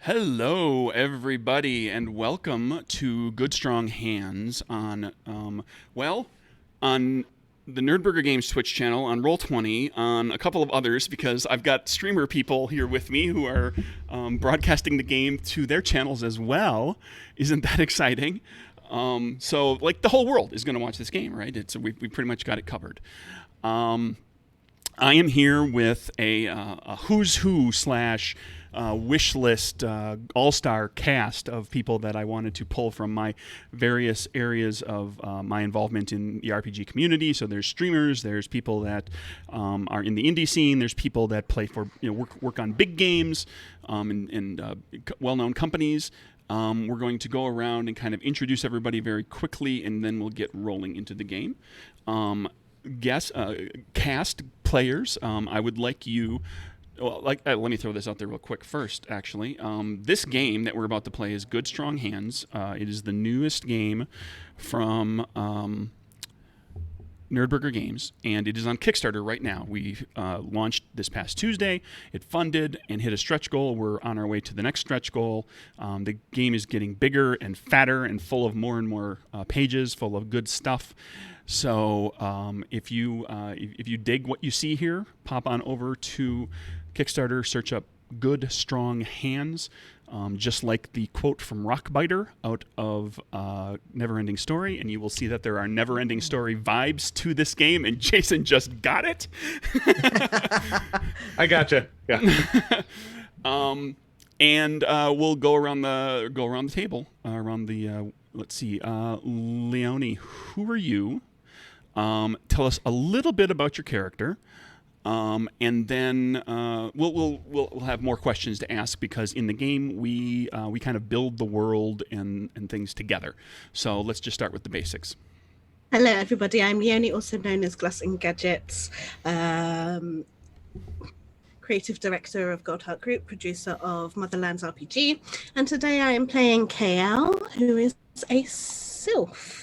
Hello, everybody, and welcome to Good Strong Hands on the Nerdburger Games Twitch channel, on Roll20, on a couple of others, because I've got streamer people here with me who are broadcasting the game to their channels as well. Isn't that exciting? So the whole world is going to watch this game, right? We pretty much got it covered. I am here with a who's who slash wish list all-star cast of people that I wanted to pull from my various areas of my involvement in the RPG community. So there's streamers, there's people that are in the indie scene, there's people that play for work on big games and well-known companies. We're going to go around and kind of introduce everybody very quickly, and then we'll get rolling into the game. Cast players, I would like you. Well, let me throw this out there real quick first, actually. This game that we're about to play is Good Strong Hands. It is the newest game from Nerdburger Games, and it is on Kickstarter right now. We launched this past Tuesday. It funded and hit a stretch goal. We're on our way to the next stretch goal. The game is getting bigger and fatter and full of more and more pages, full of good stuff. So if you dig what you see here, pop on over to Kickstarter, search up Good Strong Hands, just like the quote from Rockbiter out of Neverending Story, and you will see that there are Neverending Story vibes to this game, and Jason just got it. I gotcha. Yeah. And we'll go around the table, let's see, Leonie, who are you? Tell us a little bit about your character, and then we'll have more questions to ask, because in the game we kind of build the world and things together. So let's just start with the basics. Hello, everybody. I'm Leonie, also known as Glass and Gadgets, creative director of Goldheart Group, producer of Motherlands RPG, and today I am playing KL, who is a sylph.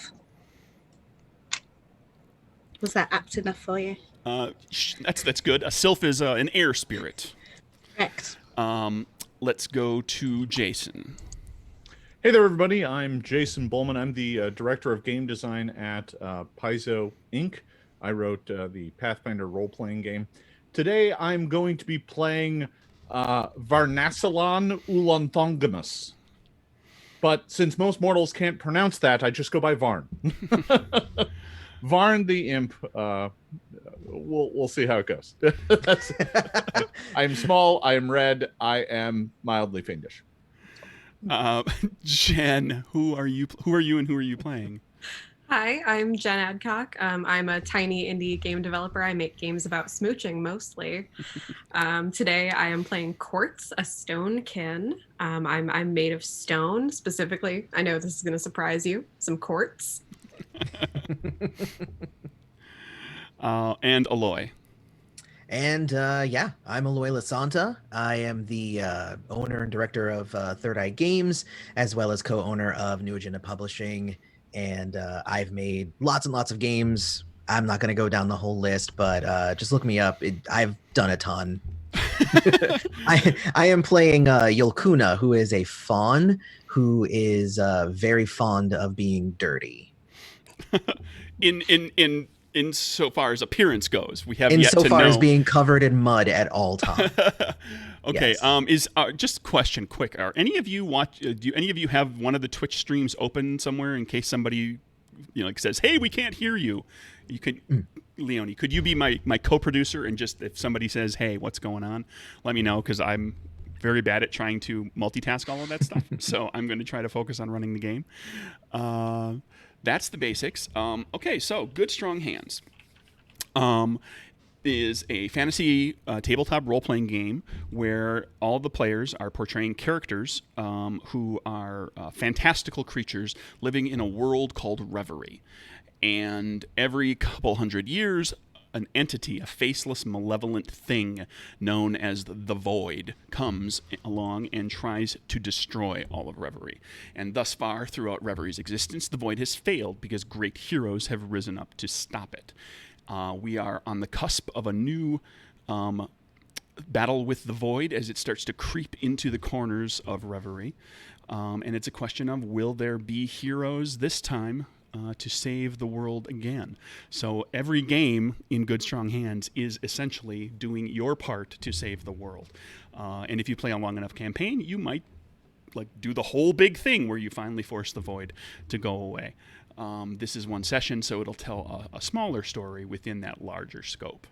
Was that apt enough for you? That's good. A sylph is an air spirit. Correct. Let's go to Jason. Hey there, everybody. I'm Jason Bullman. I'm the director of game design at Paizo Inc. I wrote the Pathfinder role-playing game. Today, I'm going to be playing Varnasalan Ulanthongamus. But since most mortals can't pronounce that, I just go by Varn. Varn the Imp. We'll see how it goes. I'm small. I am red. I am mildly fiendish. Jen, who are you, and who are you playing? Hi, I'm Jen Adcock. I'm a tiny indie game developer. I make games about smooching mostly. Today I am playing Quartz, a stone kin. I'm made of stone, specifically. I know this is going to surprise you. Some quartz. And Aloy. And I'm Aloy Lasanta. I am the owner and director of Third Eye Games, as well as co-owner of New Agenda Publishing. And I've made lots and lots of games. I'm not going to go down the whole list, but just look me up. I've done a ton. I am playing Yolkuna, who is a fawn who is very fond of being dirty. In so far as appearance goes, we have in yet so to far know. as being covered in mud at all times. Okay. Yes. Just question quick? Are any of you do any of you have one of the Twitch streams open somewhere in case somebody says, "Hey, we can't hear you"? You could, Leonie, could you be my co-producer, and just if somebody says, "Hey, what's going on?" let me know, because I'm very bad at trying to multitask all of that stuff. So I'm going to try to focus on running the game. That's the basics. Okay, so Good Strong Hands is a fantasy tabletop role-playing game where all the players are portraying characters who are fantastical creatures living in a world called Reverie. And every couple hundred years, an entity, a faceless, malevolent thing known as the Void, comes along and tries to destroy all of Reverie. And thus far, throughout Reverie's existence, the Void has failed because great heroes have risen up to stop it. We are on the cusp of a new battle with the void as it starts to creep into the corners of Reverie. And it's a question of, will there be heroes this time to save the world again? So every game in Good Strong Hands is essentially doing your part to save the world. And if you play a long enough campaign, you might do the whole big thing where you finally force the void to go away. This is one session, so it'll tell a smaller story within that larger scope.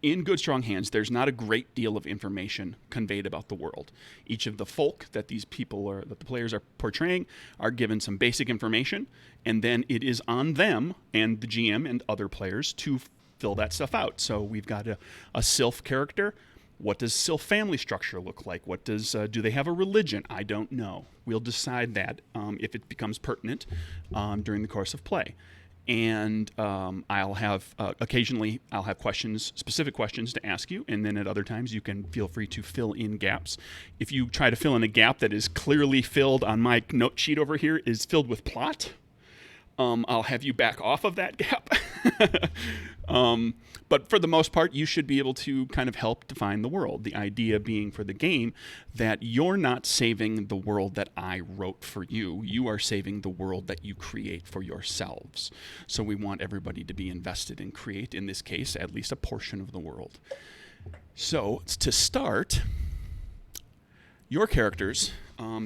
In Good Strong Hands, there's not a great deal of information conveyed about the world. Each of the folk that the players are portraying are given some basic information, and then it is on them and the GM and other players to fill that stuff out. So we've got a Sylph character. What does Sylph family structure look like? What does do they have a religion? I don't know. We'll decide that if it becomes pertinent during the course of play. And I'll have occasionally I'll have specific questions to ask you, and then at other times you can feel free to fill in gaps. If you try to fill in a gap that is clearly filled on my note sheet over here is filled with plot, I'll have you back off of that gap. But for the most part, you should be able to kind of help define the world. The idea being for the game that you're not saving the world that I wrote for you. You are saving the world that you create for yourselves. So we want everybody to be invested and create, in this case, at least a portion of the world. So to start, your characters,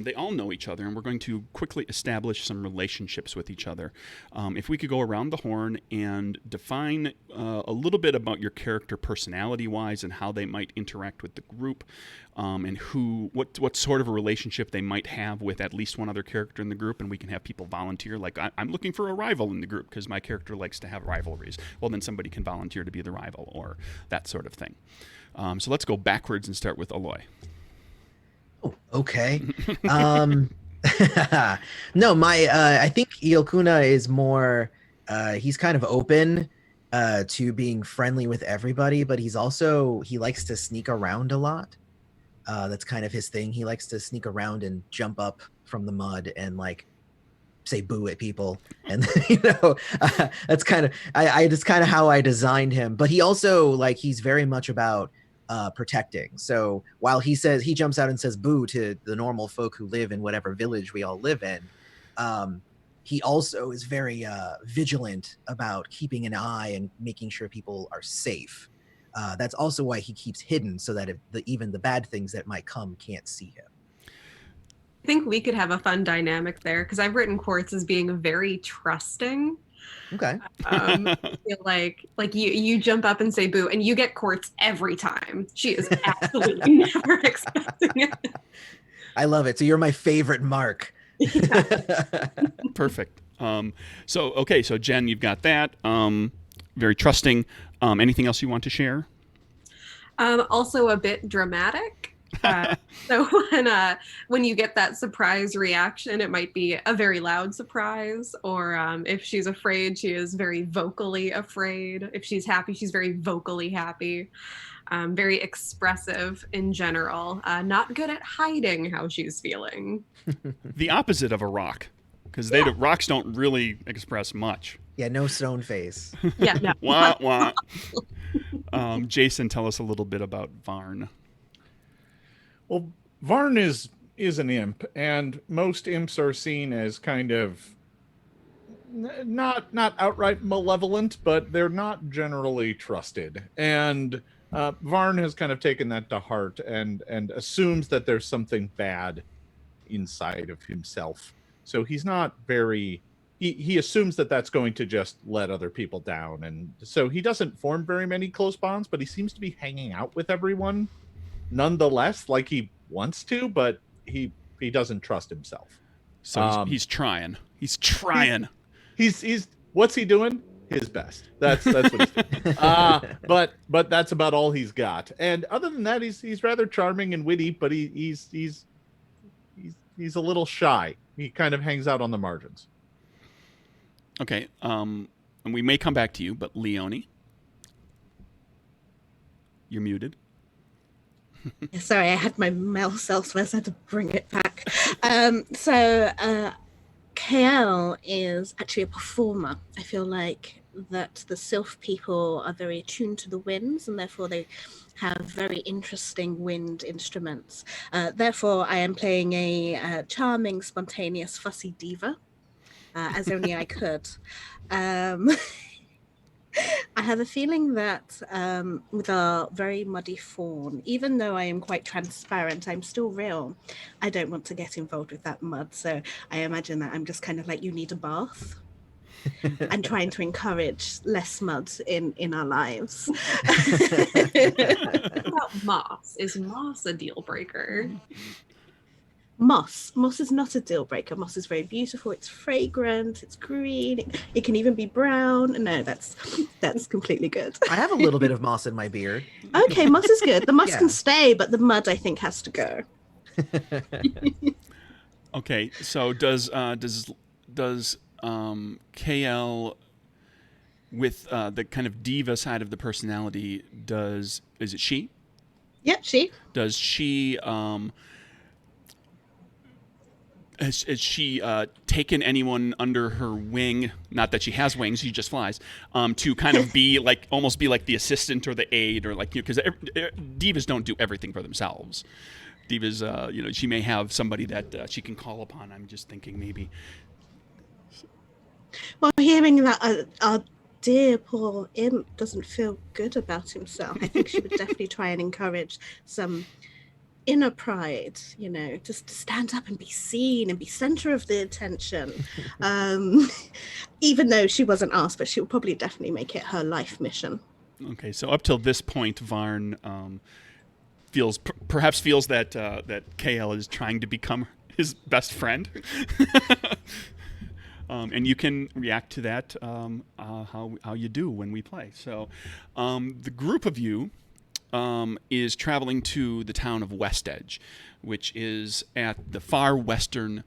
they all know each other, and we're going to quickly establish some relationships with each other. If we could go around the horn and define a little bit about your character personality-wise and how they might interact with the group, and what sort of a relationship they might have with at least one other character in the group, and we can have people volunteer. Like, I'm looking for a rival in the group because my character likes to have rivalries. Well, then somebody can volunteer to be the rival, or that sort of thing. So let's go backwards and start with Aloy. Okay. No, I think Iokuna is more, he's kind of open to being friendly with everybody, but he likes to sneak around a lot. That's kind of his thing. He likes to sneak around and jump up from the mud and say boo at people. And that's kind of, that's kind of how I designed him. But he also he's very much about protecting. So while he jumps out and says boo to the normal folk who live in whatever village we all live in, he also is very vigilant about keeping an eye and making sure people are safe. That's also why he keeps hidden, so that even the bad things that might come can't see him. I think we could have a fun dynamic there, because I've written Quartz as being very trusting. Okay. I feel like you jump up and say boo, and you get Quartz every time. She is absolutely never expecting it. I love it. So you're my favorite Mark. Perfect. So Jen, you've got that. Very trusting. Anything else you want to share? Also a bit dramatic. So when you get that surprise reaction, it might be a very loud surprise, or if she's afraid, she is very vocally afraid. If she's happy, she's very vocally happy. Very expressive in general. Not good at hiding how she's feeling. The opposite of a rock, because rocks don't really express much. Yeah, no stone face. Yeah, no. Wah, wah. Jason, tell us a little bit about Varn. Well, Varn is an imp, and most imps are seen as kind of not outright malevolent, but they're not generally trusted. And Varn has kind of taken that to heart and assumes that there's something bad inside of himself. So he's not very... He assumes that that's going to just let other people down. And so he doesn't form very many close bonds, but he seems to be hanging out with everyone nonetheless, like he wants to, but he doesn't trust himself. So he's trying. He's trying. He's what's he doing? His best. That's what he's doing. But that's about all he's got. And other than that, he's rather charming and witty, but he's a little shy. He kind of hangs out on the margins. Okay. And we may come back to you, but Leonie, you're muted. Sorry, I had my mouse elsewhere, so I had to bring it back. KL is actually a performer. I feel like that the Sylph people are very attuned to the winds, and therefore they have very interesting wind instruments. Therefore, I am playing a charming, spontaneous, fussy diva, as only I could. I have a feeling that with our very muddy fawn, even though I am quite transparent, I'm still real. I don't want to get involved with that mud. So I imagine that I'm just kind of like, you need a bath. And trying to encourage less mud in our lives. What about moss? Is moss a deal breaker? Moss is not a deal breaker. Moss is very beautiful. It's fragrant. It's green. It can even be brown. No, that's completely good. I have a little bit of moss in my beard. Okay, moss is good. The moss Yeah. can stay, but the mud I think has to go. Okay, so does KL with the kind of diva side of the personality, is it she? Yep, she. Does she has she taken anyone under her wing? Not that she has wings; she just flies. To kind of be like, almost be like the assistant or the aide, or like, because divas don't do everything for themselves. Divas, she may have somebody that she can call upon. I'm just thinking maybe. Well, hearing that our dear poor imp doesn't feel good about himself, I think she would definitely try and encourage some inner pride, just to stand up and be seen and be center of the attention. Even though she wasn't asked, but she will probably definitely make it her life mission. Okay, so up till this point, Varn perhaps feels that KL is trying to become his best friend. And you can react to that how you do when we play. So the group of you is traveling to the town of West Edge, which is at the far western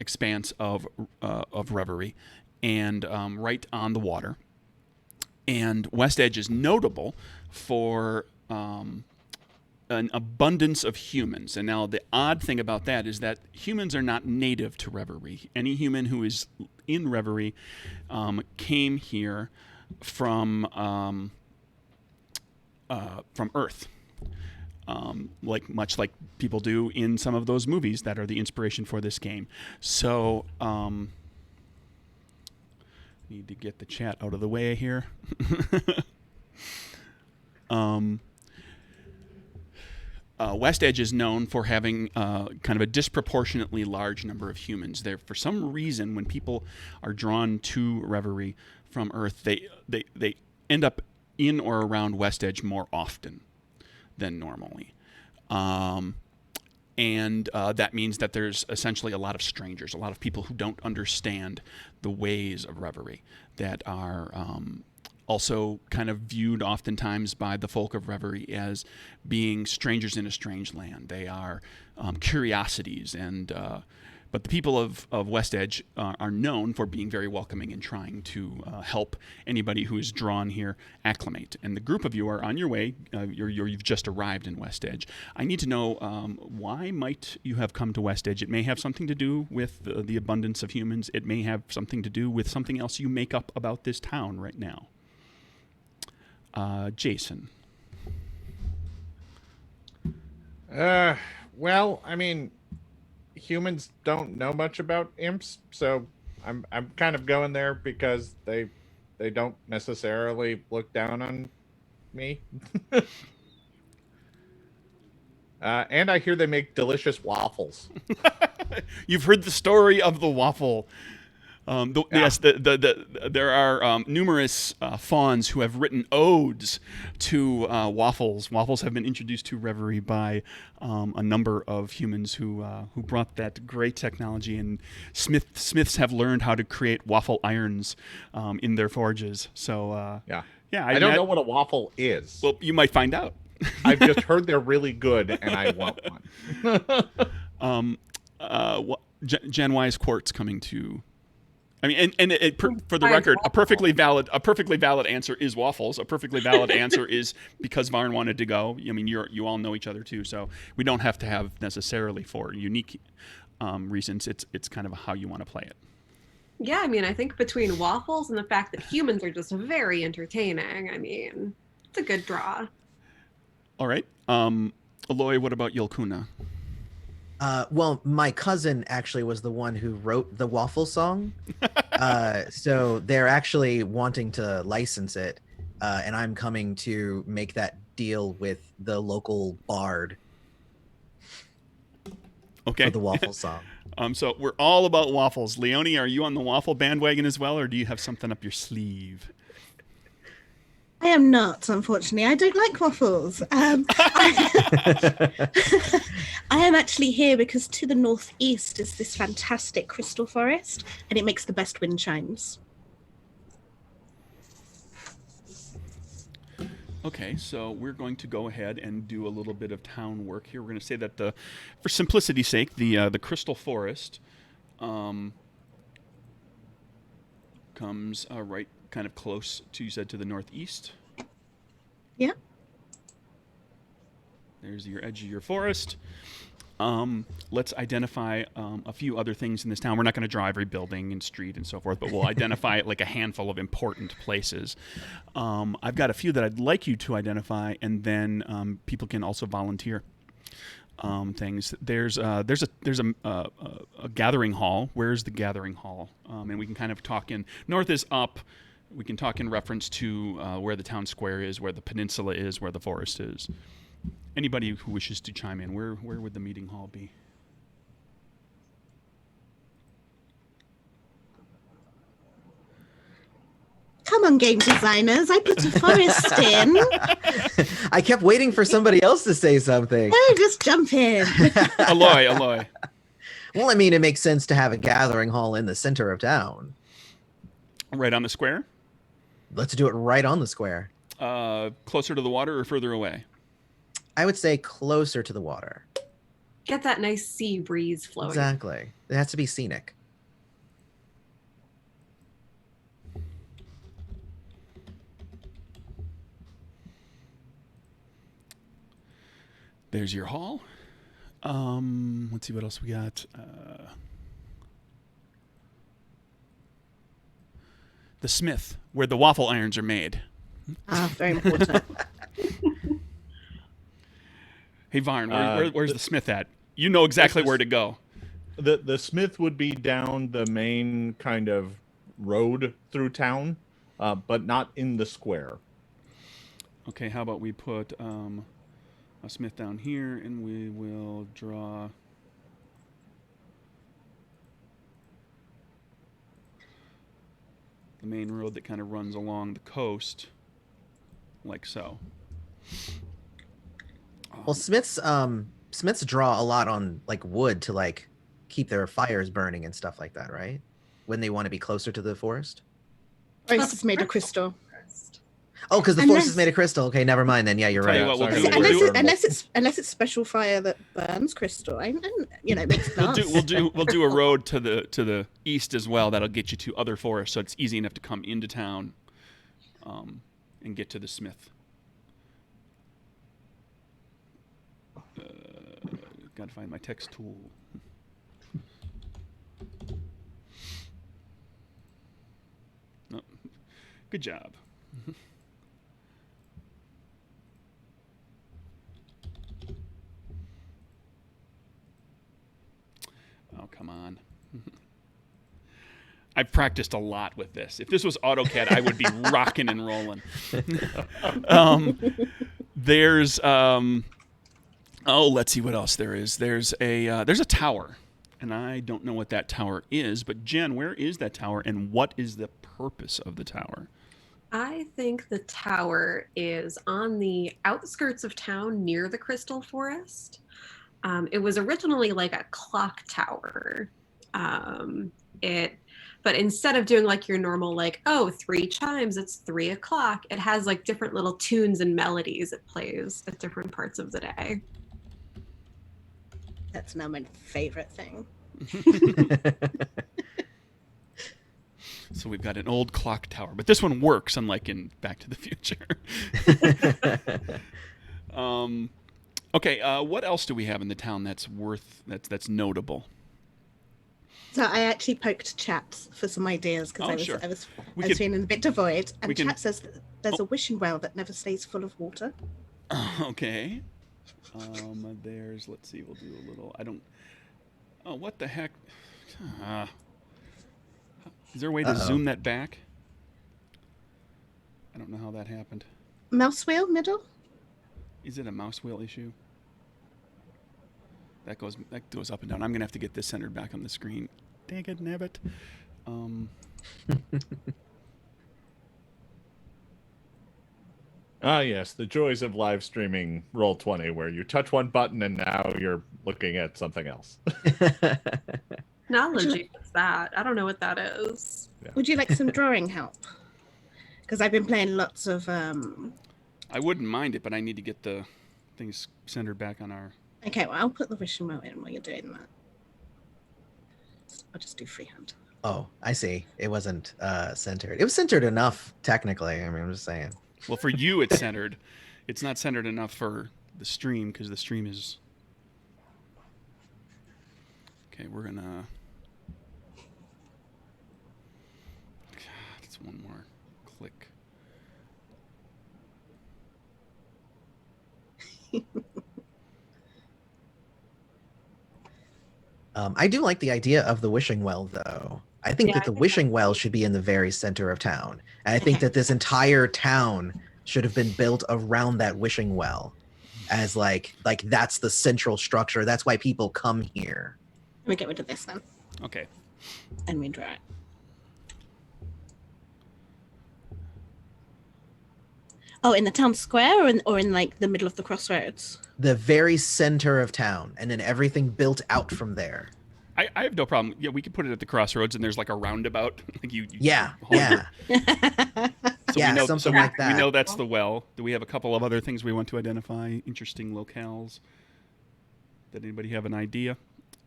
expanse of Reverie, and right on the water. And West Edge is notable for an abundance of humans. And now the odd thing about that is that humans are not native to Reverie. Any human who is in Reverie came here from Earth. Much like people do in some of those movies that are the inspiration for this game. So, need to get the chat out of the way here. West Edge is known for having kind of a disproportionately large number of humans. There, for some reason, when people are drawn to Reverie from Earth, they end up in or around West Edge more often than normally. And that means that there's essentially a lot of strangers, a lot of people who don't understand the ways of Reverie, that are also kind of viewed oftentimes by the folk of Reverie as being strangers in a strange land. They are curiosities, but the people of West Edge are known for being very welcoming and trying to help anybody who is drawn here acclimate. And the group of you are on your way. You've just arrived in West Edge. I need to know why might you have come to West Edge? It may have something to do with the abundance of humans. It may have something to do with something else you make up about this town right now. Jason. Well, I mean, humans don't know much about imps, so I'm kind of going there because they don't necessarily look down on me. And I hear they make delicious waffles. You've heard the story of the waffle. Yes, there are numerous fauns who have written odes to waffles. Waffles have been introduced to Reverie by a number of humans who brought that great technology, and smiths have learned how to create waffle irons in their forges. So yeah. I don't know what a waffle is. Well, you might find out. I've just heard they're really good, and I want one. Gen Y's quartz coming to. I mean, for the record, a perfectly valid answer is waffles. A perfectly valid answer is because Varn wanted to go. I mean, you all know each other too, so we don't have to have necessarily for unique reasons. It's kind of how you want to play it. Yeah, I mean, I think between Waffles and the fact that humans are just very entertaining, I mean, it's a good draw. All right. Aloy, what about Yolkuna? Well, my cousin actually was the one who wrote the Waffle song. So they're actually wanting to license it, and I'm coming to make that deal with the local bard Okay. for the Waffle song. So we're all about waffles. Leonie, are you on the waffle bandwagon as well, or do you have something up your sleeve? I am not, unfortunately. I don't like waffles. I am actually here because to the northeast is this fantastic crystal forest, and it makes the best wind chimes. Okay, so we're going to go ahead and do a little bit of town work here. We're going to say that for simplicity's sake, the crystal forest comes right kind of close to, you said, to the northeast. Yeah. There's your edge of your forest. Let's identify a few other things in this town. We're not going to draw every building and street and so forth, but we'll identify like a handful of important places. I've got a few that I'd like you to identify, and then people can also volunteer things. There's a gathering hall. Where's the gathering hall? And we can kind of talk in. North is up. We can talk in reference to where the town square is, where the peninsula is, where the forest is. Anybody who wishes to chime in, where would the meeting hall be? Come on, game designers. I put a forest in. I kept waiting for somebody else to say something. No, just jump in. Aloy. Well, I mean, it makes sense to have a gathering hall in the center of town. Right on the square? Let's do it right on the square. Closer to the water or further away? I would say closer to the water. Get that nice sea breeze flowing. Exactly. It has to be scenic. There's your hall. Let's see what else we got. The smith, where the waffle irons are made. Very important. Hey, Varn, where's the smith at? You know exactly where to go. The smith would be down the main kind of road through town, but not in the square. Okay, how about we put a smith down here, and we will draw the main road that kind of runs along the coast, like so. Well, smiths draw a lot on like wood to like keep their fires burning and stuff like that, right? When they want to be closer to the forest. Forest is made of crystal. Oh, because the forest is made of crystal. Okay, never mind then. Yeah, you're Tell right. you what, Unless it's special fire that burns crystal, and makes glass. we'll do a road to the east as well. That'll get you to other forests, so it's easy enough to come into town, and get to the smith. Got to find my text tool. No. Good job. Oh, come on. I've practiced a lot with this. If this was AutoCAD, I would be rocking and rolling. There's let's see what else there is. There's a tower, and I don't know what that tower is, but Jen, where is that tower, and what is the purpose of the tower? I think the tower is on the outskirts of town near the Crystal Forest. It was originally like a clock tower. But instead of doing like your normal, like, 3 chimes, it's 3 o'clock, it has like different little tunes and melodies it plays at different parts of the day. That's now my favorite thing. So we've got an old clock tower, but this one works, unlike in Back to the Future. Okay, what else do we have in the town that's notable? So I actually poked chat for some ideas because Oh, I was sure. I was We I was can- feeling a bit devoid, and we can- chat says that there's a wishing well that never stays full of water. Okay. Let's see, we'll do a little. I don't. Oh, what the heck? Uh, is there a way to Uh-oh. zoom that back? I don't know how that happened. Mouse wheel middle. Is it a mouse wheel issue? That goes up and down. I'm gonna have to get this centered back on the screen. Dang it, nabbit. Ah, yes, the joys of live streaming Roll20, where you touch one button and now you're looking at something else. Technology is that. I don't know what that is. Would you like some drawing help? Because I've been playing lots of. I wouldn't mind it, but I need to get the things centered back on our. Okay, well I'll put the wishing well in while you're doing that. I'll just do freehand. Oh, I see. It wasn't centered. It was centered enough, technically. I mean, I'm just saying. Well, for you, it's centered. It's not centered enough for the stream because the stream is. Okay, we're gonna. God, it's one more click. I do like the idea of the wishing well, though. I think that the wishing well should be in the very center of town. And I think that this entire town should have been built around that wishing well as like that's the central structure. That's why people come here. Let me get rid of this then. Okay. And redraw it. Oh, in the town square or in like the middle of the crossroads? The very center of town, and then everything built out from there. I have no problem. Yeah, we could put it at the crossroads, and there's like a roundabout. Like you Yeah, hold your- yeah. So Yeah, we know, something we, like that. We know that's the well. Do we have a couple of other things we want to identify? Interesting locales. Did anybody have an idea?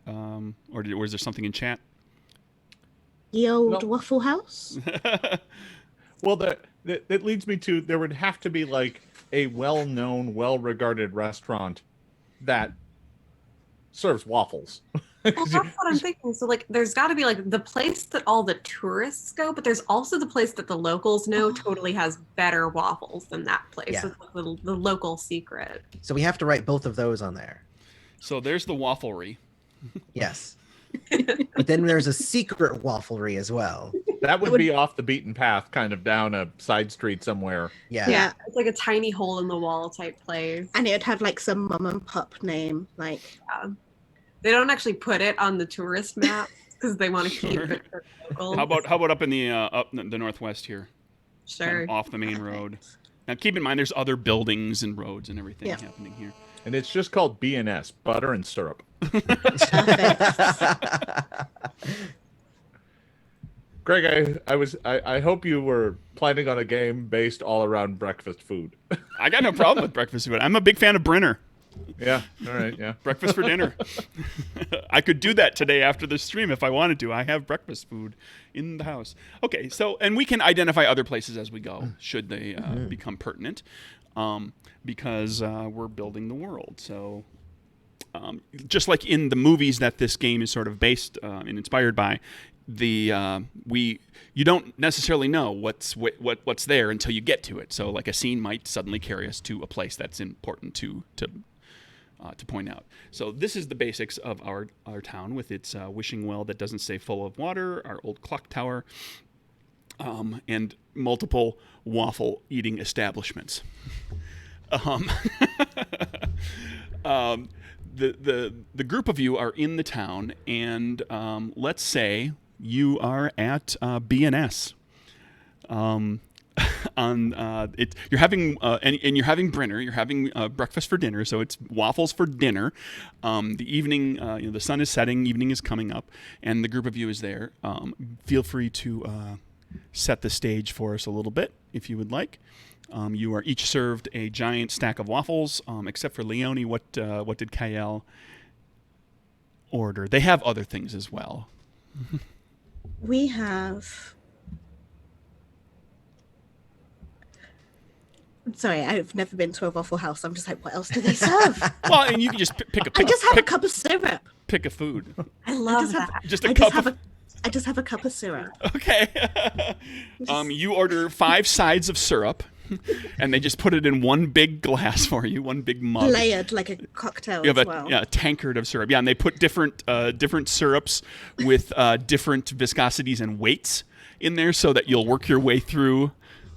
Or was there something in chat? The old No. Waffle House? Well, that leads me to there would have to be like a well-known, well-regarded restaurant that serves waffles. Well, that's what I'm thinking. So, like, there's got to be like the place that all the tourists go, but there's also the place that the locals know totally has better waffles than that place. Yeah. So it's like the local secret. So we have to write both of those on there. So there's the wafflery. Yes. But then there's a secret wafflery as well. That would be off the beaten path, kind of down a side street somewhere. Yeah. Yeah. It's like a tiny hole in the wall type place. And it would have like some mum and pop name, like They don't actually put it on the tourist map because they want to keep Sure. it for local. How about up in the northwest here, kind Sure. of off the main road? Now keep in mind, there's other buildings and roads and everything Yeah. happening here. And it's just called B&S, butter and syrup. Greg, I hope you were planning on a game based all around breakfast food. I got no problem with breakfast food. I'm a big fan of Brenner. Yeah, all right, yeah. Breakfast for dinner. I could do that today after the stream if I wanted to. I have breakfast food in the house. Okay, so, and we can identify other places as we go, should they become pertinent, because we're building the world. So, just like in the movies that this game is sort of based and inspired by, you don't necessarily know what's there until you get to it. So, like a scene might suddenly carry us to a place that's important to point out. So this is the basics of our town with its wishing well that doesn't stay full of water, our old clock tower, and multiple waffle eating establishments. The group of you are in the town, and let's say you are at B&S. You're having and you're having Brenner. You're having breakfast for dinner, so it's waffles for dinner. The evening, the sun is setting, evening is coming up, and the group of you is there. Feel free to set the stage for us a little bit if you would like. You are each served a giant stack of waffles, except for Leonie. What did Kyle order? They have other things as well. we have. I'm sorry, I've never been to a Waffle House. I'm just like, what else do they serve? Well, and you can just pick I just have a cup of syrup. pick a food. I love just have- that. Just a I cup just have of a I just have a cup of syrup. Okay. You order 5 sides of syrup, and they just put it in one big glass for you, one big mug. Layered like a cocktail You have as well. a tankard of syrup. Yeah, and they put different syrups with different viscosities and weights in there so that you'll work your way through.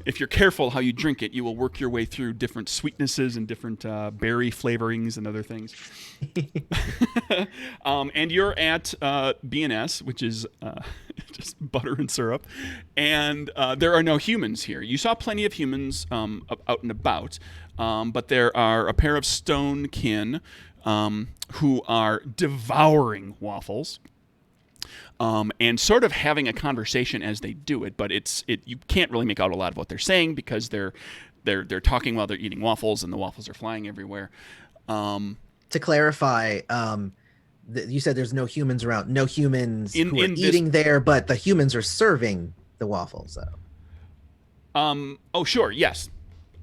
If you're careful how you drink it, you will work your way through different sweetnesses and different berry flavorings and other things. And you're at B&S, which is just butter and syrup. And there are no humans here. You saw plenty of humans out and about, but there are a pair of stone kin who are devouring waffles. And sort of having a conversation as they do it, but you can't really make out a lot of what they're saying because they're talking while they're eating waffles, and the waffles are flying everywhere. To clarify, you said there's no humans around, no humans who are eating there, but the humans are serving the waffles, though. Oh, sure, yes,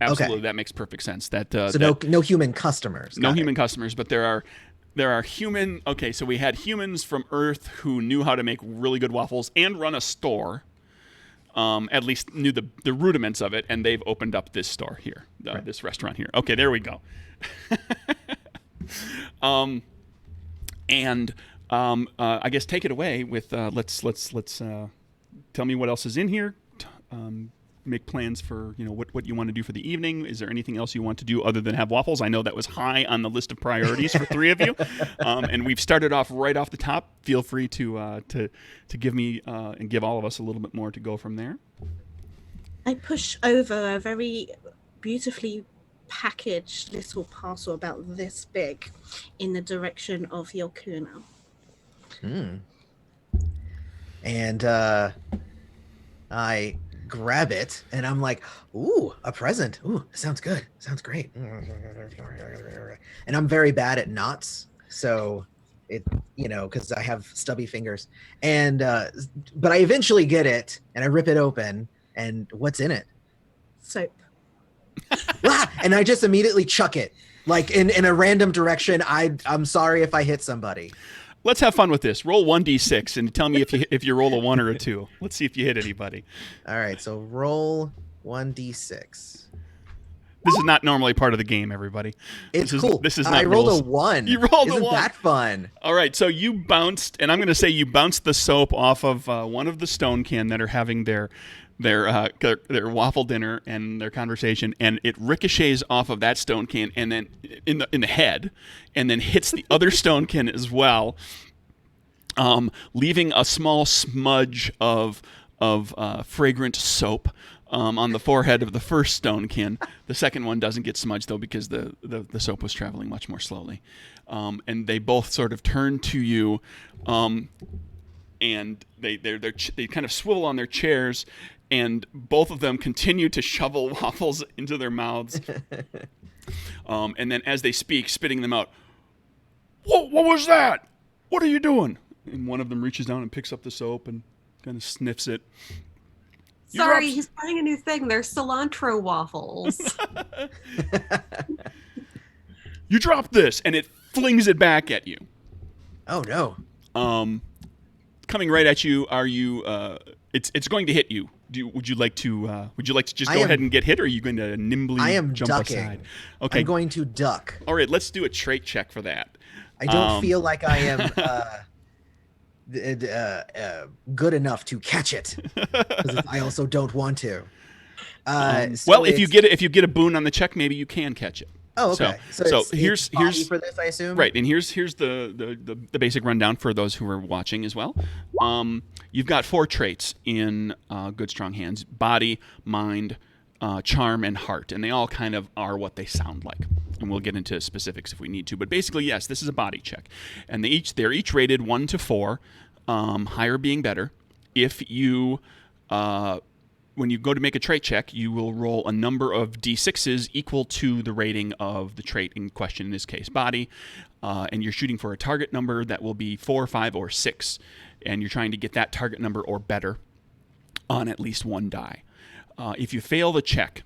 absolutely, Okay. That makes perfect sense. No human customers. No human customers, but there are human. Okay, so we had humans from Earth who knew how to make really good waffles and run a store. At least knew the rudiments of it, and they've opened up this store here, this restaurant here. Okay, there we go. I guess take it away with let's tell me what else is in here. Make plans for what you want to do for the evening. Is there anything else you want to do other than have waffles? I know that was high on the list of priorities for 3 of you, and we've started off right off the top. Feel free to give me and give all of us a little bit more to go from there. I push over a very beautifully packaged little parcel about this big in the direction of your kuna. And I grab it and I'm like, ooh, a present. Ooh, sounds good. Sounds great. And I'm very bad at knots. So it, because I have stubby fingers. And, but I eventually get it and I rip it open. And what's in it? Soap. And I just immediately chuck it like in a random direction. I'm sorry if I hit somebody. Let's have fun with this. Roll 1d6 and tell me if you roll a 1 or a 2. Let's see if you hit anybody. All right, so roll 1d6. This is not normally part of the game, everybody. It's cool. This is not I rolled rules. a 1. You rolled Isn't a 1. that fun? All right, so you bounced, and I'm going to say you bounced the soap off of one of the stone kin that are having their waffle dinner and their conversation, and it ricochets off of that stone can and then in the head, and then hits the other stone kin as well, leaving a small smudge of fragrant soap on the forehead of the first stone kin. The second one doesn't get smudged though because the soap was traveling much more slowly, and they both sort of turn to you, and they kind of swivel on their chairs. And both of them continue to shovel waffles into their mouths. And then as they speak, spitting them out. What was that? What are you doing? And one of them reaches down and picks up the soap and kind of sniffs it. Sorry, he's trying a new thing. They're cilantro waffles. You dropped this, and it flings it back at you. Oh, no. Coming right at you, are you... It's going to hit you. Would you like to just go ahead and get hit, or are you going to nimbly jump ducking. aside? Okay. I'm going to duck. All right, let's do a trait check for that. I don't feel like I am good enough to catch it. 'Cause I also don't want to. Well, if you get a boon on the check, maybe you can catch it. Oh, okay. So here's for this, I assume. Right, and here's the basic rundown for those who are watching as well. You've got 4 traits in Good Strong Hands: body, mind, charm, and heart, and they all kind of are what they sound like. And we'll get into specifics if we need to. But basically, yes, this is a body check, and they're each rated 1 to 4, higher being better. If you when you go to make a trait check, you will roll a number of d6s equal to the rating of the trait in question, in this case, body. And you're shooting for a target number that will be 4, 5, or 6. And you're trying to get that target number or better on at least 1 die. If you fail the check,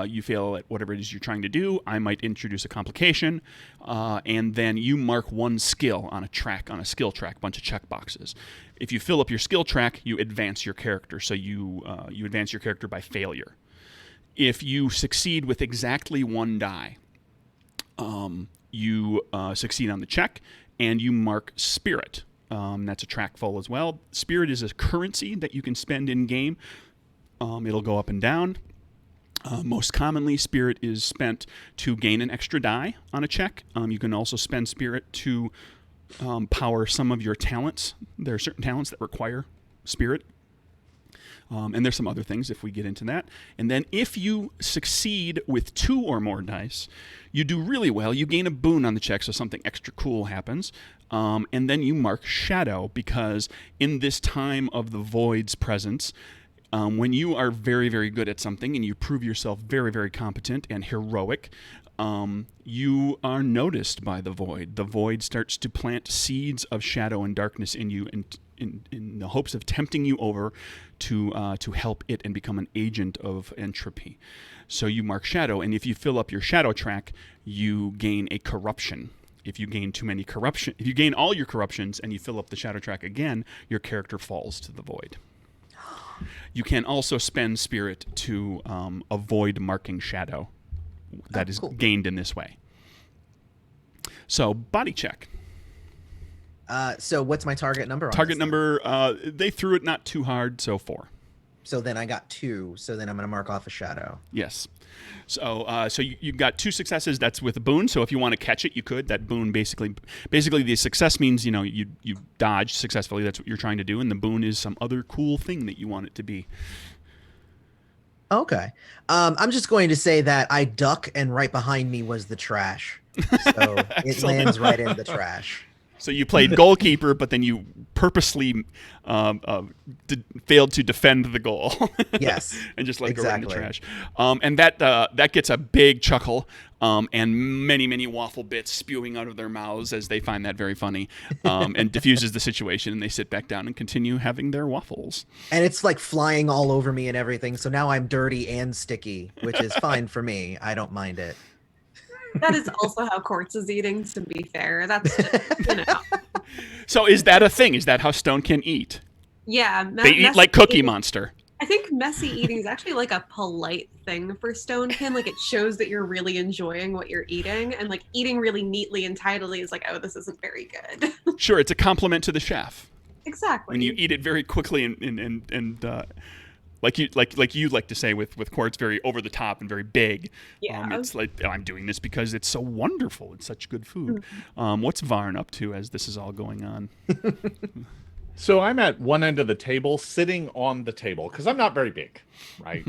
you fail at whatever it is you're trying to do. I might introduce a complication, and then you mark one skill on a skill track, bunch of check boxes. If you fill up your skill track, you advance your character. So you advance your character by failure. If you succeed with exactly one die, you succeed on the check, and you mark spirit. That's a track full as well. Spirit is a currency that you can spend in game. It'll go up and down. Most commonly, spirit is spent to gain an extra die on a check. You can also spend spirit to power some of your talents. There are certain talents that require spirit. And there's some other things if we get into that. And then if you succeed with 2 or more dice, you do really well. You gain a boon on the check, so something extra cool happens. And then you mark shadow, because in this time of the void's presence, when you are very, very good at something and you prove yourself very, very competent and heroic, you are noticed by the void. The void starts to plant seeds of shadow and darkness in you, in the hopes of tempting you over to help it and become an agent of entropy. So you mark shadow, and if you fill up your shadow track, you gain a corruption. If you gain too many corruption, if you gain all your corruptions and you fill up the shadow track again, your character falls to the void. You can also spend spirit to avoid marking shadow that is gained in this way. So body check. So what's my target number? Target number, they threw it not too hard, so 4. So then I got 2. So then I'm going to mark off a shadow. Yes. So you got 2 successes. That's with a boon. So if you want to catch it, you could. That boon basically the success means you dodged successfully. That's what you're trying to do, and the boon is some other cool thing that you want it to be. Okay. I'm just going to say that I duck, and right behind me was the trash. So it lands right in the trash. So you played goalkeeper, but then you purposely failed to defend the goal. Yes, and just let it go right in the trash. And that gets a big chuckle, and many, many waffle bits spewing out of their mouths as they find that very funny, and diffuses the situation, and they sit back down and continue having their waffles. And it's like flying all over me and everything, so now I'm dirty and sticky, which is fine for me. I don't mind it. That is also how Quartz is eating, to be fair. That's just, So is that a thing? Is that how Stonekin eat? Yeah. They eat like Cookie Monster. I think messy eating is actually like a polite thing for Stonekin. Like, it shows that you're really enjoying what you're eating, and like eating really neatly and tidily is like, oh, this isn't very good. Sure, it's a compliment to the chef. Exactly. When you eat it very quickly and like you like to say with Quartz, very over the top and very big. Yeah. It's like, I'm doing this because it's so wonderful. It's such good food. What's Varn up to as this is all going on? So I'm at one end of the table, sitting on the table, because I'm not very big, right?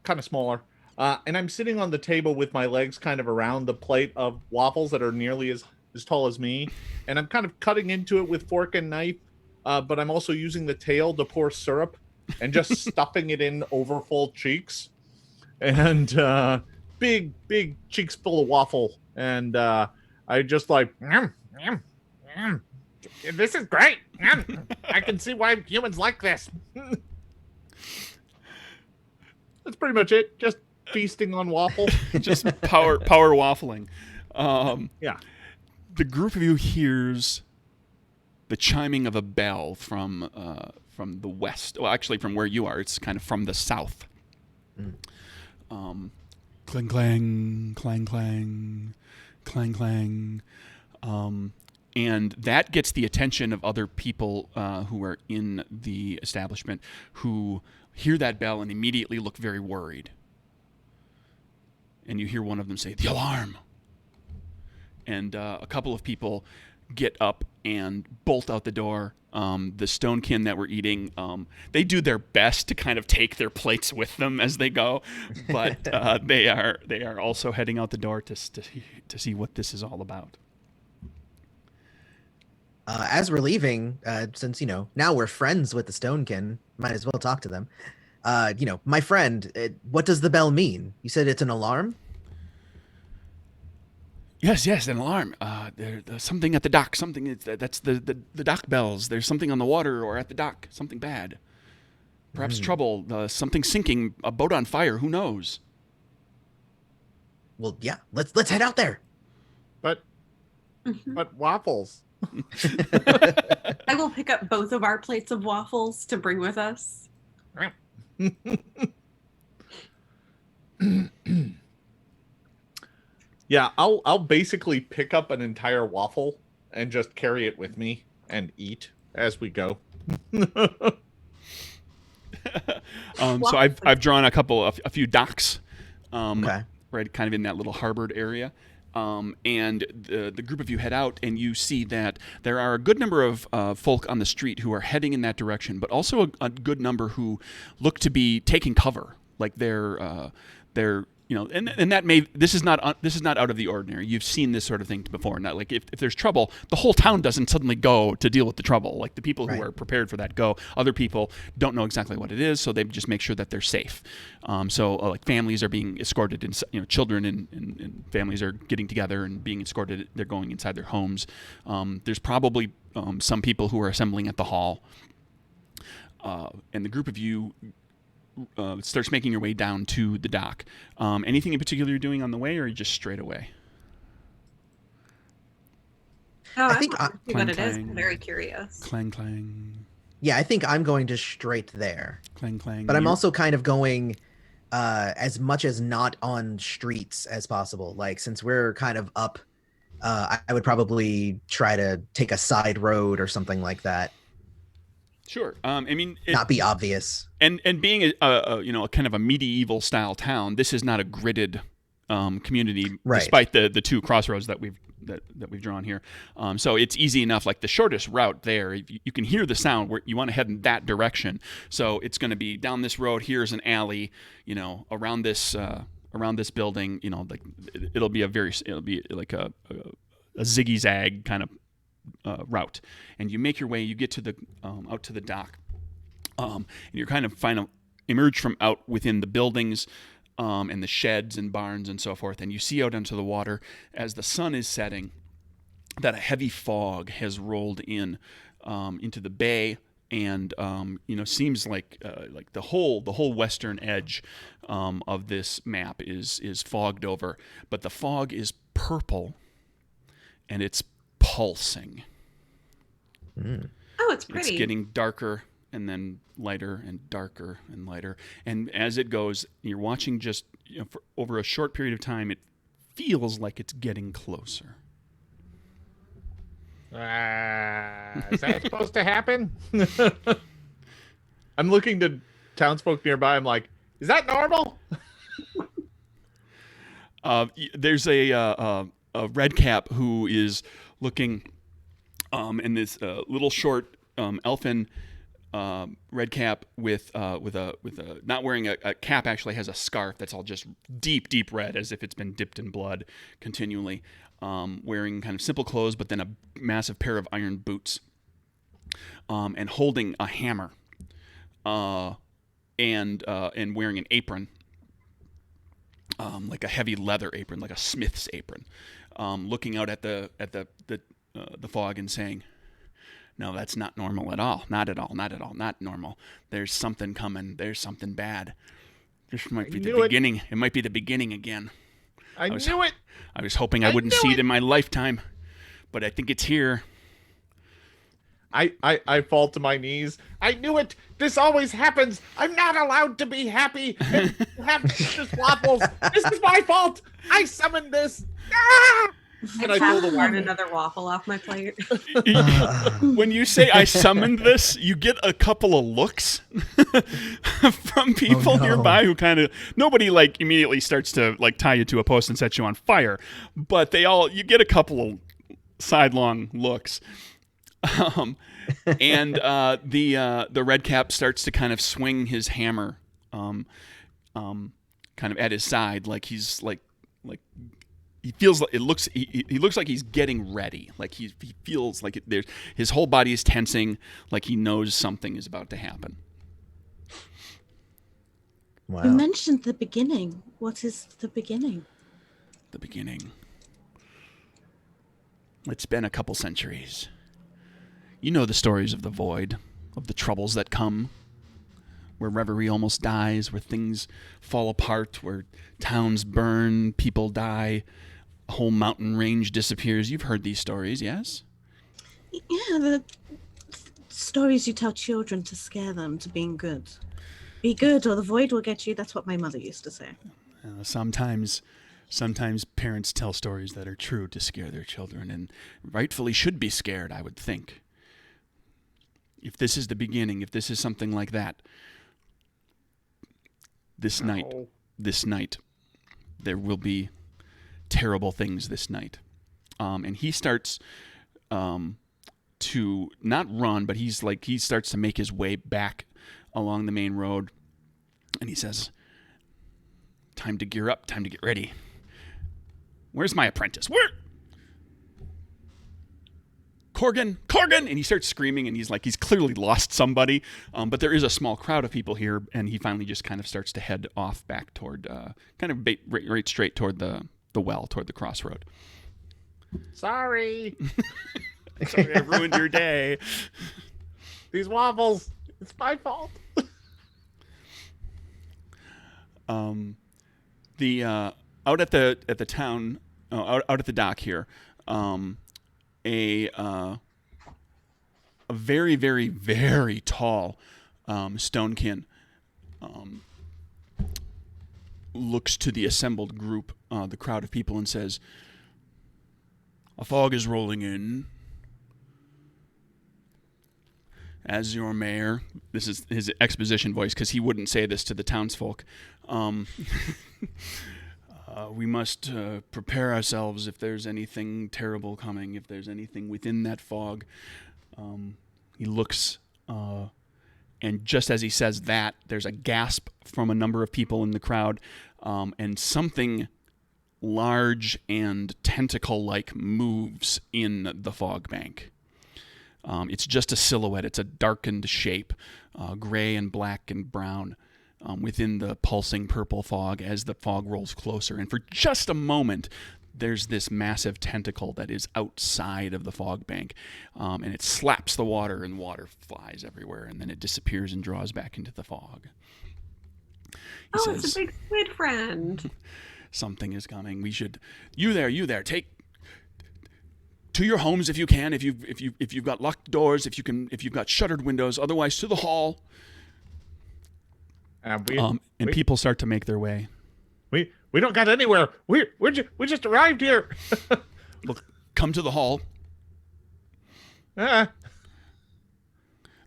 Kind of smaller. And I'm sitting on the table with my legs kind of around the plate of waffles that are nearly as tall as me. And I'm kind of cutting into it with fork and knife, but I'm also using the tail to pour syrup and just stuffing it in over full cheeks. And big cheeks full of waffle. And I just like, this is great. I can see why humans like this. That's pretty much it. Just feasting on waffle. Just power waffling. Yeah. The group of you hears the chiming of a bell from the west. Well, actually, from where you are, it's kind of from the south. Clang clang, clang clang, clang clang. And that gets the attention of other people who are in the establishment, who hear that bell and immediately look very worried. And you hear one of them say, "The alarm!" And a couple of people get up and bolt out the door. The Stonekin that we're eating, they do their best to kind of take their plates with them as they go, but they are also heading out the door to see what this is all about. As we're leaving, since now we're friends with the Stonekin, might as well talk to them. My friend, what does the bell mean? You said it's an alarm? Yes, an alarm. There's something at the dock. Something that's the dock bells. There's something on the water or at the dock. Something bad. Perhaps trouble. Something sinking. A boat on fire. Who knows? well, yeah, let's head out there. But waffles. I will pick up both of our plates of waffles to bring with us. Yeah, I'll basically pick up an entire waffle and just carry it with me and eat as we go. So I've drawn a few docks, Okay. right, kind of in that little harbored area. And the group of you head out, and you see that there are a good number of folk on the street who are heading in that direction, but also a good number who look to be taking cover, like they're and that this is not out of the ordinary. You've seen this sort of thing before. Not like if there's trouble, the whole town doesn't suddenly go to deal with the trouble. Like the people who Right. are prepared for that go. Other people don't know exactly what it is, so they just make sure that they're safe. Like families are being escorted, children and families are getting together and being escorted. They're going inside their homes. There's probably some people who are assembling at the hall, and the group of you starts making your way down to the dock. Anything in particular you're doing on the way, or are you just straight away? Oh, I think want to see what it is. clang. I'm very curious. Clang, clang, Yeah, I think I'm going just straight there. clang, clang. But I'm also kind of going as much as not on streets as possible. Like, since we're kind of up, I would probably try to take a side road or something like that. Sure. I mean, Not be obvious. and being a kind of a medieval style town, this is not a gridded community, Right. despite the two crossroads that we've drawn here. So it's easy enough. Like the shortest route there, you can hear the sound where you want to head in that direction. So it's going to be down this road. Here's an alley. Around this building. Like it'll be like a ziggy zag kind of route, and you make your way. You get to the out to the dock, and you're kind of emerge from out within the buildings, and the sheds and barns and so forth, and you see out onto the water as the sun is setting that a heavy fog has rolled in into the bay, and seems like the whole western edge of this map is fogged over, but the fog is purple, and it's pulsing. Oh, it's pretty. It's getting darker and then lighter and darker and lighter. And as it goes, you're watching just for over a short period of time, it feels like it's getting closer. Is that supposed to happen? I'm looking to townsfolk nearby. I'm like, is that normal? There's a red cap who is looking in this little short elfin red cap with a not wearing a cap, actually has a scarf that's all just deep red as if it's been dipped in blood continually, wearing kind of simple clothes but then a massive pair of iron boots, and holding a hammer, and wearing an apron, like a heavy leather apron, like a smith's apron, looking out at the fog and saying, "No, that's not normal at all. Not at all. Not at all. Not normal. There's something coming. There's something bad. This might be the beginning. It might be the beginning again. I knew it. I was hoping I wouldn't see it in my lifetime, but I think it's here." I fall to my knees. I knew it. This always happens. I'm not allowed to be happy. And have just waffles. This is my fault. I summoned this. Ah! And I pull the waffle. Another waffle off my plate. When you say "I summoned this," you get a couple of looks from people nearby who kind of, nobody like immediately starts to like tie you to a post and set you on fire, but you get a couple of sidelong looks. And the red cap starts to kind of swing his hammer, kind of at his side, like he's like he feels like he looks like he's getting ready, like he feels like his whole body is tensing, like he knows something is about to happen. Wow. You mentioned the beginning. What is the beginning? The beginning. It's been a couple centuries. You know the stories of the void, of the troubles that come where reverie almost dies, where things fall apart, where towns burn, people die, a whole mountain range disappears. You've heard these stories, yes? Yeah, the stories you tell children to scare them to being good. Be good or the void will get you. That's what my mother used to say. Sometimes parents tell stories that are true to scare their children, and rightfully should be scared, I would think. If this is the beginning, if this is something like that, this night, there will be terrible things this night. And he starts to not run, but he starts to make his way back along the main road, and he says, "Time to gear up, time to get ready. Where's my apprentice? Where? Corgan! And he starts screaming, and he's clearly lost somebody. But there is a small crowd of people here, and he finally just kind of starts to head off back toward, right straight toward the well, toward the crossroad. Sorry. Sorry I ruined your day. These waffles. It's my fault. Out at the town, out at the dock here, a very, very, very tall stonekin looks to the assembled group, the crowd of people, and says, "A fog is rolling in. As your mayor," this is his exposition voice because he wouldn't say this to the townsfolk, we must prepare ourselves if there's anything terrible coming, if there's anything within that fog. He looks, and just as he says that, there's a gasp from a number of people in the crowd, and something large and tentacle-like moves in the fog bank. It's just a silhouette. It's a darkened shape, gray and black and brown, within the pulsing purple fog as the fog rolls closer. And for just a moment, there's this massive tentacle that is outside of the fog bank, and it slaps the water, and water flies everywhere, and then it disappears and draws back into the fog. He says, it's a big squid friend. Something is coming. We should. You there. Take to your homes if you can. If you've got locked doors, if you've got shuttered windows. Otherwise, to the hall. And people start to make their way. We don't got anywhere. We just arrived here. Look, come to the hall.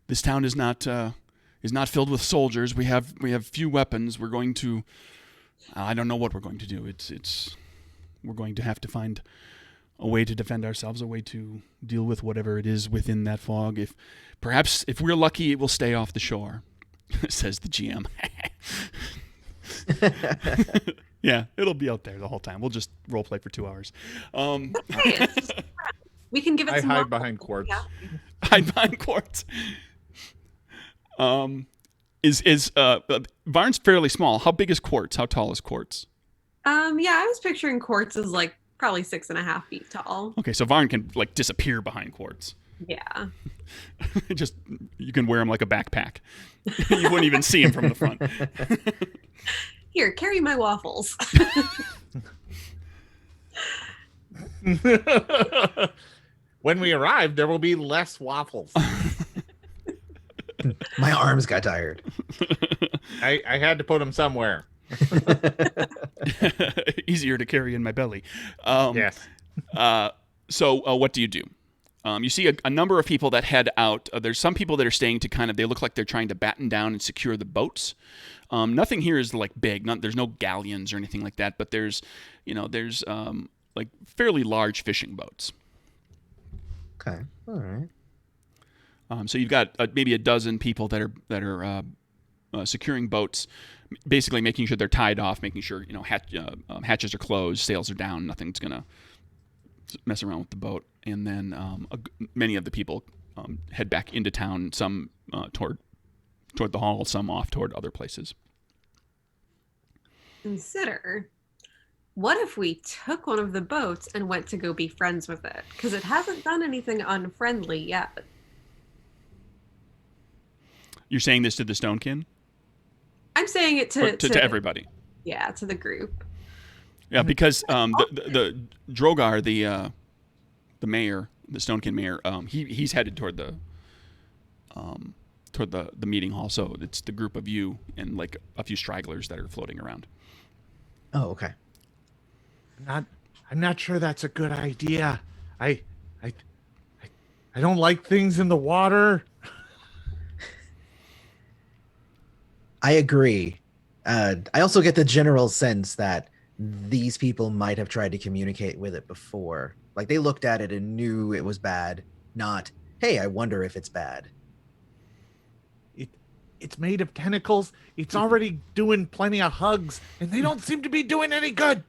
This town is not filled with soldiers. We have few weapons. We're going to. I don't know what we're going to do. We're going to have to find a way to defend ourselves, a way to deal with whatever it is within that fog. If we're lucky, it will stay off the shore, says the GM. Yeah, it'll be out there the whole time. We'll just role play for 2 hours. We can give it some hide behind quartz. Hide behind quartz. Varn's fairly small. How big is Quartz? How tall is Quartz? I was picturing Quartz as probably 6.5 feet tall. Okay, so Varn can disappear behind Quartz. Yeah. You can wear him like a backpack. You wouldn't even see him from the front. Here, carry my waffles. When we arrive, there will be less waffles. My arms got tired. I had to put them somewhere. Easier to carry in my belly. Yes. So what do you do? You see a number of people that head out. There's some people that are staying to they look like they're trying to batten down and secure the boats. Nothing here is big. There's no galleons or anything like that, but there's fairly large fishing boats. Okay. All right. So you've got maybe a dozen people that are securing boats, basically making sure they're tied off, making sure hatches are closed, sails are down, nothing's gonna mess around with the boat. And then many of the people head back into town, some toward the hall, some off toward other places. Consider, what if we took one of the boats and went to go be friends with it? Because it hasn't done anything unfriendly yet. You're saying this to the Stonekin? I'm saying it to everybody. Yeah, to the group. Yeah, because the Drogar, the mayor, the Stonekin mayor, he's headed toward the meeting hall. So it's the group of you and like a few stragglers that are floating around. Oh, okay. I'm not sure that's a good idea. I I I don't like things in the water. I agree. I also get the general sense that these people might have tried to communicate with it before. Like they looked at it and knew it was bad, not, hey, I wonder if it's bad. It's made of tentacles. It's already doing plenty of hugs, and they don't seem to be doing any good.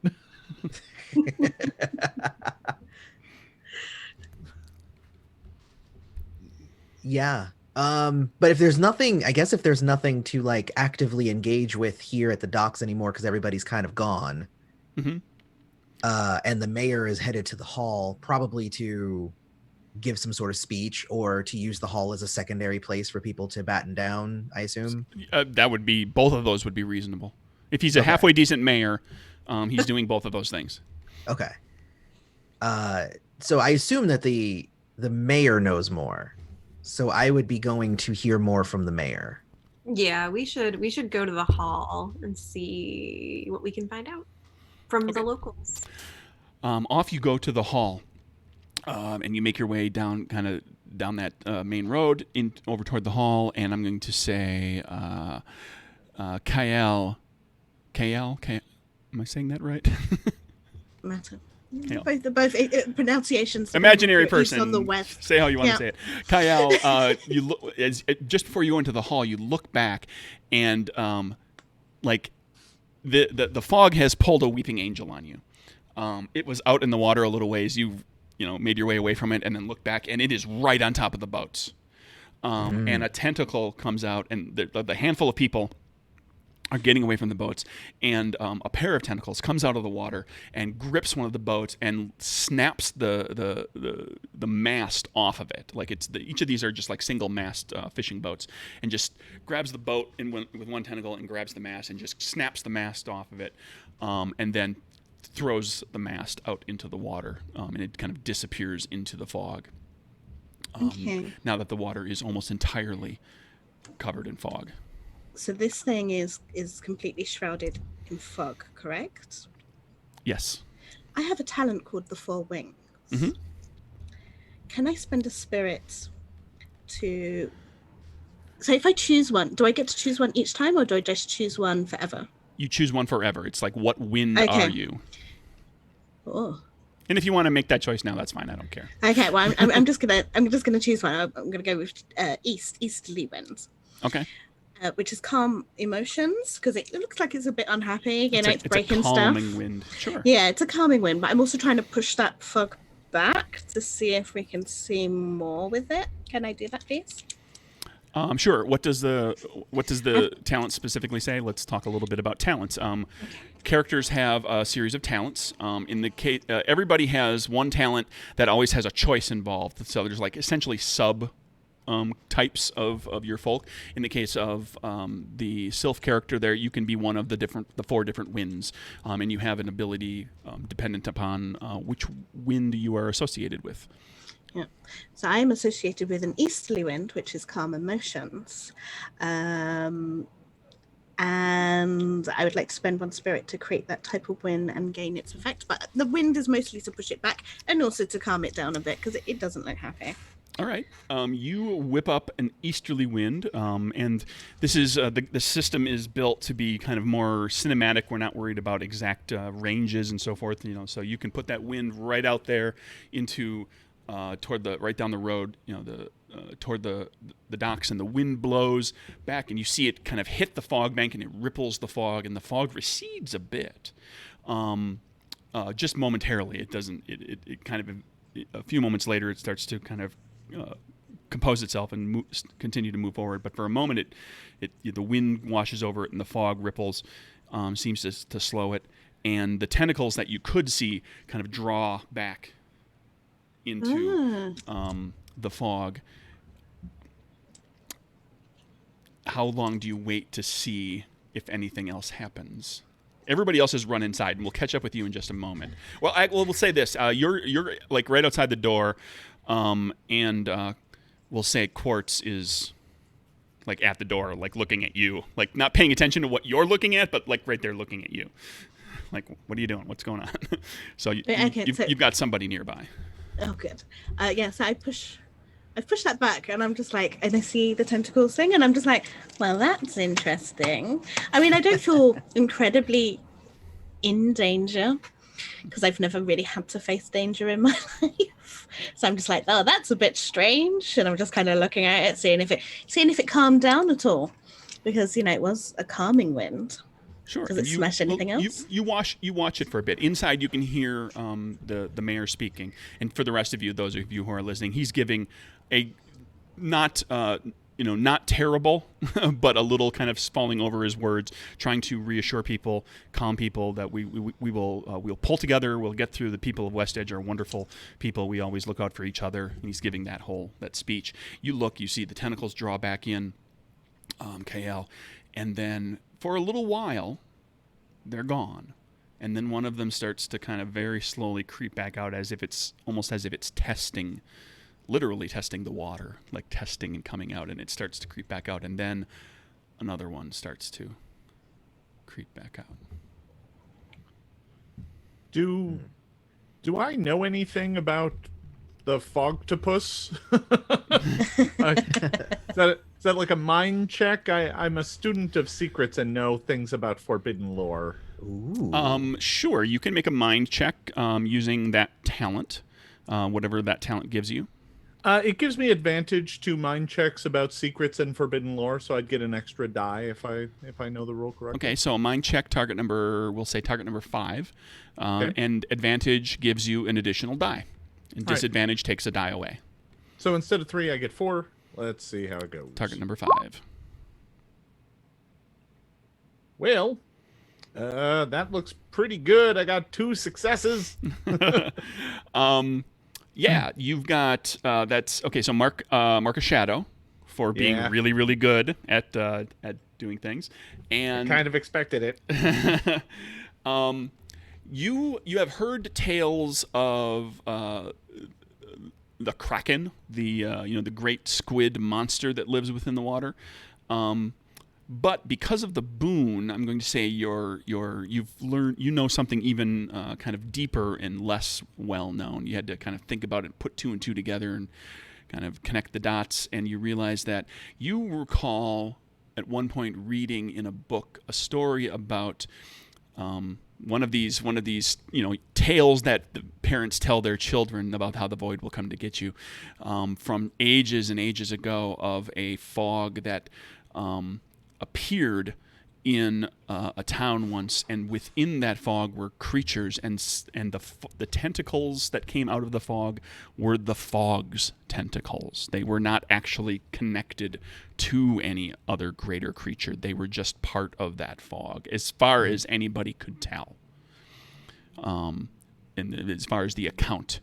Yeah. But if there's nothing, I guess if there's nothing to like actively engage with here at the docks anymore because everybody's kind of gone, Mm-hmm. And the mayor is headed to the hall, probably to give some sort of speech or to use the hall as a secondary place for people to batten down, I assume. That would be, both of those would be reasonable. If he's a Okay. halfway decent mayor, he's doing both of those things. Okay. So I assume that the mayor knows more. So I would be going to hear more from the mayor. Yeah, we should go to the hall and see what we can find out from the locals. Off you go to the hall, and you make your way down that main road in over toward the hall. And I'm going to say, Kael. Am I saying that right? Matter. Yeah. Both pronunciations. Imaginary east person. on the west. Say how you want Yeah. to say it. Kael, you look just before you enter the hall. You look back, and like the fog has pulled a weeping angel on you. It was out in the water a little ways. You made your way away from it, and then look back, and it is right on top of the boats. And a tentacle comes out, and the handful of people are getting away from the boats, and a pair of tentacles comes out of the water and grips one of the boats and snaps the mast off of it. Like each of these are just like single mast fishing boats, and just grabs the boat with one tentacle and grabs the mast and just snaps the mast off of it, and then throws the mast out into the water, and it kind of disappears into the fog. Okay. Now that the water is almost entirely covered in fog. So this thing is completely shrouded in fog, correct? Yes. I have a talent called the Four Wings. Mm-hmm. Can I spend a spirit to... So if I choose one, do I get to choose one each time, or do I just choose one forever? You choose one forever. It's like, what wind Okay. are you? Oh. And if you want to make that choice now, that's fine. I don't care. Okay. Well, I'm just gonna choose one. I'm gonna go with easterly winds. Okay. Which is calm emotions, because it looks like it's a bit unhappy. It's breaking it's a calming stuff. wind. Sure. Yeah, it's a calming wind, but I'm also trying to push that fog back to see if we can see more with it. Can I do that, please? Sure. What does the talent specifically say? Let's talk a little bit about talents. Characters have a series of talents. In the case, everybody has one talent that always has a choice involved. So there's like essentially sub types of your folk. In the case of the Sylph character, there you can be one of the four different winds, and you have an ability dependent upon which wind you are associated with. Yeah. So I am associated with an easterly wind, which is calm emotions. And I would like to spend one spirit to create that type of wind and gain its effect. But the wind is mostly to push it back and also to calm it down a bit, because it doesn't look happy. All right. You whip up an easterly wind, and this is the system is built to be kind of more cinematic. We're not worried about exact ranges and so forth. So you can put that wind right out there into right down the road. Toward the docks, and the wind blows back, and you see it kind of hit the fog bank, and it ripples the fog, and the fog recedes a bit, just momentarily. It doesn't. It kind of a few moments later, it starts to kind of compose itself and continue to move forward. But for a moment, the wind washes over it, and the fog ripples, seems to slow it, and the tentacles that you could see kind of draw back into the fog. How long do you wait to see if anything else happens. Everybody else has run inside, and we'll catch up with you in just a moment. Well, we'll say this: you're like right outside the door, and we'll say Quartz is like at the door, like looking at you, like not paying attention to what you're looking at, but like right there looking at you. Like, what are you doing? What's going on? So you've got somebody nearby. Oh, good. So I push that back, and I'm just like, and I see the tentacles thing, and I'm just like, well, that's interesting. I mean, I don't feel incredibly in danger because I've never really had to face danger in my life. So I'm just like, oh, that's a bit strange, and I'm just kind of looking at it, seeing if it calmed down at all, because it was a calming wind. Sure. Does it smash anything else? You watch it for a bit. Inside, you can hear the mayor speaking, and for the rest of you, those of you who are listening, he's giving a not terrible, but a little kind of falling over his words, trying to reassure people, calm people that we'll pull together. We'll get through. The people of West Edge are wonderful people. We always look out for each other. And he's giving that speech. You see the tentacles draw back in, KL, and then for a little while, they're gone. And then one of them starts to kind of very slowly creep back out as if it's testing, literally testing the water, like testing and coming out, and it starts to creep back out. And then another one starts to creep back out. Do I know anything about the fogtopus? Is that like a mind check? I'm a student of secrets and know things about forbidden lore. Ooh. Sure. You can make a mind check using that talent, whatever that talent gives you. It gives me advantage to mind checks about secrets and forbidden lore, so I'd get an extra die if I know the rule correctly. Okay, so a mind check, we'll say target number 5, Okay. and advantage gives you an additional die, and disadvantage takes a die away. So instead of 3, I get 4. Let's see how it goes. Target number 5. Well, that looks pretty good. I got 2 successes. Yeah, you've got that's okay. So mark a shadow for being really, really good at doing things, and Kind of expected it. you have heard tales of the Kraken, the great squid monster that lives within the water. But because of the boon, I'm going to say you've learned something even kind of deeper and less well known. You had to kind of think about it, put 2 and 2 together, and kind of connect the dots. And you realize that you recall at one point reading in a book a story about one of these tales that the parents tell their children about how the void will come to get you, from ages and ages ago, of a fog that appeared in a town once, and within that fog were creatures, and the tentacles that came out of the fog were the fog's tentacles. They were not actually connected to any other greater creature. They were just part of that fog, as far as anybody could tell. And as far as the account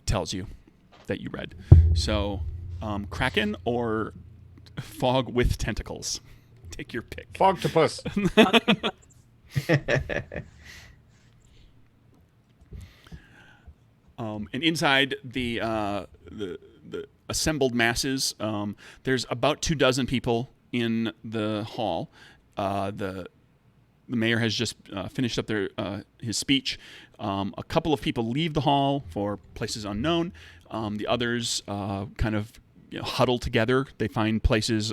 tells you that you read. So, Kraken or fog with tentacles? Take your pick. Fogtopus. And inside the assembled masses, there's about 24 people in the hall. The mayor has just finished up his speech. A couple of people leave the hall for places unknown. The others kind of huddle together. They find places.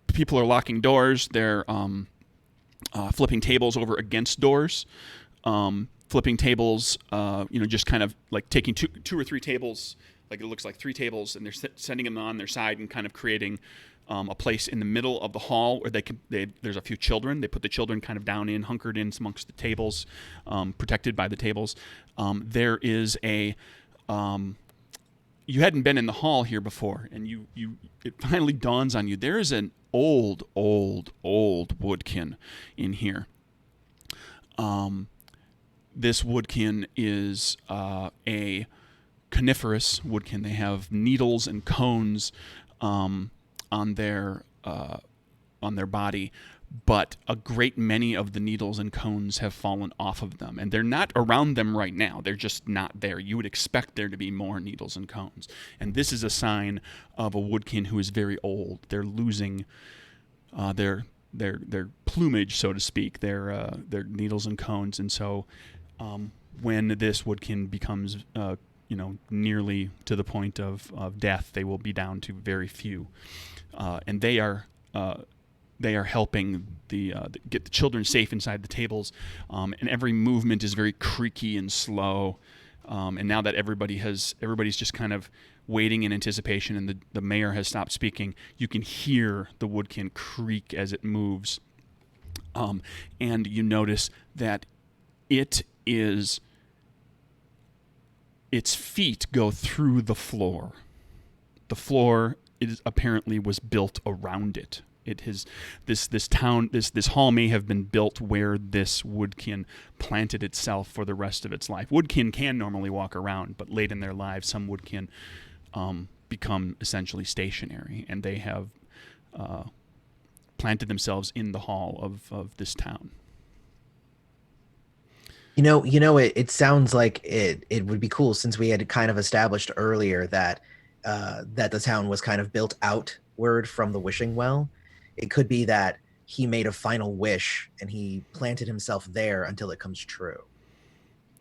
People are locking doors. They're flipping tables over against doors. Flipping tables. Just kind of like taking two or three tables. Like it looks like 3 tables, and they're sending them on their side and kind of creating a place in the middle of the hall where there's a few children. They put the children kind of hunkered in amongst the tables, protected by the tables. There is a you hadn't been in the hall here before, and it finally dawns on you. There is an old woodkin in here. This woodkin is a coniferous woodkin. They have needles and cones on their on their body, but a great many of the needles and cones have fallen off of them, and they're not around them right now. They're just not there. You would expect there to be more needles and cones, and this is a sign of a woodkin who is very old. They're losing their plumage, so to speak, their needles and cones, and so when this woodkin becomes nearly to the point of death, they will be down to very few, and they are helping get the children safe inside the tables, and every movement is very creaky and slow. And now that everybody's just kind of waiting in anticipation, and the mayor has stopped speaking, you can hear the woodkin creak as it moves, and you notice that its feet go through the floor. The floor apparently was built around it. It has this hall may have been built where this woodkin planted itself for the rest of its life. Woodkin can normally walk around, but late in their lives, some woodkin become essentially stationary, and they have planted themselves in the hall of this town. It sounds like it would be cool, since we had kind of established earlier that the town was kind of built outward from the wishing well. It could be that he made a final wish and he planted himself there until it comes true.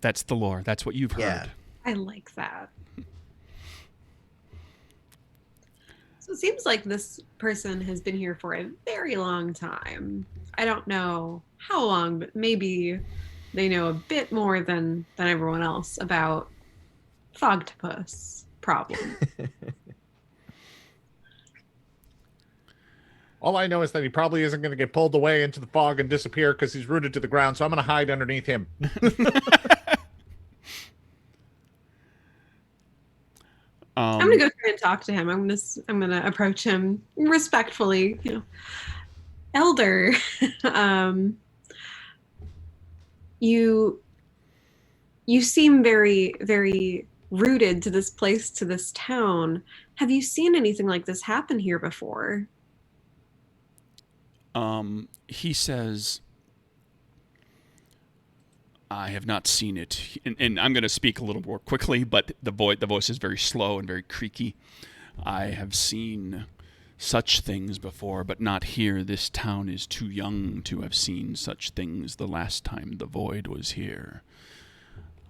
That's the lore. That's what you've heard. Yeah. I like that. So it seems like this person has been here for a very long time. I don't know how long, but maybe they know a bit more than everyone else about Fogtopus problem. All I know is that he probably isn't going to get pulled away into the fog and disappear because he's rooted to the ground, so I'm going to hide underneath him. I'm going to go try and talk to him. I'm going to approach him respectfully. Elder, you seem very, very rooted to this place, to this town. Have you seen anything like this happen here before? He says, I have not seen it. And I'm going to speak a little more quickly, but the voice is very slow and very creaky. I have seen such things before, but not here. This town is too young to have seen such things the last time the void was here.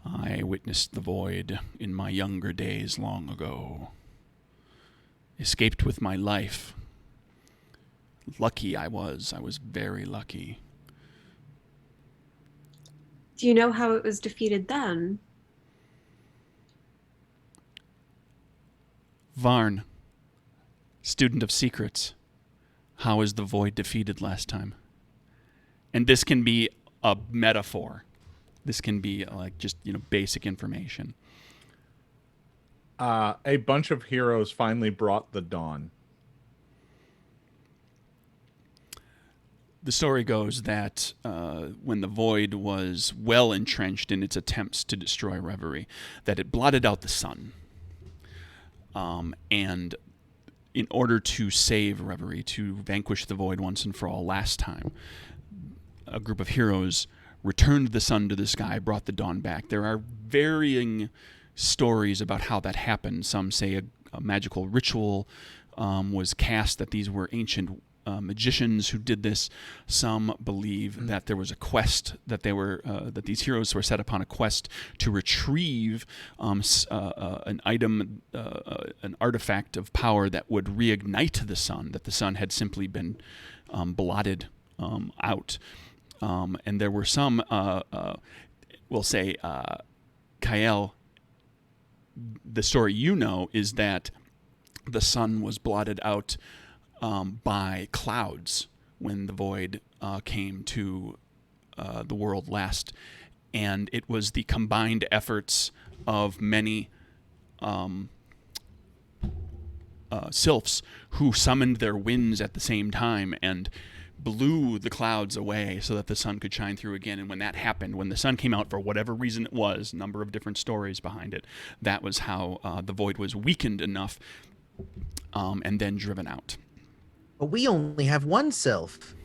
I witnessed the void in my younger days long ago. Escaped with my life. Lucky I was. I was very lucky. Do you know how it was defeated then? Varn, student of secrets, how is the void defeated last time? And this can be a metaphor. This can be like just, basic information. A bunch of heroes finally brought the dawn. The story goes that when the void was well entrenched in its attempts to destroy Reverie, that it blotted out the sun. And in order to save Reverie, to vanquish the void once and for all last time, a group of heroes returned the sun to the sky, brought the dawn back. There are varying stories about how that happened. Some say a magical ritual was cast, that these were ancient magicians who did this. Some believe that there was a quest, that that these heroes were set upon a quest to retrieve an item, an artifact of power that would reignite the sun, that the sun had simply been blotted out. And there were some, we'll say, Kael, the story is that the sun was blotted out by clouds when the void came to the world last. And it was the combined efforts of many sylphs who summoned their winds at the same time and blew the clouds away so that the sun could shine through again. And when that happened, when the sun came out for whatever reason it was, a number of different stories behind it, that was how the void was weakened enough and then driven out. But we only have one sylph.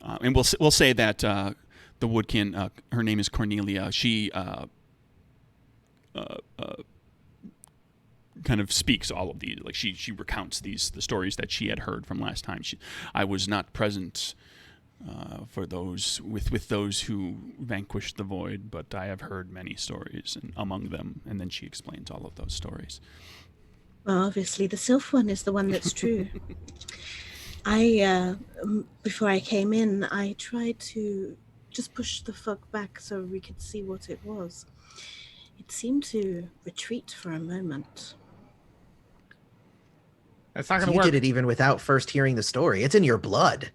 And we'll say that the Woodkin, her name is Cornelia. She kind of speaks all of these. Like she recounts the stories that she had heard from last time. I was not present for those with those who vanquished the void, but I have heard many stories, and among them, and then she explains all of those stories. Well, obviously, the sylph one is the one that's true. Before I came in, I tried to just push the fog back so we could see what it was. It seemed to retreat for a moment. That's not going You to work. did it even without first hearing the story. It's in your blood.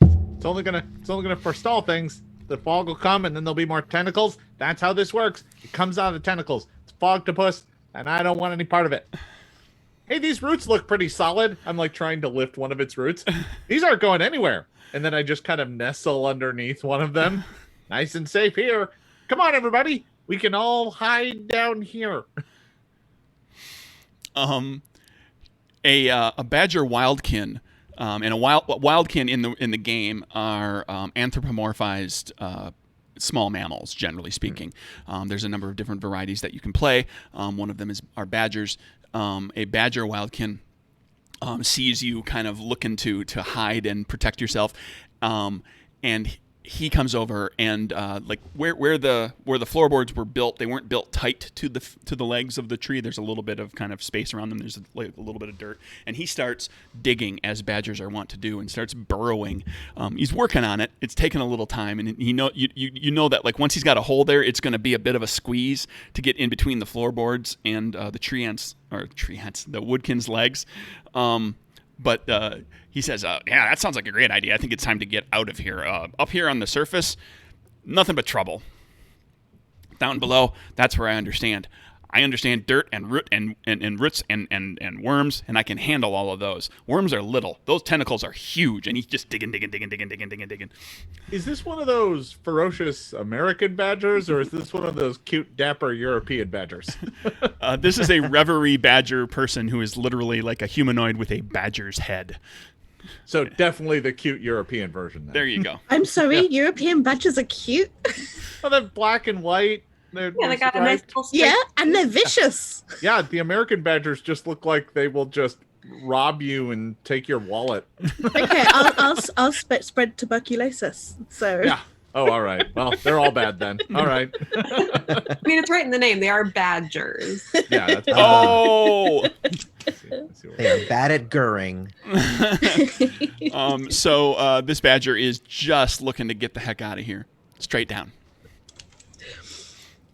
It's only gonna forestall things. The fog will come, and then there'll be more tentacles. That's how this works. It comes out of the tentacles. It's fogtopus, and I don't want any part of it. Hey, these roots look pretty solid. I'm like trying to lift one of its roots. These aren't going anywhere. And then I just kind of nestle underneath one of them. Nice and safe here. Come on, everybody. We can all hide down here. A badger wildkin, and a wildkin in the game are anthropomorphized small mammals, generally speaking. There's a number of different varieties that you can play. One of them are badgers. A badger wildkin sees you kind of looking to hide and protect yourself, and he comes over and like where the floorboards were built, they weren't built tight to the legs of the tree. There's a little bit of kind of space around them. There's a little bit of dirt, and he starts digging as badgers are wont to do, and starts burrowing. He's working on it. It's taking a little time, and you know that like once he's got a hole there, it's going to be a bit of a squeeze to get in between the floorboards and the the woodkin's legs. But he says, yeah, that sounds like a great idea. I think it's time to get out of here. Up here on the surface, nothing but trouble. Down below, that's where I understand. I understand dirt and root and roots and worms, and I can handle all of those. Worms are little. Those tentacles are huge, and he's just digging. Is this one of those ferocious American badgers, or is this one of those cute, dapper European badgers? This is a reverie badger person who is literally like a humanoid with a badger's head. So definitely the cute European version. Then. There you go. I'm sorry, European badgers are cute. Well, they're black and white. Yeah, they got a nice little stripe. Yeah, and they're vicious. Yeah, the American badgers just look like they will just rob you and take your wallet. Okay, I'll spread tuberculosis. So Yeah. Oh, all right. Well, they're all bad then. All right. I mean, it's right in the name. They are badgers. Yeah. That's Oh. They are bad at gurring. So this badger is just looking to get the heck out of here. Straight down.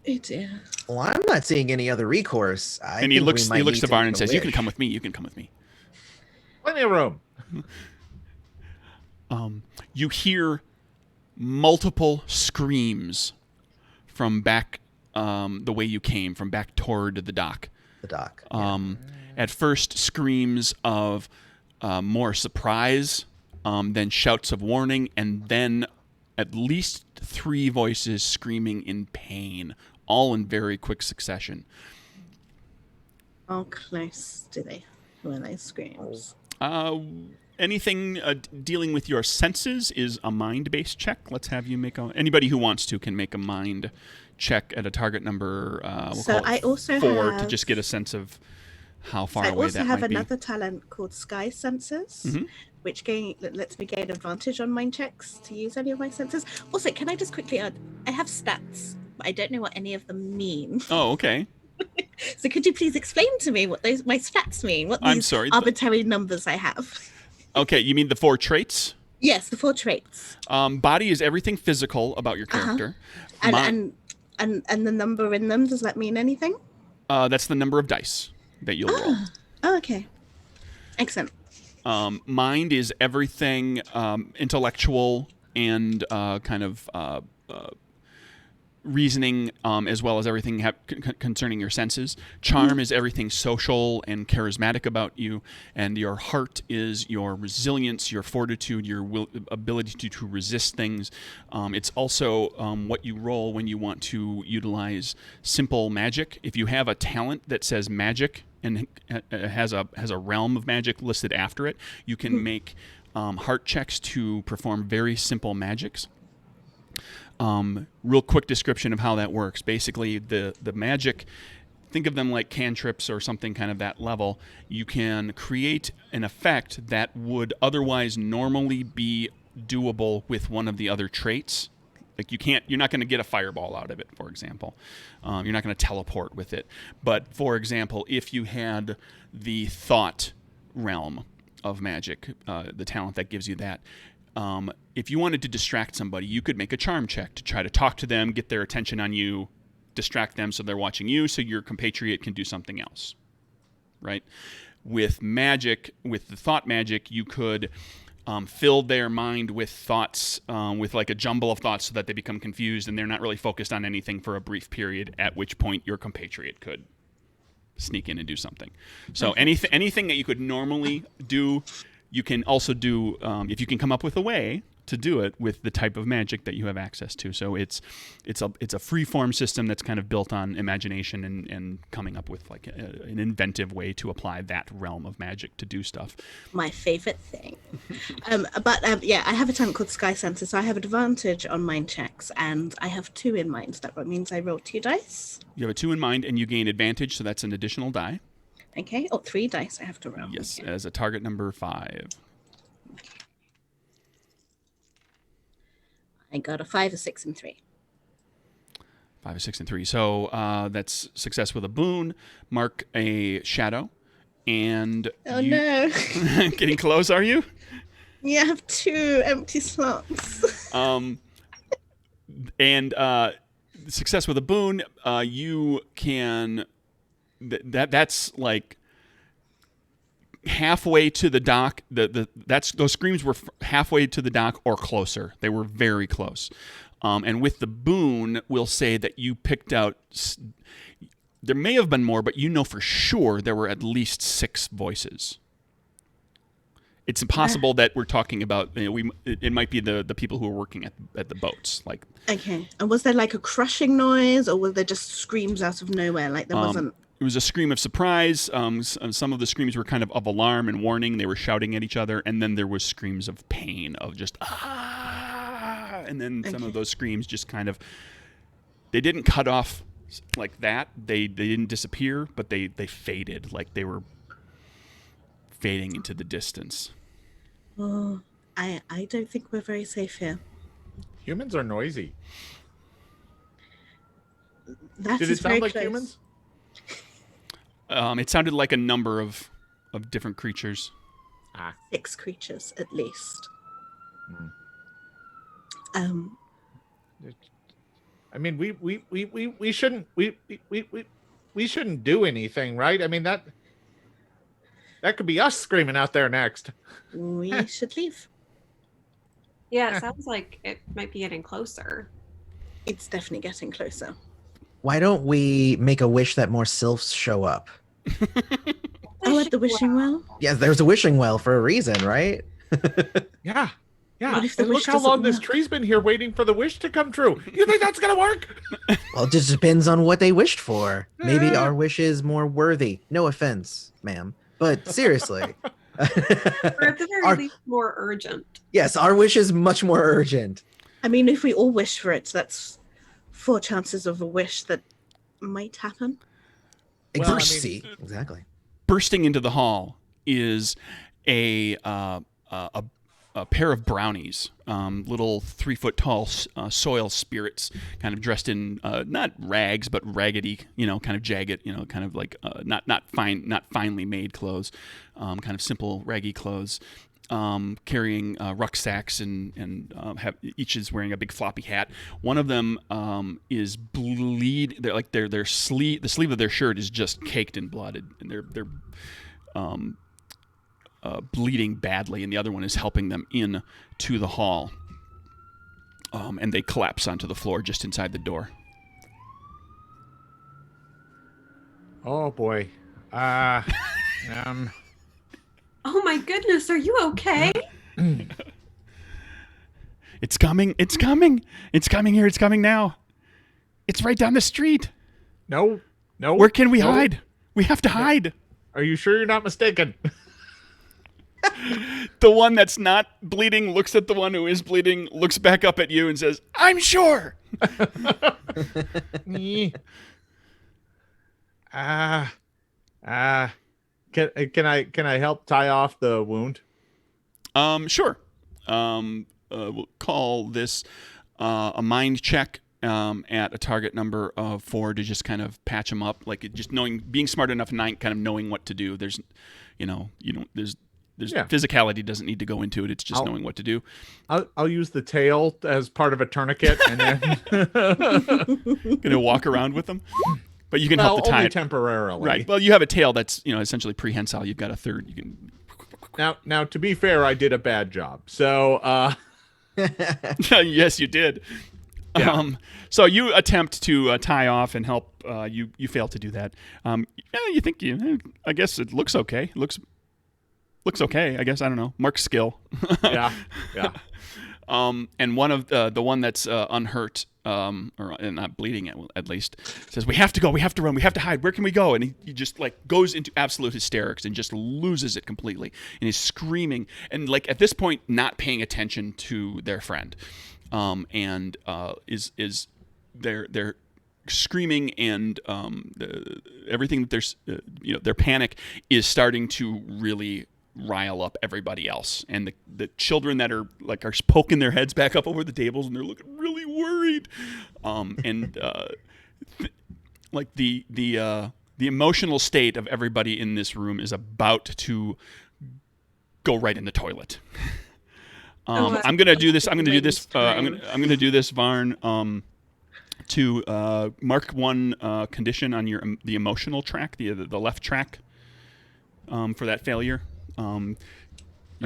Oh dear. Well, I'm not seeing any other recourse. And he looks to Varn and says, "You can come with me. You can come with me." Plenty of room. You hear multiple screams from back the way you came, from back toward the dock. The dock. At first, screams of more surprise, then shouts of warning, and then at least 3 voices screaming in pain, all in very quick succession. How close were they screams? Anything dealing with your senses is a mind-based check. Let's have you make anybody who wants to can make a mind check at a target number. We'll call it I also 4 have, to just get a sense of how far I away also that have might be. another talent called Sky Senses, Mhm. which lets me gain advantage on mind checks to use any of my senses. Also, can I just quickly add, I have stats, but I don't know what any of them mean. Oh, okay. So could you please explain to me what my stats mean? What I'm these sorry. arbitrary numbers I have? Okay, you mean the 4 traits? Yes, the 4 traits. Body is everything physical about your character. And the number in them, does that mean anything? That's the number of dice that you'll roll. Oh, okay. Excellent. Mind is everything intellectual and kind of reasoning, as well as everything concerning your senses. Charm is everything social and charismatic about you, and your heart is your resilience, your fortitude, your ability to resist things. It's also what you roll when you want to utilize simple magic. If you have a talent that says magic and has a realm of magic listed after it, you can make heart checks to perform very simple magics. Real quick description of how that works. Basically, the magic, think of them like cantrips or something kind of that level. You can create an effect that would otherwise normally be doable with one of the other traits. Like you're not going to get a fireball out of it, for example. You're not going to teleport with it. But for example, if you had the thought realm of magic, the talent that gives you that, if you wanted to distract somebody, you could make a charm check to try to talk to them, get their attention on you, distract them so they're watching you, so your compatriot can do something else, right? With magic, with the thought magic, you could fill their mind with thoughts, with like a jumble of thoughts so that they become confused and they're not really focused on anything for a brief period, at which point your compatriot could sneak in and do something. So anything that you could normally do, you can also do if you can come up with a way to do it with the type of magic that you have access to. So it's a free form system that's kind of built on imagination and coming up with like an inventive way to apply that realm of magic to do stuff. My favorite thing. Yeah, I have a talent called Sky Sensor, so I have advantage on mind checks, and I have 2 in mind. That means I roll 2 dice. You have a 2 in mind, and you gain advantage, so that's an additional die. Okay. 3 dice I have to roll. Yes, okay. as a target number 5. I got a 5, a 6, and 3. 5, a 6, and 3. So that's success with a boon. Mark a shadow. And no. Getting close, are you? Yeah, I have 2 empty slots. And success with a boon, you can... That's like halfway to the dock. Those screams were halfway to the dock or closer. They were very close. And with the boon, we'll say that you picked out. There may have been more, but you know for sure there were at least 6 voices. It's impossible that we're talking about. It might be the people who are working at the boats. Like okay. And was there like a crushing noise, or were there just screams out of nowhere? Like there wasn't. It was a scream of surprise. Some of the screams were kind of alarm and warning. They were shouting at each other. And then there was screams of pain, of just, ah! And then some of those screams just kind of, they didn't cut off like that. They didn't disappear, but they faded. Like they were fading into the distance. Oh, I don't think we're very safe here. Humans are noisy. That Did is it sound very like close. humans? It sounded like a number of different creatures. 6 creatures at least. I mean, we shouldn't we shouldn't do anything, right? I mean that could be us screaming out there next. We should leave. Yeah, it sounds like it might be getting closer. It's definitely getting closer. Why don't we make a wish that more sylphs show up? Oh, at the wishing well? Yeah, there's a wishing well for a reason, right? Yeah. What if the And wish look how doesn't long this work? tree's been here waiting for the wish to come true. You think that's gonna work? Well, it just depends on what they wished for. Maybe our wish is more worthy. No offense, ma'am. But seriously. Or at the very least, more urgent. Yes, our wish is much more urgent. I mean, if we all wish for it, that's 4 chances of a wish that might happen. Well, I mean- See, exactly. Bursting into the hall is a pair of brownies, little 3-foot tall soil spirits, kind of dressed in not rags but raggedy, kind of jagged, kind of like not finely made clothes, kind of simple raggy clothes, carrying rucksacks and have each is wearing a big floppy hat. One of them is the sleeve of their shirt is just caked in blood, and they're bleeding badly, and the other one is helping them in to the hall. And they collapse onto the floor just inside the door. Oh boy. Um. Oh my goodness, are you okay? It's coming. It's coming. It's coming here. It's coming now. It's right down the street. No. No. Where can we no. hide? We have to hide. Are you sure you're not mistaken? The one that's not bleeding looks at the one who is bleeding, looks back up at you, and says, "I'm sure." Can I help tie off the wound? Sure. We'll call this a mind check at a target number of 4 to just kind of patch them up, like just being smart enough, not kind of knowing what to do. There's, there's physicality doesn't need to go into it. It's just knowing what to do. I'll use the tail as part of a tourniquet, and then Gonna walk around with them, but you can help to tie only it temporarily. right. Well, you have a tail that's essentially prehensile. You've got a third. You can. Now, to be fair, I did a bad job. So, Yes, you did. Yeah. So you attempt to tie off and help. You fail to do that. You think I guess it looks okay. Looks okay. I guess I don't know. Mark's skill. yeah. And one of the one that's unhurt or not bleeding at least says, "We have to go. We have to run. We have to hide. Where can we go?" And he just like goes into absolute hysterics and just loses it completely. And he's screaming and like at this point not paying attention to their friend, and is they're screaming and everything that there's their panic is starting to really rile up everybody else, and the children that are poking their heads back up over the tables and they're looking really worried, like the emotional state of everybody in this room is about to go right in the toilet. I'm gonna do this. I'm gonna do this, Varn. To mark one condition on the emotional track, the left track, for that failure. You're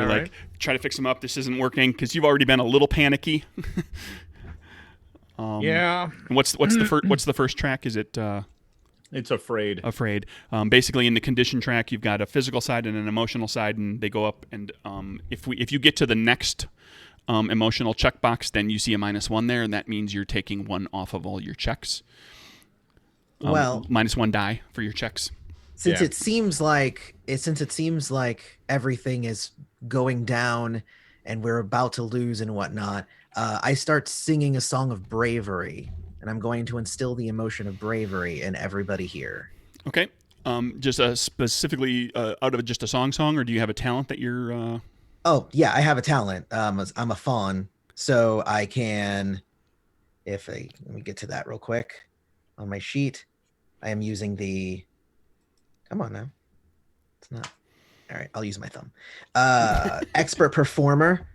All like, right. try to fix them up. This isn't working because you've already been a little panicky. Yeah. And what's the first track? Is it It's afraid. afraid? Basically, in the condition track, you've got a physical side and an emotional side, and they go up. And if you get to the next emotional checkbox, then you see a -1 there, and that means you're taking 1 off of all your checks. Well, -1 die for your checks. since Yeah. it seems like everything is going down and we're about to lose and whatnot, I start singing a song of bravery, and I'm going to instill the emotion of bravery in everybody here. Okay. Just specifically out of just a song, or do you have a talent that you're? Oh yeah, I have a talent. I'm a fawn, so I can. Let me get to that real quick on my sheet. I am using the. Come on now. It's not. All right, I'll use my thumb. Expert performer.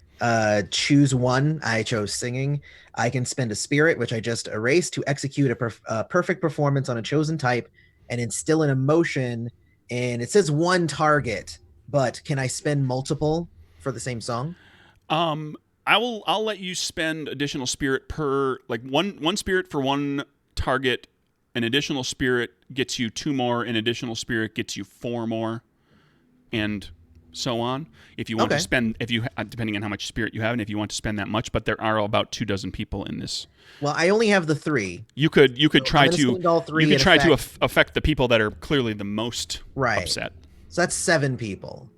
Choose one. I chose singing. I can spend a spirit, which I just erased, to execute a perfect performance on a chosen type and instill an emotion. And it says 1 target, but can I spend multiple for the same song? I'll let you spend additional spirit per one spirit for 1 target. An additional spirit gets you 2 more. An additional spirit gets you 4 more, and so on. If you want to spend, depending on how much spirit you have, and if you want to spend that much, but there are about 24 people in this. Well, I only have the 3. You could try I'm gonna to spend all 3 you could and try to affect the people that are clearly the most Right. upset. So that's 7 people,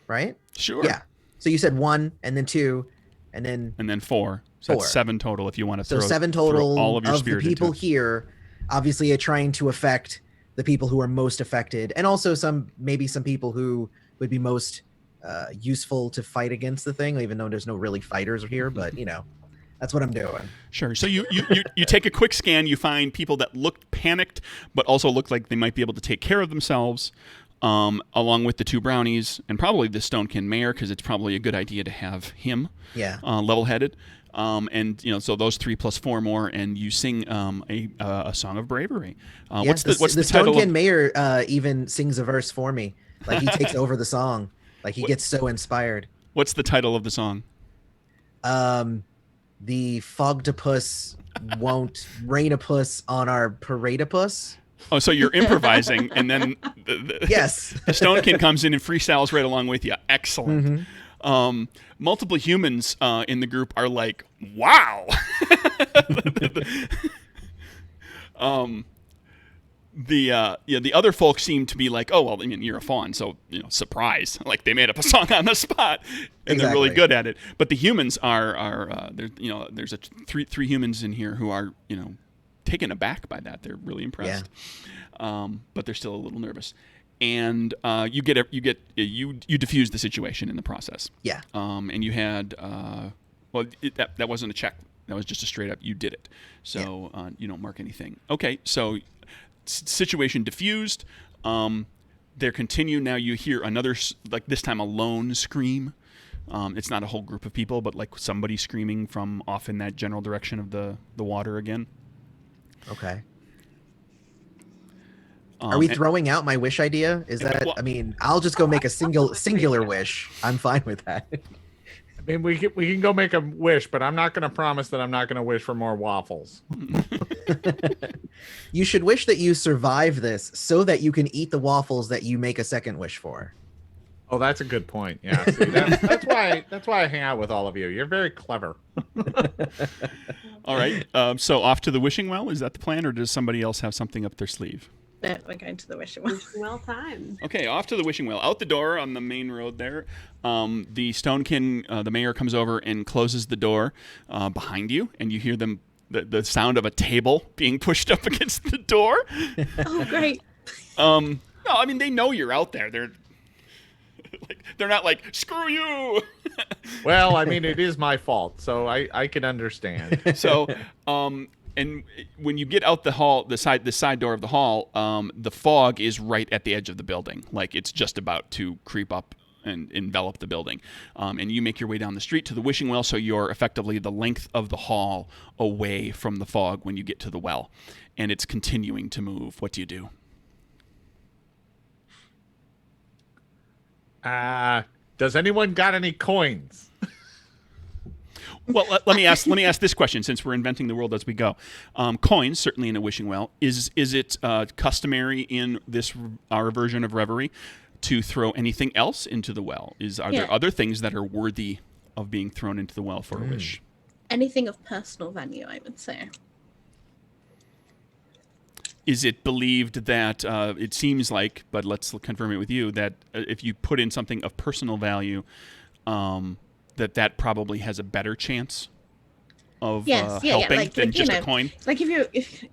right? Sure. Yeah. So you said 1, and then 2, and then 4. So 4. that's 7 total. If you want to so throw 7 throw total all of your the spirit people into it. here. Obviously, are trying to affect the people who are most affected, and also maybe some people who would be most useful to fight against the thing, even though there's no really fighters here. But that's what I'm doing. Sure. So you take a quick scan. You find people that look panicked, but also look like they might be able to take care of themselves, along with the 2 brownies and probably the Stonekin Mayor, because it's probably a good idea to have him level-headed. And so those 3 plus 4 more, and you sing a song of bravery. What's the title? Stonekin Mayor even sings a verse for me. Like he takes over the song. Like he gets so inspired. What's the title of the song? The Fogtopus won't rain-a-puss on our paradopus. Oh, so you're improvising, and then Yes. the Stonekin comes in and freestyles right along with you. Excellent. Mhm. Multiple humans in the group are like, wow. The other folks seem to be like, oh, well, I mean, you're a faun, so, surprise. Like, they made up a song on the spot, and they're really good at it. But the humans are there's three humans in here who are, taken aback by that. They're really impressed. Yeah. But they're still a little nervous. And you diffuse the situation in the process. Yeah. And you had that wasn't a check. That was just a straight up you did it. So you don't mark anything. Okay, so situation diffused. There continue. Now you hear another, like this time a lone scream. It's not a whole group of people, but like somebody screaming from off in that general direction of the water again. Okay. Are we throwing out my wish idea? Is that? Well, I mean, I'll just go make a singular wish. I'm fine with that. I mean, we can go make a wish, but I'm not going to promise that I'm not going to wish for more waffles. You should wish that you survive this so that you can eat the waffles that you make a second wish for. Oh, that's a good point. Yeah, see, that's why I hang out with all of you. You're very clever. All right. So off to the wishing well. Is that the plan, or does somebody else have something up their sleeve? No, we're going to the wishing well. Well timed. Okay, off to the wishing well. Out the door on the main road there. The Stonekin, the mayor, comes over and closes the door behind you, and you hear the sound of a table being pushed up against the door. Oh, great. No, I mean, they know you're out there. They're not like, screw you. Well, I mean, it is my fault, so I can understand. So, and when you get out the hall, the side door of the hall, the fog is right at the edge of the building. Like it's just about to creep up and envelop the building. And you make your way down the street to the wishing well, so you're effectively the length of the hall away from the fog when you get to the well. And it's continuing to move. What do you do? Does anyone got any coins? Well, let me ask this question, since we're inventing the world as we go. Coins, certainly in a wishing well. Is it customary in our version of Reverie to throw anything else into the well? Are there other things that are worthy of being thrown into the well for a wish? Anything of personal value, I would say. Is it believed that it seems like, but let's confirm it with you, that if you put in something of personal value, that probably has a better chance of helping than just a coin? Like if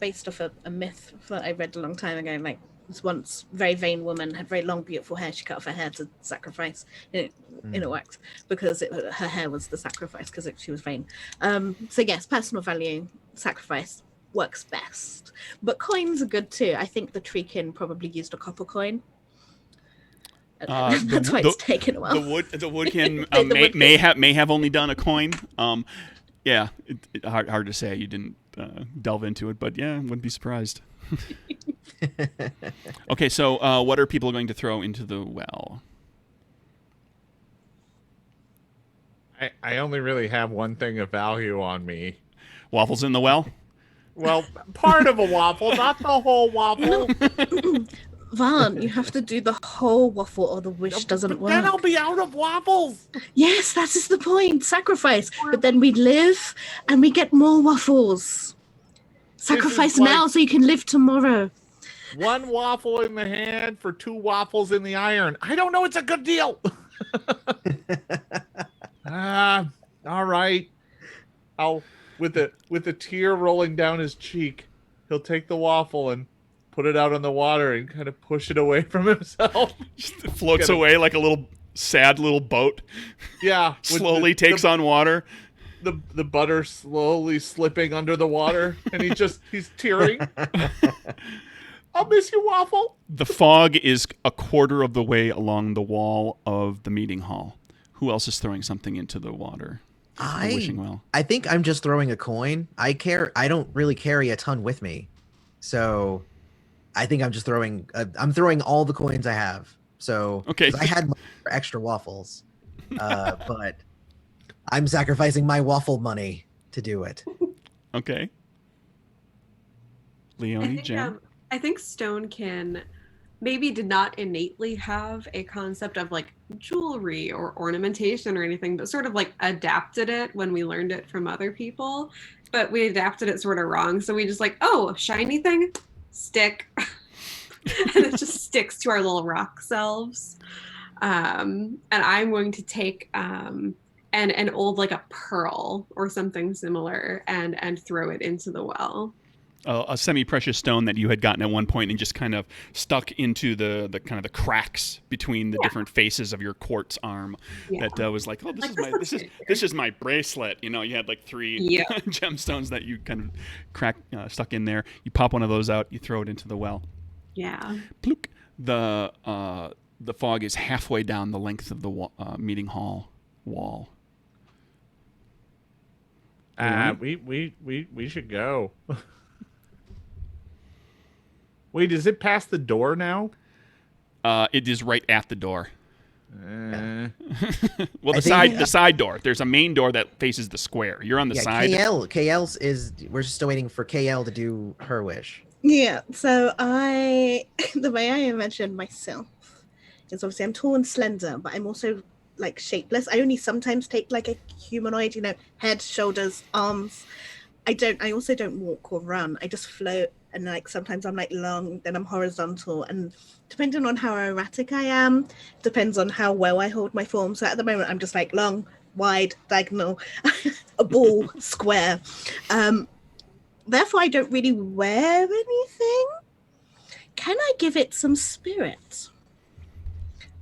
based off a myth that I read a long time ago, like this once very vain woman had very long, beautiful hair. She cut off her hair to sacrifice. It worked because her hair was the sacrifice because she was vain. So yes, personal value, sacrifice works best. But coins are good too. I think the Treekin probably used a copper coin. That's why it's taken a while. The Woodkin may have only done a coin. Hard to say. You didn't delve into it, but yeah, wouldn't be surprised. Okay, so what are people going to throw into the well? I only really have one thing of value on me. Waffles in the well? Well, part of a waffle, not the whole waffle. Vaughn, you have to do the whole waffle or the wish doesn't work. Then I'll be out of waffles. Yes, that is the point. Sacrifice. But then we live and we get more waffles. Sacrifice now so you can live tomorrow. One waffle in the hand for 2 waffles in the iron. I don't know. It's a good deal. All right. With a tear rolling down his cheek, he'll take the waffle and put it out on the water and kind of push it away from himself. Just floats away like a little sad little boat. Yeah. Slowly takes on water. The butter slowly slipping under the water, and he's tearing. I'll miss you, waffle. The fog is a quarter of the way along the wall of the meeting hall. Who else is throwing something into the water? Wishing well. I think I'm just throwing a coin. I don't really carry a ton with me, so I think I'm just throwing. I'm throwing all the coins I have. So okay, I had extra waffles, but I'm sacrificing my waffle money to do it. Okay. Leonie, Jen? I think Stonekin maybe did not innately have a concept of like jewelry or ornamentation or anything, but sort of like adapted it when we learned it from other people. But we adapted it sort of wrong. So we just like, oh, shiny thing, stick. And it just sticks to our little rock selves. And I'm going to take an old like a pearl or something similar and throw it into the well. A semi-precious stone that you had gotten at one point and just kind of stuck into the kind of the cracks between the different faces of your quartz arm. Yeah. That was like, oh, this is my bracelet. You know, you had like 3 gemstones that you kind of stuck in there. You pop one of those out, you throw it into the well. Yeah. Plook. The fog is halfway down the length of the meeting hall wall. We should go. Wait, is it past the door now? It is right at the door. Uh, Well, the side door. There's a main door that faces the square. You're on the side. KL's is. We're just still waiting for KL to do her wish. Yeah, so the way I imagine myself is obviously I'm tall and slender, but I'm also like shapeless. I only sometimes take like a humanoid, you know, head, shoulders, arms. I also don't walk or run. I just float, and like sometimes I'm like long, then I'm horizontal, and depending on how erratic I am, depends on how well I hold my form. So at the moment I'm just like long, wide, diagonal, a ball, square. Therefore I don't really wear anything. Can I give it some spirit?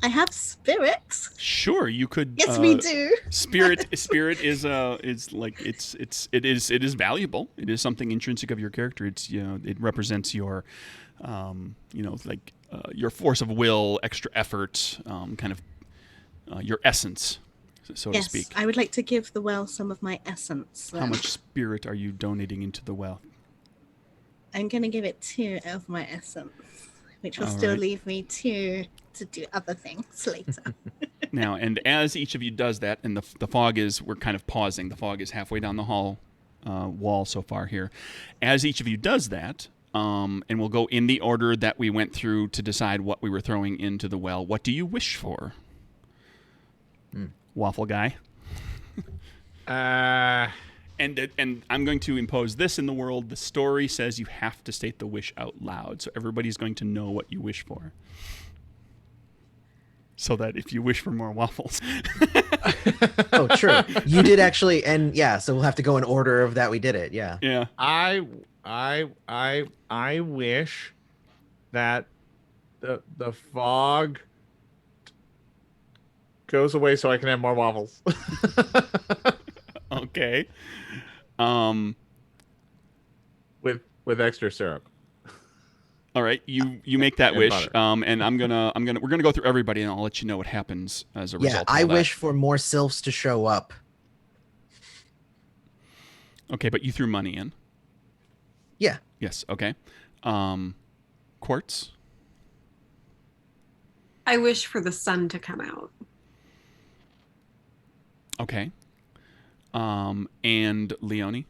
I have spirits. Sure, you could. Yes, we do. Spirit is like it is valuable. It is something intrinsic of your character. It's, you know, it represents your, your force of will, extra effort, kind of your essence, so to speak. Yes, I would like to give the well some of my essence. How much spirit are you donating into the well? I'm going to give it 2 of my essence, which will All right. leave me 2 to do other things later. Now, and as each of you does that, and the fog is, we're kind of pausing. The fog is halfway down the hall wall so far here. As each of you does that, and we'll go in the order that we went through to decide what we were throwing into the well. What do you wish for? Waffle guy. And I'm going to impose this in the world. The story says you have to state the wish out loud, so everybody's going to know what you wish for. So that if you wish for more waffles. Oh, true. You did actually, and yeah, so we'll have to go in order of that we did it. Yeah. Yeah. I wish that the fog goes away so I can have more waffles. Okay. With extra syrup. All right, you make that And wish, butter. and we're gonna go through everybody, and I'll let you know what happens as a result. Yeah, of I all that. wish for more sylphs to show up. Okay, but you threw money in. Yeah. Yes. Okay. Quartz. I wish for the sun to come out. Okay. And Leonie,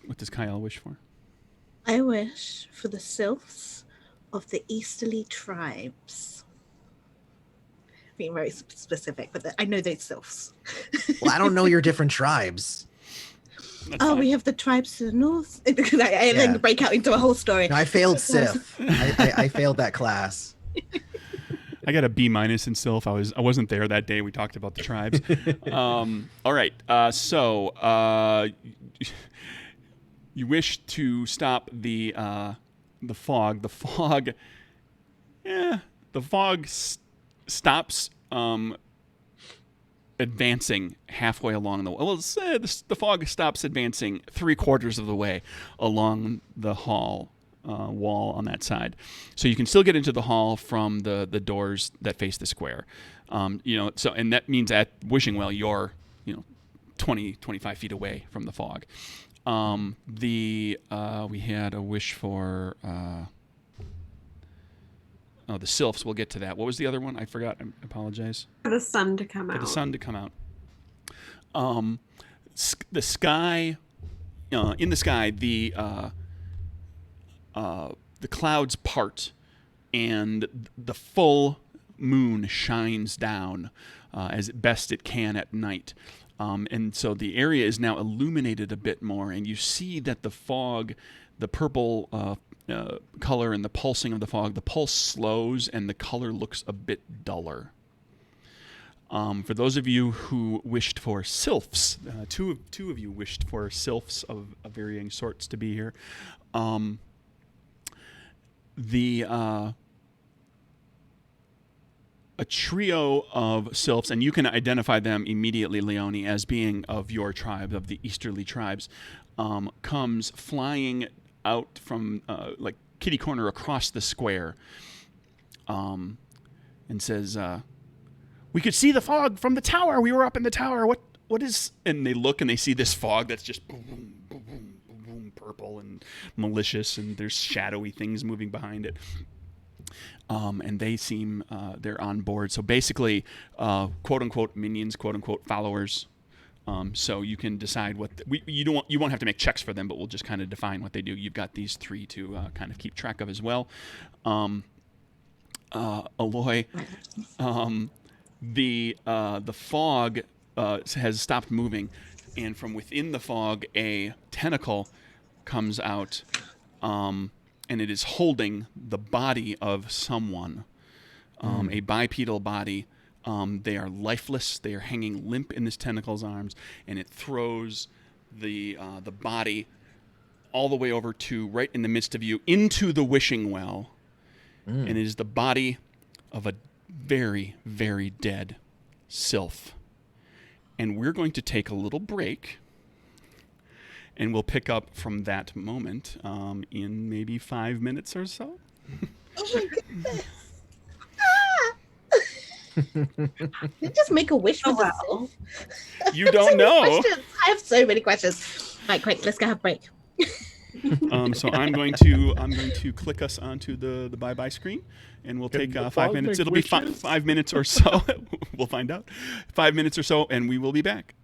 what does Kyle wish for? I wish for the sylphs of the easterly tribes. Being very specific, but I know those sylphs. Well, I don't know your different tribes. That's Oh, fine. we have the tribes to the north. I then break out into a whole story. No, I failed Sif. I failed that class. I got a B- in Sylph. I wasn't there that day. We talked about the tribes. All right. So you wish to stop the fog. The fog stops advancing halfway along the wall. Well, the fog stops advancing 3/4 of the way along the hall wall on that side, so you can still get into the hall from the doors that face the square. So, and that means at Wishing Well you're 20-25 feet away from the fog. We had a wish for the sylphs. We'll get to that. What was the other one? I forgot. I apologize. For the sun to come For out. the sun to come out. The sky, in the sky, the clouds part, and the full moon shines down as best it can at night. And so the area is now illuminated a bit more, and you see that the fog, the purple color and the pulsing of the fog, the pulse slows and the color looks a bit duller. For those of you who wished for sylphs, two of you wished for sylphs of varying sorts to be here. A trio of sylphs, and you can identify them immediately, Leone, as being of your tribe, of the easterly tribes, comes flying out from like kitty corner across the square, and says, "We could see the fog from the tower. We were up in the tower. What is?" And they look and they see this fog that's just boom, boom, boom, boom, boom, boom, purple and malicious, and there's shadowy things moving behind it. And they seem they're on board. So basically, quote unquote minions, quote unquote followers. So you can decide what you won't have to make checks for them, but we'll just kind of define what they do. You've got these three to kind of keep track of as well. Aloy, the fog has stopped moving, and from within the fog, a tentacle comes out. And it is holding the body of someone, a bipedal body. They are lifeless. They are hanging limp in this tentacle's arms, and it throws the body all the way over to right in the midst of you into the wishing well, and it is the body of a very, very dead sylph. And we're going to take a little break. And we'll pick up from that moment in maybe 5 minutes or so. Oh my goodness. You just make a wish for the sylph. You don't know. I have so many questions. All right, quick, let's go have a break. So I'm going to click us onto the bye-bye screen, and we'll take 5 minutes. It'll be 5 minutes or so. We'll find out. 5 minutes or so, and we will be back.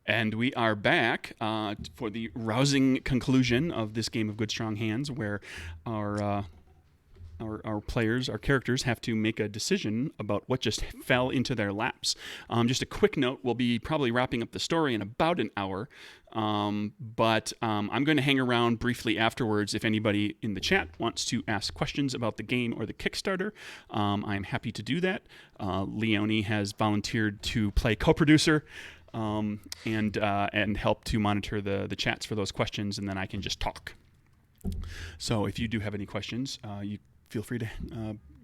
And we are back for the rousing conclusion of this game of Good Strong Hands, where our players, our characters, have to make a decision about what just fell into their laps. Just a quick note, we'll be probably wrapping up the story in about an hour, but I'm going to hang around briefly afterwards if anybody in the chat wants to ask questions about the game or the Kickstarter. I'm happy to do that. Leonie has volunteered to play co-producer and help to monitor the chats for those questions, and then I can just talk. So if you do have any questions, you feel free to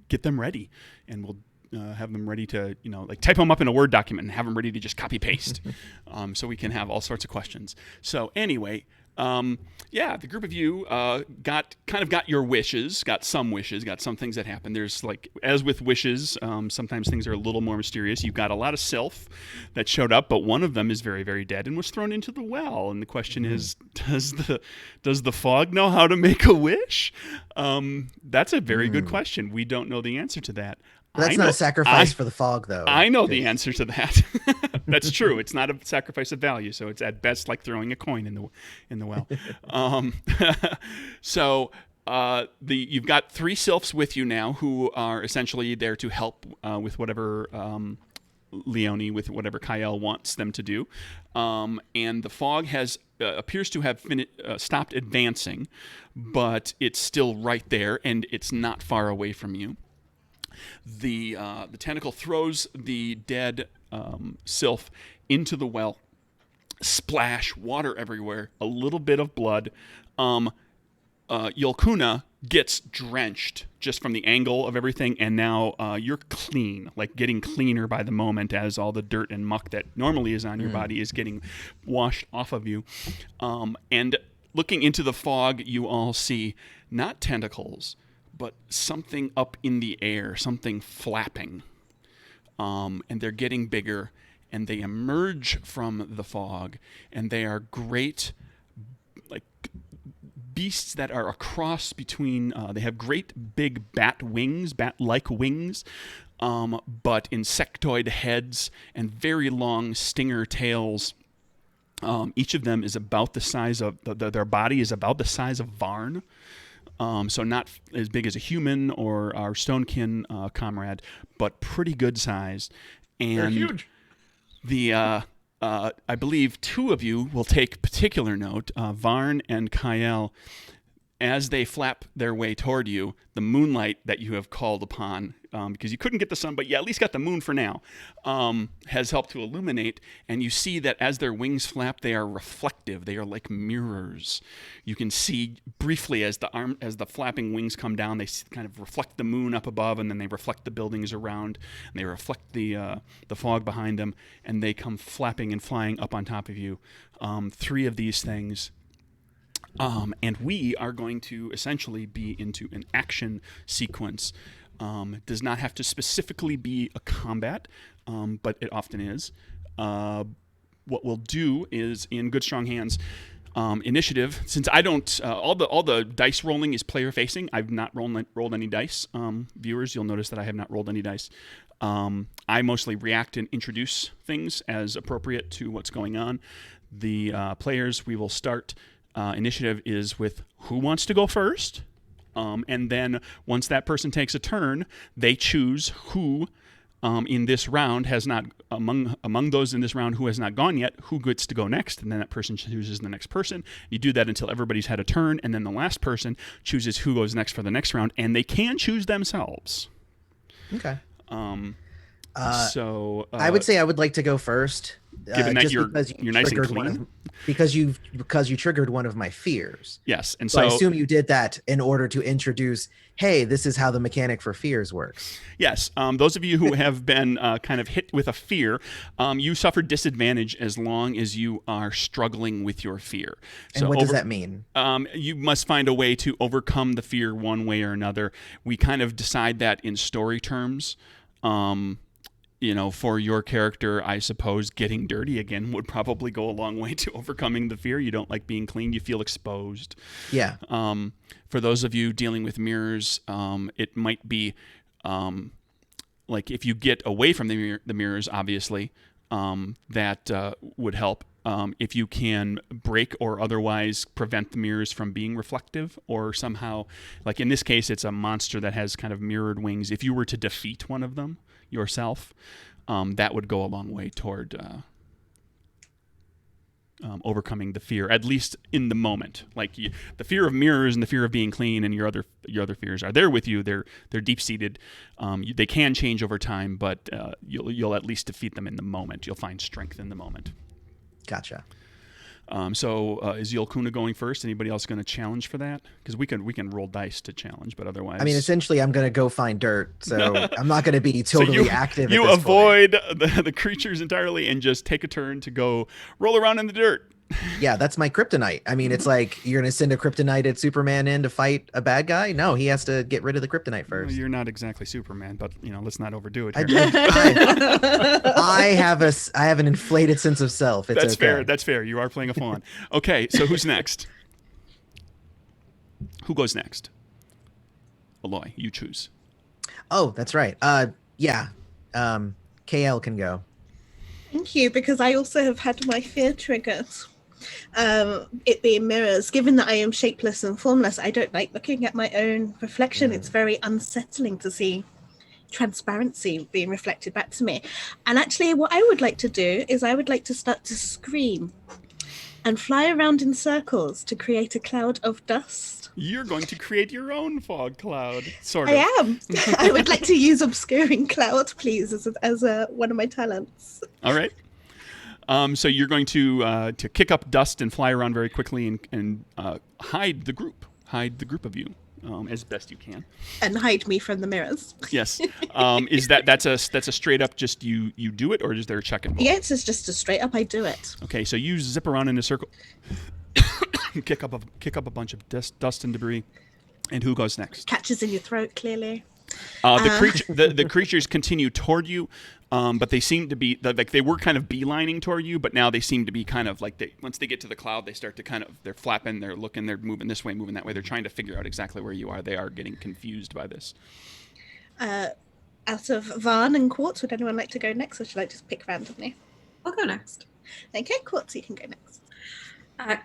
get them ready, and we'll have them ready to, type them up in a Word document and have them ready to just copy paste, so we can have all sorts of questions. So anyway, the group of you got your wishes, got some things that happen. There's as with wishes, sometimes things are a little more mysterious. You've got a lot of self that showed up, but one of them is very, very dead and was thrown into the well. And the question is, does the fog know how to make a wish? That's a very good question. We don't know the answer to that. That's not a sacrifice for the fog, though. I know the answer to that. That's true. It's not a sacrifice of value, so it's at best like throwing a coin in the well. So you've got 3 sylphs with you now who are essentially there to help with whatever Leonie, with whatever Kyle wants them to do. And the fog appears to have stopped advancing, but it's still right there, and it's not far away from you. The tentacle throws the dead sylph into the well. Splash, water everywhere, a little bit of blood. Yolkuna gets drenched just from the angle of everything, and now you're clean, getting cleaner by the moment as all the dirt and muck that normally is on your body is getting washed off of you. And looking into the fog, you all see not tentacles, but something up in the air, something flapping. And they're getting bigger, and they emerge from the fog, and they are great, beasts that are a cross between, they have great big bat-like wings, but insectoid heads and very long stinger tails. Each of them is about the size of, their body is about the size of Varn. So not as big as a human or our stonekin comrade, but pretty good sized. And they're huge. I believe 2 of you will take particular note, Varn and Kyle, as they flap their way toward you. The moonlight that you have called upon, because you couldn't get the sun, but you at least got the moon for now, has helped to illuminate. And you see that as their wings flap, they are reflective. They are like mirrors. You can see briefly as the flapping wings come down, they kind of reflect the moon up above, and then they reflect the buildings around, and they reflect the fog behind them, and they come flapping and flying up on top of you. 3 of these things. And we are going to essentially be into an action sequence. It does not have to specifically be a combat, but it often is. What we'll do is, in Good Strong Hands initiative, since I don't, all the dice rolling is player facing. I've not rolled any dice. Viewers, you'll notice that I have not rolled any dice. I mostly react and introduce things as appropriate to what's going on. The players, we will start. Initiative is with who wants to go first, and then once that person takes a turn, they choose who in this round has not, among those in this round who has not gone yet, who gets to go next, and then that person chooses the next person. You do that until everybody's had a turn, and then the last person chooses who goes next for the next round, and they can choose themselves. Okay. So I would say I would like to go first. Given that you're nice and clean, because you triggered one of my fears. Yes, and so I assume you did that in order to introduce, hey, this is how the mechanic for fears works. Yes, those of you who have been kind of hit with a fear, you suffer disadvantage as long as you are struggling with your fear. And what does that mean? You must find a way to overcome the fear one way or another. We kind of decide that in story terms. For your character, I suppose getting dirty again would probably go a long way to overcoming the fear. You don't like being clean. You feel exposed. Yeah. For those of you dealing with mirrors, it might be if you get away from the mirrors, obviously, that would help. if you can break or otherwise prevent the mirrors from being reflective, or somehow, like in this case, it's a monster that has kind of mirrored wings. If you were to defeat one of them yourself, that would go a long way toward overcoming the fear, at least in the moment. Like the fear of mirrors and the fear of being clean and your other fears are there with you. They're deep seated. They can change over time, but you'll at least defeat them in the moment. You'll find strength in the moment. Gotcha. So is Yolkuna going first? Anybody else going to challenge for that? Because we can roll dice to challenge, but otherwise, I mean, essentially, I'm going to go find dirt, so I'm not going to be totally active. You at this avoid the creatures entirely and just take a turn to go roll around in the dirt. Yeah, that's my kryptonite. I mean, it's like you're going to send a kryptonited Superman in to fight a bad guy? No, he has to get rid of the kryptonite first. Well, you're not exactly Superman, but let's not overdo it here. I have an inflated sense of self. That's okay. fair. That's fair. You are playing a fawn. Okay, so who's next? Who goes next? Aloy, you choose. Oh, that's right. Yeah. KL can go. Thank you, because I also have had my fear triggered. It being mirrors. Given that I am shapeless and formless, I don't like looking at my own reflection. It's very unsettling to see transparency being reflected back to me. And actually, what I would like to do is I would like to start to scream and fly around in circles to create a cloud of dust. You're going to create your own fog cloud, sort of. I am. I would like to use obscuring cloud, please, as one of my talents. All right. So you're going to kick up dust and fly around very quickly and hide the group of you as best you can, and hide me from the mirrors. Yes. Is that's a straight up just you do it, or is there a check involved? Yeah, it's just a straight up I do it. Okay, so you zip around in a circle, kick up a bunch of dust and debris, and who goes next? Catches in your throat, clearly. The creatures continue toward you, but they seem to be like they were kind of beelining toward you, but now they seem to be kind of like once they get to the cloud, they start to they're flapping, they're looking, they're moving this way, moving that way. They're trying to figure out exactly where you are. They are getting confused by this. Out of Varn and Quartz, would anyone like to go next, or should I just pick randomly? I'll go next. Okay, Quartz, you can go next.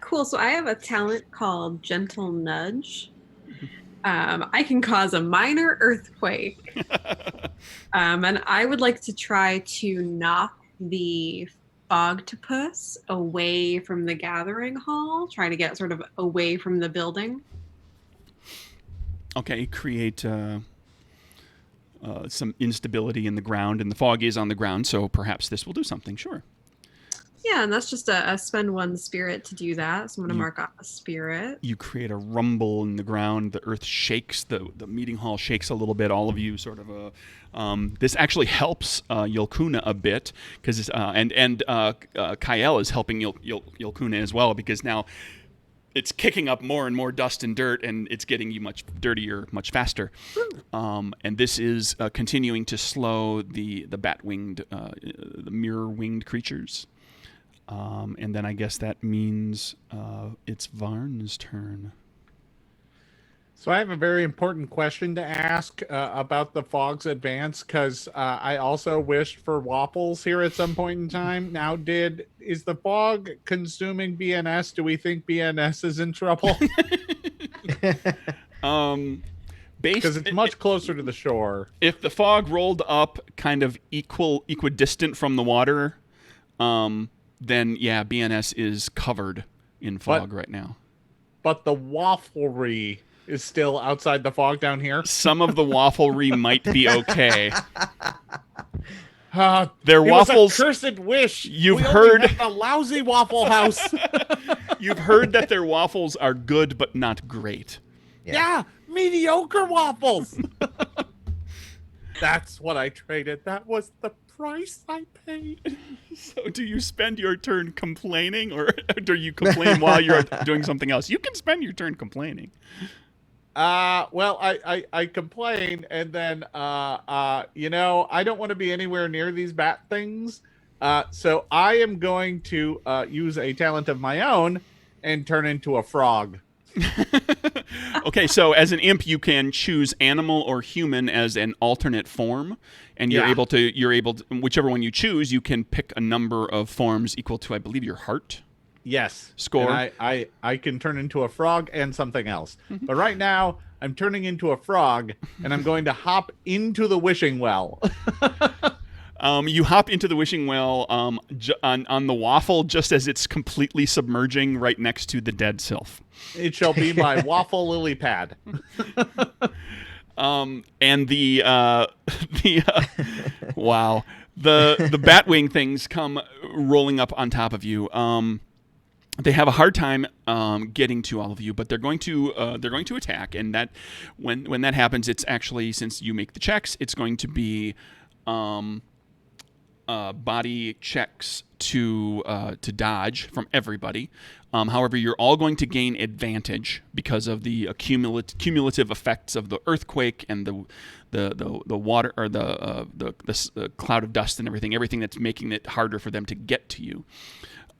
Cool. So I have a talent called Gentle Nudge. I can cause a minor earthquake. And I would like to try to knock the fogtopus away from the gathering hall, try to get sort of away from the building. Okay, create some instability in the ground, and the fog is on the ground, so perhaps this will do something, sure. Yeah, and that's just a spend one spirit to do that. So I'm going to mark off a spirit. You create a rumble in the ground. The earth shakes. The meeting hall shakes a little bit. All of you sort of this actually helps Yolkuna a bit because and Kael is helping Yolkuna as well, because now it's kicking up more and more dust and dirt, and it's getting you much dirtier, much faster. And this is continuing to slow the bat-winged, the mirror-winged creatures. And then I guess that means it's Varn's turn. So I have a very important question to ask about the fog's advance, because I also wished for Waffles here at some point in time. Now, is the fog consuming BNS? Do we think BNS is in trouble? Because it's much closer to the shore. If the fog rolled up kind of equidistant from the water, then yeah, BNS is covered in fog right now. But the wafflery is still outside the fog down here. Some of the wafflery might be okay. Their waffles. Was a cursed wish. You've heard a lousy Waffle House. You've heard that their waffles are good but not great. Yeah, mediocre waffles. That's what I traded. That was the price I paid. So do you spend your turn complaining, or do you complain while you're doing something else? You can spend your turn complaining. Well, I complain, and then, I don't want to be anywhere near these bat things. So I am going to use a talent of my own and turn into a frog. Okay, so as an imp, you can choose animal or human as an alternate form, and you're Yeah. able to whichever one you choose, you can pick a number of forms equal to, I believe, your heart. Yes. Score. And I can turn into a frog and something else. But right now, I'm turning into a frog, and I'm going to hop into the wishing well. You hop into the wishing well on the waffle just as it's completely submerging right next to the dead sylph. It shall be my waffle lily pad. And the wow, the batwing things come rolling up on top of you. They have a hard time getting to all of you, but they're going to attack. And that when that happens, it's actually, since you make the checks, it's going to be body checks to dodge from everybody. However, you're all going to gain advantage because of the cumulative effects of the earthquake and the water, or the cloud of dust and everything that's making it harder for them to get to you.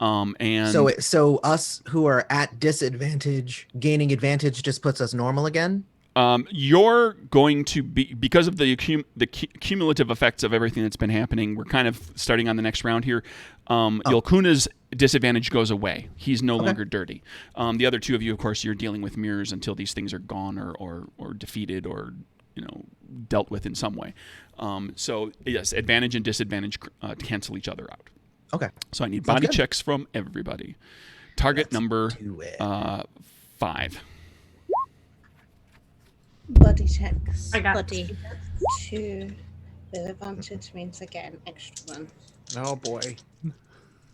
And So us who are at disadvantage gaining advantage just puts us normal again. You're going to be, because of the cumulative effects of everything that's been happening. We're kind of starting on the next round here. Yolkuna's disadvantage goes away. He's no longer dirty. The other two of you, of course, you're dealing with mirrors until these things are gone or defeated or dealt with in some way. So yes, advantage and disadvantage cancel each other out. Okay. So I need Sounds body good. checks from everybody. Target number do it. 5. Body checks. I got body 2 with advantage means I get an extra one. Oh boy.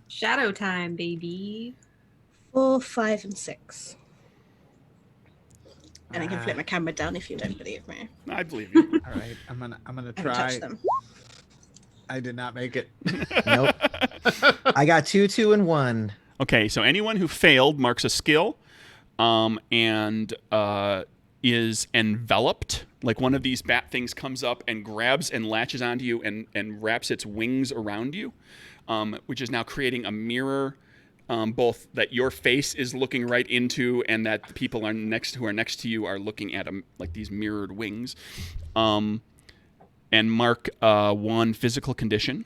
Shadow time, baby. 4, 5, and 6. And I can flip my camera down if you don't believe me. I believe you. All right. I'm gonna And try. touch them. I did not make it. Nope. I got 2, 2, and 1. Okay, so anyone who failed marks a skill, and is enveloped. Like one of these bat things comes up and grabs and latches onto you and wraps its wings around you, which is now creating a mirror, both that your face is looking right into and that the people who are next to you are looking at like these mirrored wings. And mark 1 physical condition.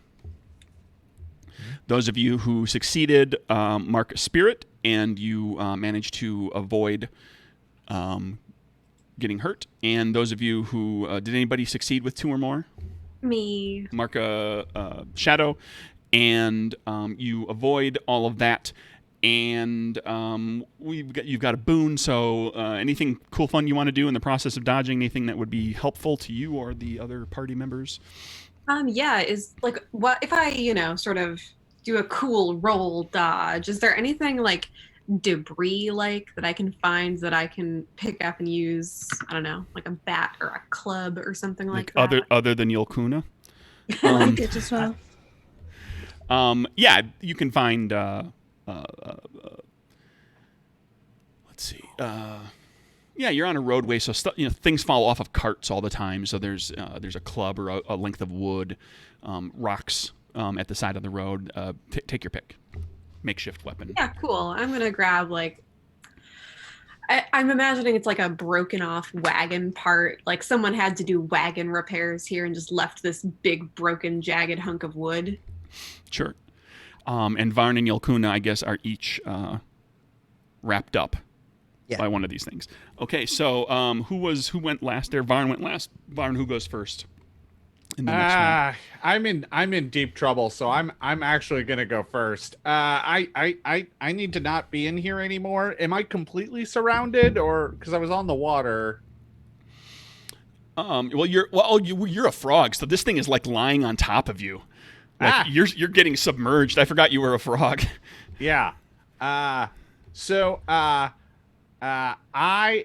Those of you who succeeded mark spirit, and you managed to avoid getting hurt. And those of you who did anybody succeed with 2 or more? Me. Mark a shadow, and you avoid all of that. And you've got a boon. So anything cool, fun you want to do in the process of dodging? Anything that would be helpful to you or the other party members? Yeah, is like, what if I, sort of do a cool roll dodge? Is there anything like debris like that I can find that I can pick up and use? I don't know, like a bat or a club or something like that. Other than Yolkuna? I did as well. Yeah, you can find. Let's see. Yeah, you're on a roadway, so things fall off of carts all the time. So there's a club or a length of wood, rocks at the side of the road. Take your pick. Makeshift weapon. Yeah, cool. I'm gonna grab like. I'm imagining it's like a broken off wagon part. Like someone had to do wagon repairs here and just left this big broken jagged hunk of wood. Sure. And Varn and Yolkuna, I guess, are each wrapped up by one of these things. Okay, so who went last there? Varn went last. Varn, who goes first in the next round? I'm in deep trouble, so I'm actually gonna go first. I need to not be in here anymore. Am I completely surrounded, or because I was on the water? Well, you're a frog, so this thing is like lying on top of you. Like you're getting submerged. I forgot you were a frog. Yeah. So I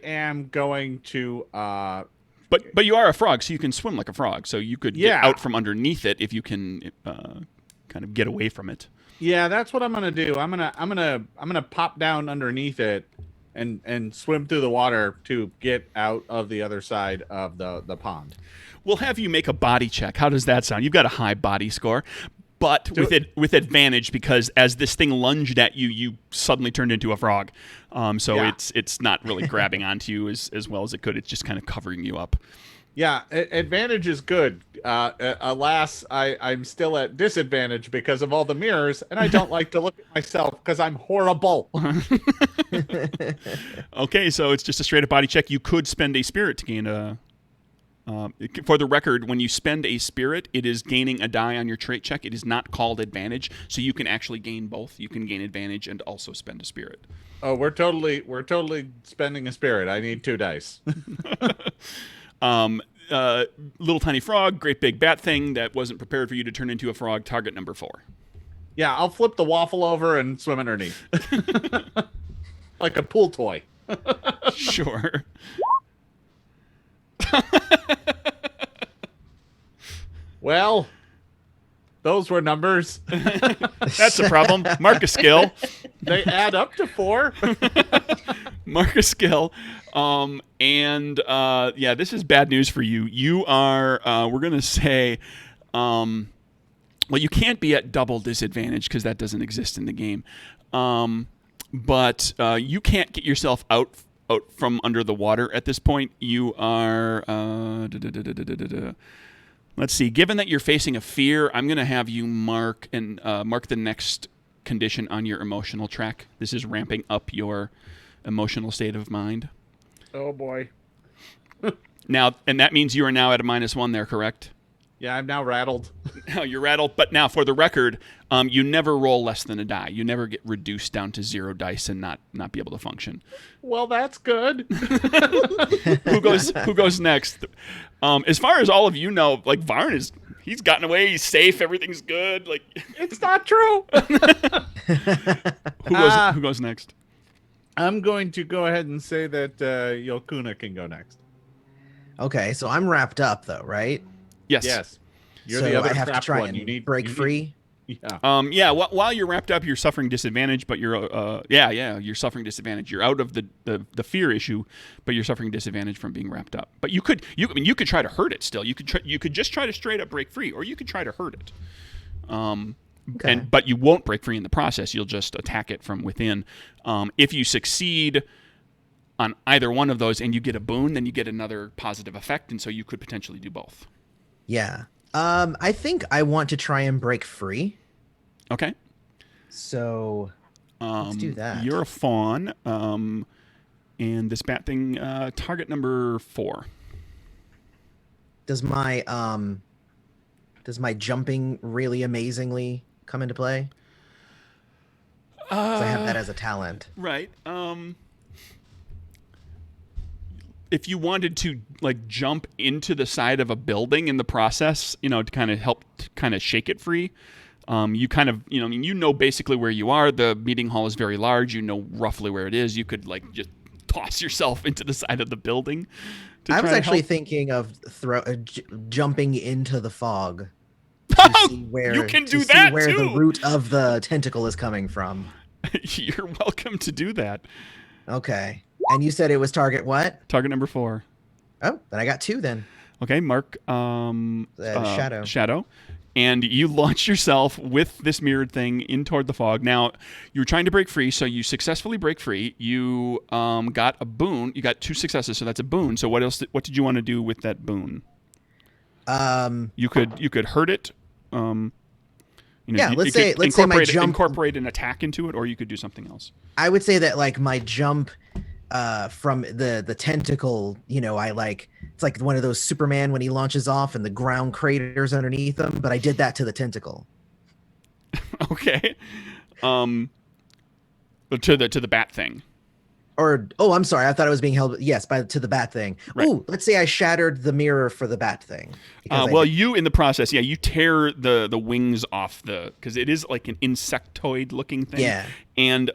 am going to But you are a frog, so you can swim like a frog. So you could get out from underneath it if you can kind of get away from it. Yeah, that's what I'm gonna do. I'm gonna pop down underneath it and swim through the water to get out of the other side of the pond. We'll have you make a body check. How does that sound? You've got a high body score. but with advantage, because as this thing lunged at you, you suddenly turned into a frog. So it's not really grabbing onto you as well as it could. It's just kind of covering you up. Yeah, advantage is good. Alas, I'm still at disadvantage because of all the mirrors, and I don't like to look at myself because I'm horrible. Okay, so it's just a straight up body check. You could spend a spirit to gain a. For the record, when you spend a spirit, it is gaining a die on your trait check. It is not called advantage, so you can actually gain both. You can gain advantage and also spend a spirit. Oh, we're totally spending a spirit. I need 2 dice. Little tiny frog, great big bat thing that wasn't prepared for you to turn into a frog. Target number 4. Yeah, I'll flip the waffle over and swim underneath. Like a pool toy. Sure. Well, those were numbers. That's a problem. Mark a skill. They add up to 4. Mark a skill. This is bad news for you. You are, we're going to say, well, you can't be at double disadvantage because that doesn't exist in the game. But you can't get yourself out from under the water at this point. You are, let's see, given that you're facing a fear, I'm going to have you mark the next condition on your emotional track. This is ramping up your emotional state of mind. Oh boy. Now, and that means you are now at a -1 there, correct? Yeah, I'm now rattled. You're rattled, but now for the record, you never roll less than a die. You never get reduced down to 0 dice and not be able to function. Well, that's good. Who goes next? As far as all of you know, like Varn he's gotten away, he's safe, everything's good. Like it's not true. Who goes next? I'm going to go ahead and say that Yolkuna can go next. Okay, so I'm wrapped up though, right? Yes. You're so the other I have to trapped try one. and You need break free. Yeah. While you're wrapped up, you're suffering disadvantage, but you're you're suffering disadvantage. You're out of the fear issue, but you're suffering disadvantage from being wrapped up. But you could try to hurt it still. You could just try to straight up break free, or you could try to hurt it. Okay. But you won't break free in the process. You'll just attack it from within. If you succeed on either one of those and you get a boon, then you get another positive effect, and so you could potentially do both. Yeah. I think I want to try and break free. Okay. So let's do that. You're a fawn, and this bat thing, target number 4. Does my jumping really amazingly come into play? 'Cause I have that as a talent. Right. If you wanted to like jump into the side of a building in the process, to kind of help kind of shake it free, you kind of, basically where you are. The meeting hall is very large. You know roughly where it is. You could like just toss yourself into the side of the building. I was actually thinking of jumping into the fog. To see where, you can do to that see where too. the root of the tentacle is coming from. You're welcome to do that. Okay. And you said it was target what? Target number 4. Oh, then I got 2 then. Okay, mark Shadow. Shadow. And you launch yourself with this mirrored thing in toward the fog. Now, you're trying to break free, so you successfully break free. You got a boon. You got 2 successes, so that's a boon. So what else? What did you want to do with that boon? You could hurt it. Let's say my jump incorporate an attack into it, or you could do something else. I would say that like my jump from the tentacle, it's like one of those Superman when he launches off and the ground craters underneath him, but I did that to the tentacle. Okay. To the bat thing. I'm sorry. I thought it was being held. Yes, to the bat thing. Right. Ooh, let's say I shattered the mirror for the bat thing. You in the process, you tear the wings off because it is like an insectoid looking thing. Yeah. And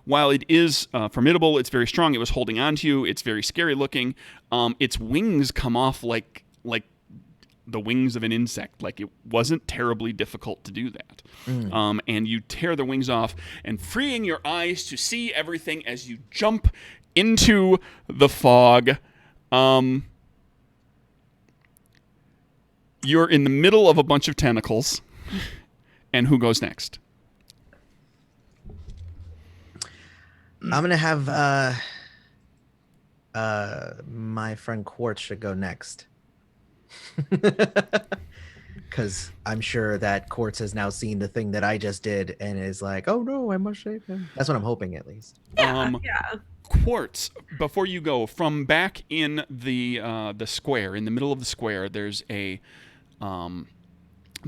while it is formidable, it's very strong. It was holding on to you. It's very scary looking. Its wings come off like the wings of an insect. Like it wasn't terribly difficult to do that. And you tear the wings off and freeing your eyes to see everything as you jump into the fog. You're in the middle of a bunch of tentacles And who goes next? I'm gonna have my friend Quartz should go next. Because I'm sure that Quartz has now seen the thing that I just did and is like, oh no, I must shave him. That's what I'm hoping, at least. Yeah. Quartz, before you go, from back in the square, in the middle of the square, there's a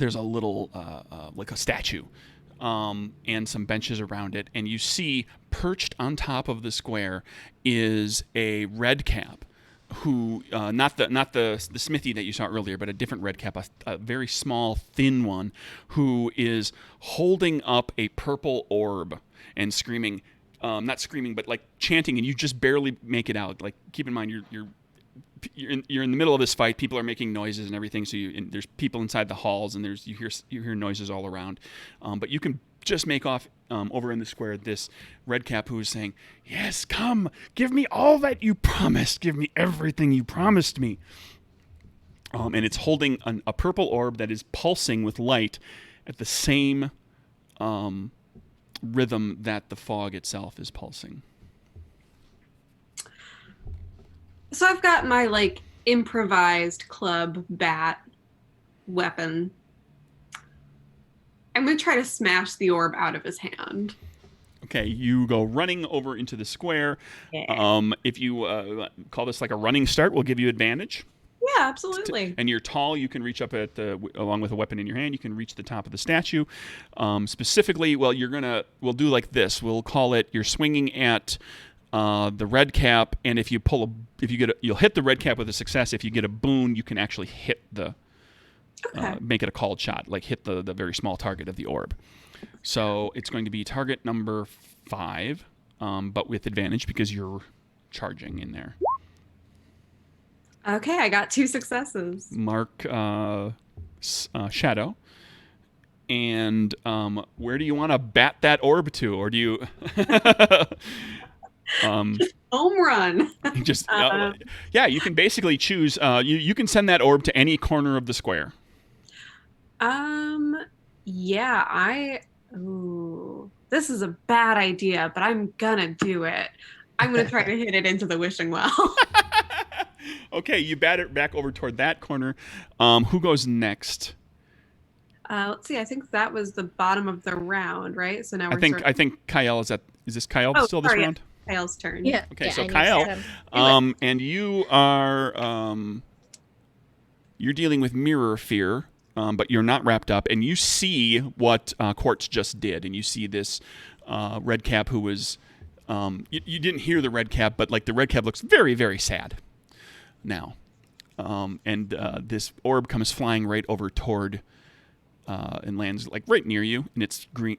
little like a statue, and some benches around it, and you see perched on top of the square is a red cap, who not the smithy that you saw earlier, but a different red cap, a very small, thin one, who is holding up a purple orb and screaming, not screaming, but like chanting, and you just barely make it out. Like, keep in mind, you're in the middle of this fight. People are making noises and everything. So there's people inside the halls, and you hear noises all around. But you can just make off over in the square this red cap who is saying, "Yes, come, give me all that you promised. Give me everything you promised me." And it's holding a purple orb that is pulsing with light at the same rhythm that the fog itself is pulsing. So I've got my like improvised club bat weapon. I'm going to try to smash the orb out of his hand. Okay, you go running over into the square. Yeah. If you call this like a running start, we'll give you advantage. Yeah, absolutely. And you're tall, you can reach up along with a weapon in your hand, you can reach the top of the statue. Specifically, well, we'll do like this. We'll call it, you're swinging at the red cap, and if you you'll hit the red cap with a success. If you get a boon, you can actually hit make it a called shot, like hit the very small target of the orb. So it's going to be target number 5, but with advantage because you're charging in there. Okay, I got 2 successes. Mark Shadow. And where do you want to bat that orb to, or do you? Home run. Just yeah, you can basically choose. You can send that orb to any corner of the square. Yeah, this is a bad idea, but I'm gonna do it. I'm gonna try to hit it into the wishing well. Okay, you bat it back over toward that corner. Who goes next? Let's see. I think that was the bottom of the round, right? So now I think Kyle is this Kyle still this round? Kyle's turn. Yeah. Okay, yeah, so I need Kyle, to- and you are you're dealing with mirror fear, but you're not wrapped up, and you see what Quartz just did, and you see this red cap who was you didn't hear the red cap, but like the red cap looks very, very sad now, and this orb comes flying right over toward and lands like right near you, and it's green,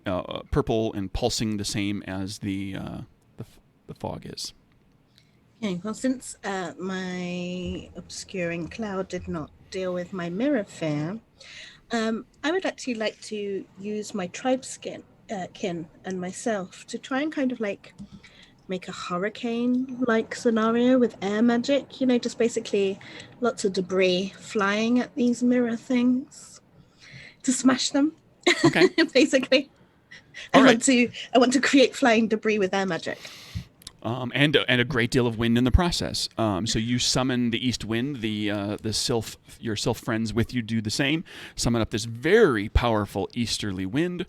purple, and pulsing the same as the fog is. Okay, well, since my obscuring cloud did not deal with my mirror fear, I would actually like to use my tribe kin and myself to try and kind of like make a hurricane-like scenario with air magic, just basically lots of debris flying at these mirror things to smash them. Okay. Basically. All I right. want to create flying debris with air magic. And a great deal of wind in the process. So you summon the east wind. Your sylph friends with you do the same. Summon up this very powerful easterly wind.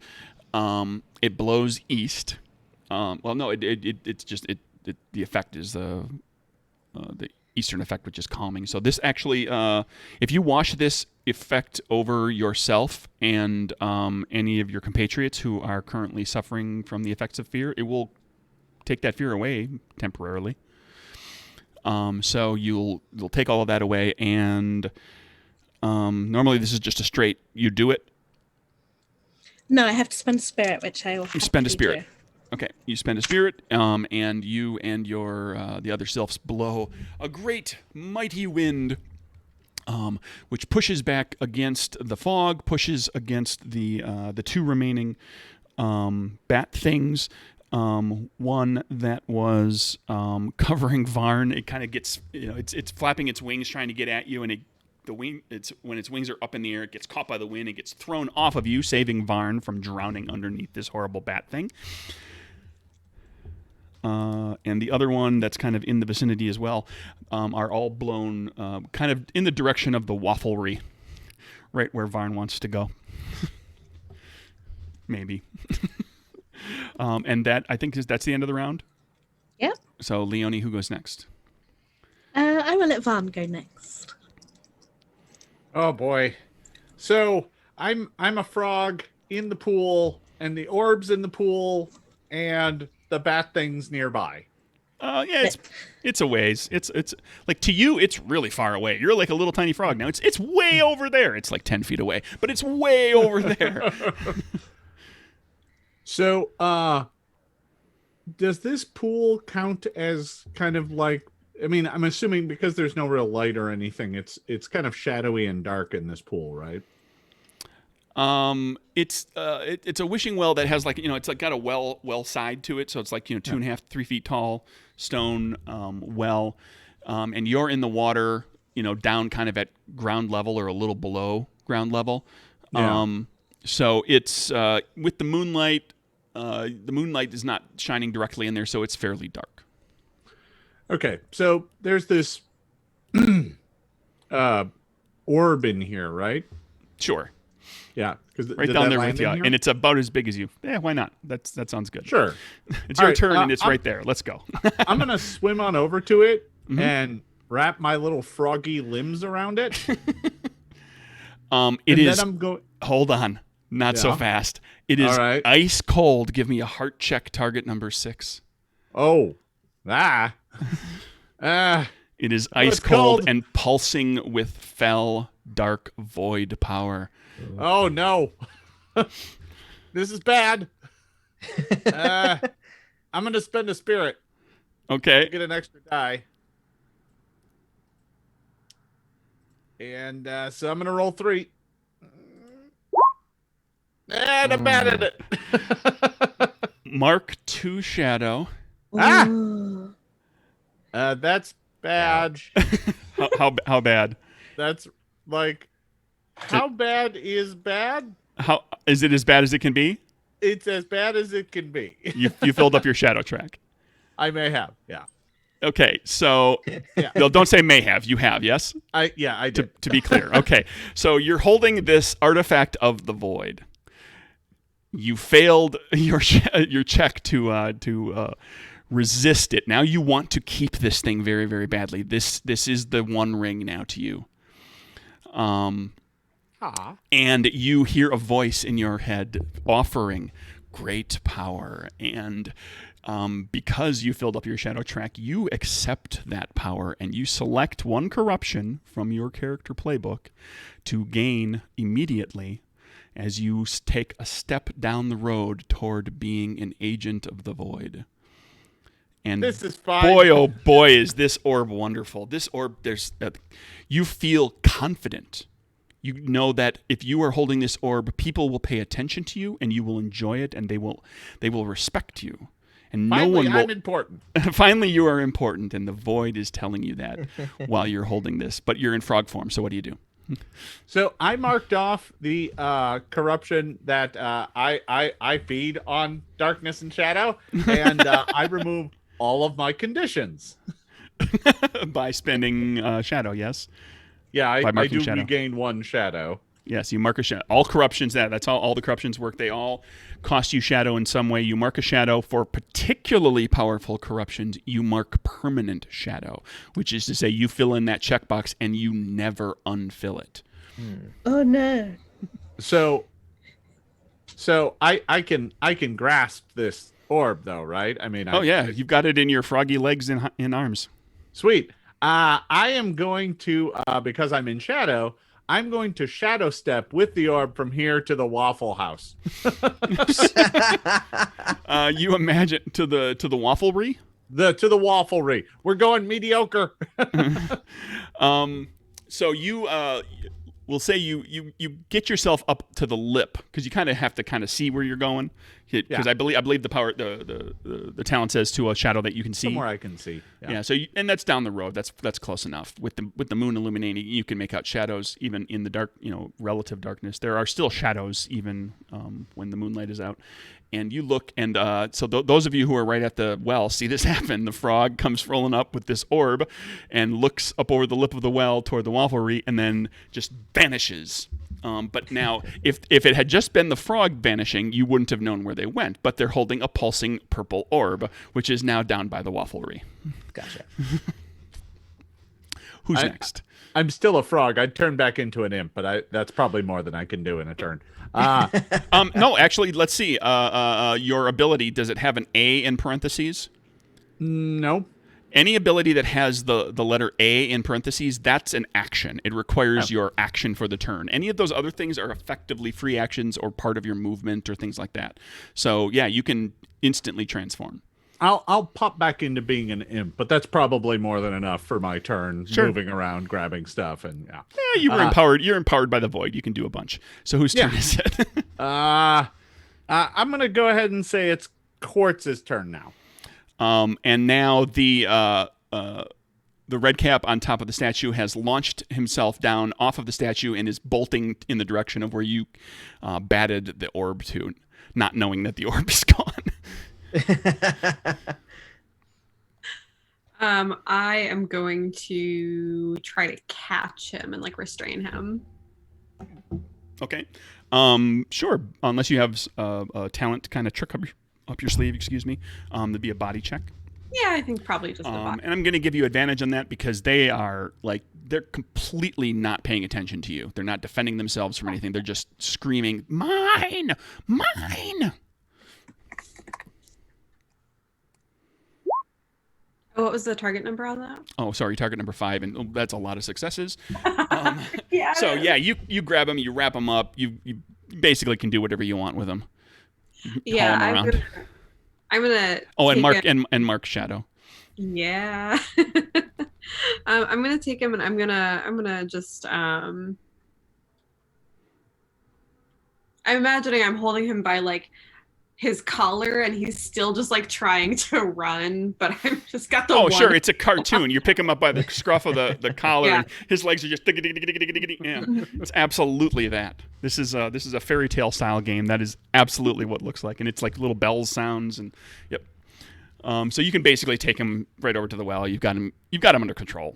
It blows east. Well, no, it's just the effect is the eastern effect, which is calming. So this actually, if you wash this effect over yourself and any of your compatriots who are currently suffering from the effects of fear, it will take that fear away temporarily. So you'll take all of that away, and normally this is just a straight, you do it. No, I have to spend a spirit, which I will You spend a spirit. do. Okay, you spend a spirit, and you and your the other sylphs blow a great mighty wind, which pushes back against the fog, pushes against the 2 remaining bat things. One that was covering Varn. It kind of gets, it's flapping its wings trying to get at you, and it the wing. It's when its wings are up in the air, it gets caught by the wind, it gets thrown off of you, saving Varn from drowning underneath this horrible bat thing. And the other one that's kind of in the vicinity as well are all blown kind of in the direction of the wafflery, right where Varn wants to go. Maybe. And that, I think, that's the end of the round. Yep. So, Leonie, who goes next? I will let Van go next. Oh boy. So I'm a frog in the pool, and the orb's in the pool, and the bat thing's nearby. Yeah, it's a ways. It's like, to you, it's really far away. You're like a little tiny frog now. It's way over there. It's like 10 feet away, but it's way over there. So, does this pool count as kind of like? I mean, I'm assuming because there's no real light or anything, it's kind of shadowy and dark in this pool, right? It's a wishing well that has, like, it's like got a well side to it, so it's like 2.5, 3 feet tall stone well, and you're in the water, down kind of at ground level or a little below ground level. Yeah. So it's with the moonlight. The moonlight is not shining directly in there, so it's fairly dark. Okay, so there's this orb in here, right? Sure. Yeah, because Right down there with you, and it's about as big as you. Yeah, why not? That sounds good. Sure. It's your right, turn, and it's right there. Let's go. I'm gonna swim on over to it Mhm. and wrap my little froggy limbs around it. It and is. Then I'm going. Hold on, not so Yeah. fast. It is All right. ice cold. Give me a heart check. Target number 6. Oh, It is Oh, ice it's cold cold. and pulsing with fell, dark void power. oh no, this is bad. I'm gonna spend a spirit. Okay. Get an extra die. And so I'm gonna roll 3. And I'm bad at it. Mark 2 shadow. Ah! Ooh. That's bad. How bad? That's like, how bad is bad? How is it as bad as it can be? It's as bad as it can be. You filled up your shadow track. I may have, yeah. Okay, so Yeah. no, don't say may have. You have, yes? I did. To be clear. Okay, so you're holding this artifact of the void. You failed your check to resist it. Now you want to keep this thing very, very badly. This is the one ring now to you. And you hear a voice in your head offering great power, and because you filled up your shadow track, you accept that power, and you select one corruption from your character playbook to gain immediately as you take a step down the road toward being an agent of the void. And This is fine. boy, oh boy, is this orb wonderful. This orb, you feel confident. You know that if you are holding this orb, people will pay attention to you, and you will enjoy it, and they will respect you. And Finally, no one will. I'm important. Finally, you are important, and the void is telling you that while you're holding this. But you're in frog form, so what do you do? So I marked off the corruption that I feed on darkness and shadow, and I remove all of my conditions. By spending shadow, yes? Yeah, By I marking do shadow. regain 1 shadow. Yes, you mark a shadow. All corruptions, that's how all the corruptions work. They all cost you shadow in some way. You mark a shadow. For particularly powerful corruptions, you mark permanent shadow, which is to say you fill in that checkbox and you never unfill it. Oh no. So I can grasp this orb though, right? I mean, Oh, yeah, you've got it in your froggy legs and arms. Sweet. I am going to because I'm in shadow, I'm going to shadow step with the orb from here to the Waffle House. You imagine to the wafflery? To the wafflery. We're going mediocre. So you we'll say you get yourself up to the lip because you kind of have to kind of see where you're going. Because I believe the talent says to a shadow that you can see. Somewhere I can see. Yeah. So and that's down the road. That's close enough. With the moon illuminating, you can make out shadows even in the dark. Relative darkness. There are still shadows even when the moonlight is out. And you look, and so those of you who are right at the well see this happen. The frog comes rolling up with this orb and looks up over the lip of the well toward the wafflery and then just vanishes. But now, if it had just been the frog vanishing, you wouldn't have known where they went. But they're holding a pulsing purple orb, which is now down by the wafflery. Gotcha. Who's next? I'm still a frog. I'd turn back into an imp, but that's probably more than I can do in a turn. No, actually, let's see. Your ability, does it have an A in parentheses? No. Any ability that has the letter A in parentheses, that's an action. It requires your action for the turn. Any of those other things are effectively free actions or part of your movement or things like that. So, yeah, you can instantly transform. I'll pop back into being an imp, but that's probably more than enough for my turn. Sure. Moving around, grabbing stuff, and Yeah, you were empowered. You're empowered by the void. You can do a bunch. So whose turn is it? I'm gonna go ahead and say it's Quartz's turn now. And now the red cap on top of the statue has launched himself down off of the statue and is bolting in the direction of where you batted the orb to, not knowing that the orb is gone. I am going to try to catch him and restrain him. Okay. Sure. Unless you have a talent kind of trick up your sleeve, excuse me. There'd be a body check. Yeah, I think probably just a body. And I'm going to give you advantage on that because they are they're completely not paying attention to you. They're not defending themselves from anything. They're just screaming, "Mine! Mine!" What was the target number on that? Oh, sorry, target number 5, and that's a lot of successes. Yeah. So yeah, you grab them, you wrap them up, you basically can do whatever you want with them. Yeah, I'm gonna. Oh, and Mark's shadow. Yeah. I'm gonna take him, and I'm gonna just. I'm imagining I'm holding him by his collar, and he's still just trying to run, but I've just got the. Oh, sure, it's a cartoon. You pick him up by the scruff of the collar, Yeah. and his legs are just. Yeah, it's absolutely that. This is a fairy tale style game. That is absolutely what it looks like, and it's like little bells sounds, and yep. So you can basically take him right over to the well. You've got him under control,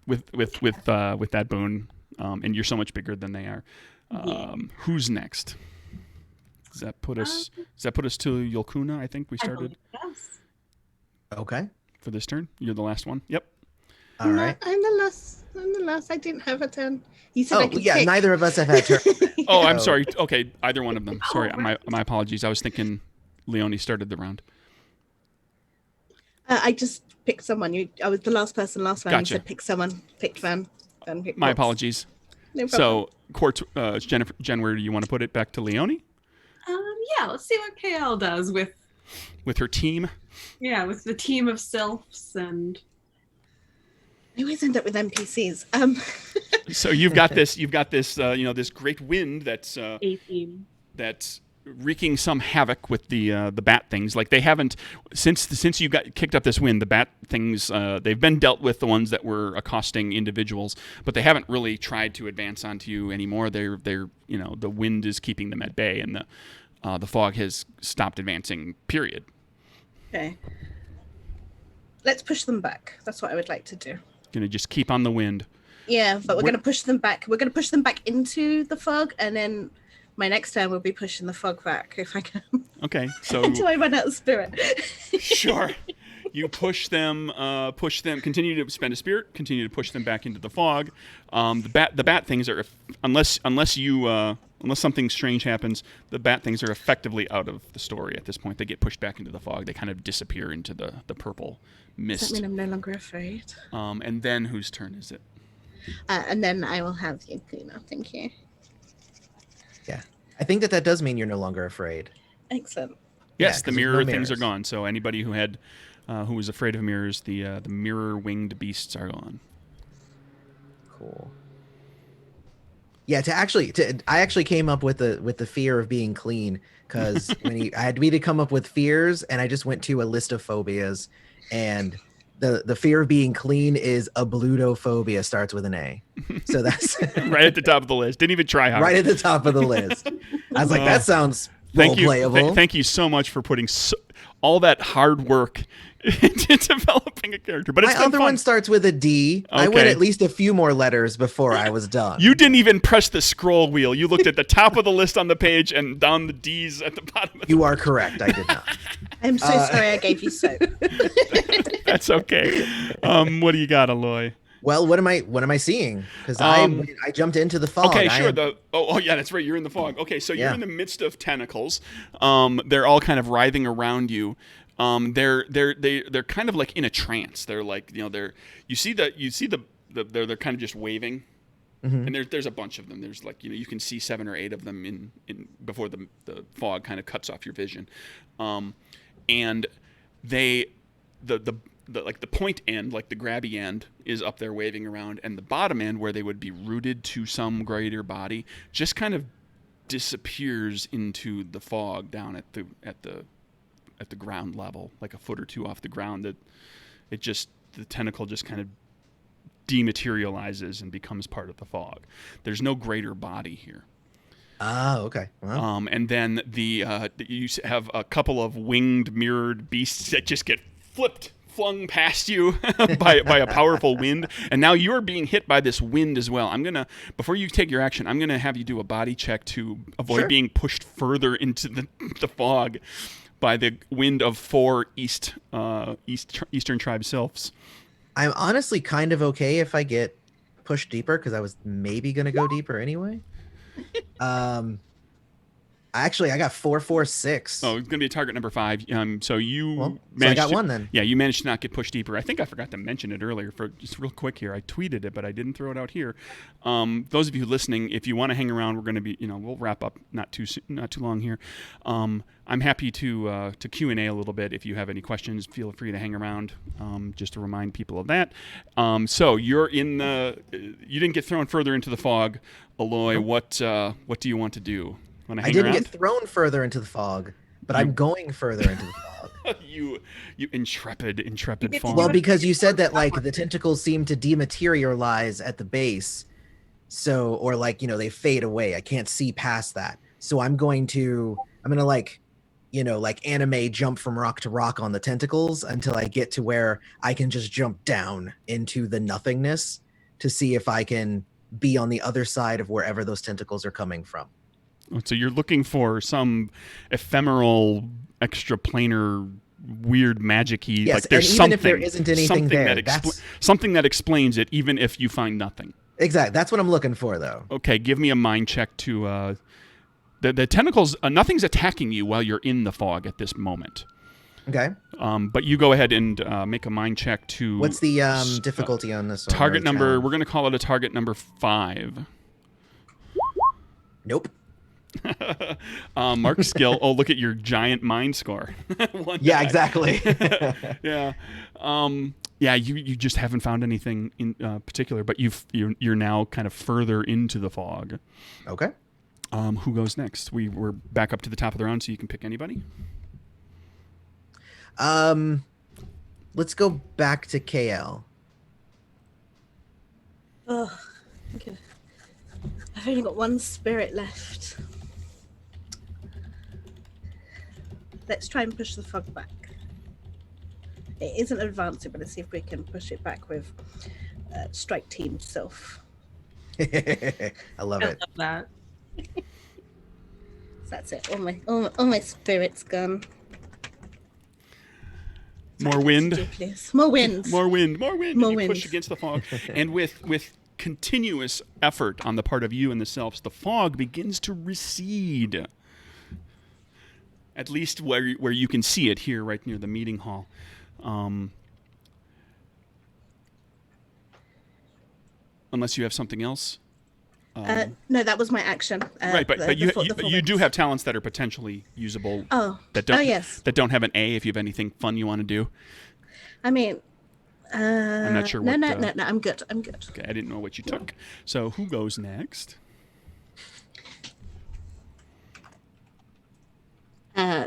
with that boon, and you're so much bigger than they are. Who's next? Does that put us to Yolkuna? I think we started. Yes. Okay. For this turn. You're the last one. Yep. All right. I'm the last. I didn't have a turn. You said I Oh, could yeah. pick. Neither of us have had turns. Oh, I'm sorry. Okay, either one of them. Sorry, my apologies. I was thinking Leonie started the round. I just picked someone. I was the last person last round. Gotcha. You said pick someone. Picked Van. Van picked My Quartz. apologies. No problem. So, Quartz, Jen, where do you want to put it? Back to Leonie Yeah. Let's see what KL does with with her team. with the team of sylphs and. I always end up with NPCs. So you've got this. This great wind that's A-team. that's wreaking some havoc with the bat things. They haven't since you got kicked up this wind. The bat things they've been dealt with, the ones that were accosting individuals, but they haven't really tried to advance onto you anymore. They're the wind is keeping them at bay, and the fog has stopped advancing. Period. Okay. Let's push them back. That's what I would like to do. Gonna just keep on the wind. Yeah, but we're going to push them back. We're going to push them back into the fog, and then my next turn will be pushing the fog back if I can. Okay, so Until I run out of spirit. sure. You push them, continue to spend a spirit, continue to push them back into the fog. The bat things are, unless something strange happens, the bat things are effectively out of the story at this point. They get pushed back into the fog. They kind of disappear into the purple mist. Does that mean I'm no longer afraid? And then whose turn is it? And then I will have Yukuna. Thank you. Yeah. I think that does mean you're no longer afraid. Excellent. Yes, Yeah, the 'cause mirror there's no things are mirrors. gone. So anybody who was afraid of mirrors, the mirror winged beasts are gone. Cool. Yeah, I actually came up with the fear of being clean because I had me to come up with fears, and I just went to a list of phobias, and the fear of being clean is ablutophobia, starts with an A. So that's Right at the top of the list. Didn't even try hard. right at the top of the list. I was like, that sounds role playable. Thank you so much for putting all that hard work into developing a character. But it's My been other fun. one starts with a D. I went Okay. at least a few more letters before I was done. You didn't even press the scroll wheel. You looked at the top of the list on the page and down the D's at the bottom. You are correct. I did not. I'm so sorry I gave you soap. That's okay. What do you got, Aloy? Well, what am I seeing? Because I jumped into the fog. Okay, sure. Oh yeah, that's right. You're in the fog. Okay, so you're Yeah. in the midst of tentacles. They're all kind of writhing around you. They're kind of like in a trance. They're like, they're they're kind of just waving. Mhm. And there's a bunch of them. There's like, you can see 7 or 8 of them in before the fog kind of cuts off your vision. And they like the point end, like the grabby end, is up there waving around, and the bottom end, where they would be rooted to some greater body, just kind of disappears into the fog down at the ground level, like a foot or two off the ground. That the tentacle just kind of dematerializes and becomes part of the fog. There's no greater body here. Oh, okay. Well, And then you have a couple of winged mirrored beasts that just get flung past you by a powerful wind, and now you're being hit by this wind as well. Before you take your action, I'm gonna have you do a body check to avoid being pushed further into the fog by the wind of 4 Eastern tribe sylphs. I'm honestly kind of okay if I get pushed deeper, because I was maybe gonna go deeper anyway. Actually, I got 4, 4, 6. Oh, it's going to be a target number 5. So I got one then. Yeah, you managed to not get pushed deeper. I think I forgot to mention it earlier. For just real quick here, I tweeted it, but I didn't throw it out here. Those of you listening, if you want to hang around, we're going to be, we'll wrap up not too long here. I'm happy to Q&A a little bit. If you have any questions, feel free to hang around. Just to remind people of that. So you're you didn't get thrown further into the fog, Aloy. What do you want to do? I didn't get thrown further into the fog, but I'm going further into the fog. you intrepid fawn. Well, because you said that like the tentacles seem to dematerialize at the base, or they fade away. I can't see past that, so I'm gonna like anime jump from rock to rock on the tentacles until I get to where I can just jump down into the nothingness to see if I can be on the other side of wherever those tentacles are coming from. So you're looking for some ephemeral, extraplanar, weird, magic-y. Yes, like there's and even something, if there isn't anything there, something that explains it, even if you find nothing. Exactly. That's what I'm looking for, though. Okay, give me a mind check to the tentacles. Nothing's attacking you while you're in the fog at this moment. Okay. But you go ahead and make a mind check to. What's the difficulty on this one? Target number. We're going to call it a target number 5. Nope. Mark skill. Oh, look at your giant mind score. Yeah, exactly. Yeah. Yeah, you just haven't found anything in particular, but you're now kind of further into the fog. Okay. Who goes next? We're back up to the top of the round, so you can pick anybody. Let's go back to KL. Oh, okay. I've only got 1 spirit left. Let's try and push the fog back. It isn't advancing, but let's see if we can push it back with Strike Team Sylph. I love it. love that. That's it. All my spirits gone. More wind. More wind. More wind. More wind. More And you wind. push against the fog, and with continuous effort on the part of you and the selves, the fog begins to recede. At least where you can see it here, right near the meeting hall. Unless you have something else. No, that was my action. Right, but you do have talents that are potentially usable. Oh, yes. That don't have an A. If you have anything fun you want to do. I mean, I'm not sure. No, I'm good. Okay, I didn't know what you took. So who goes next?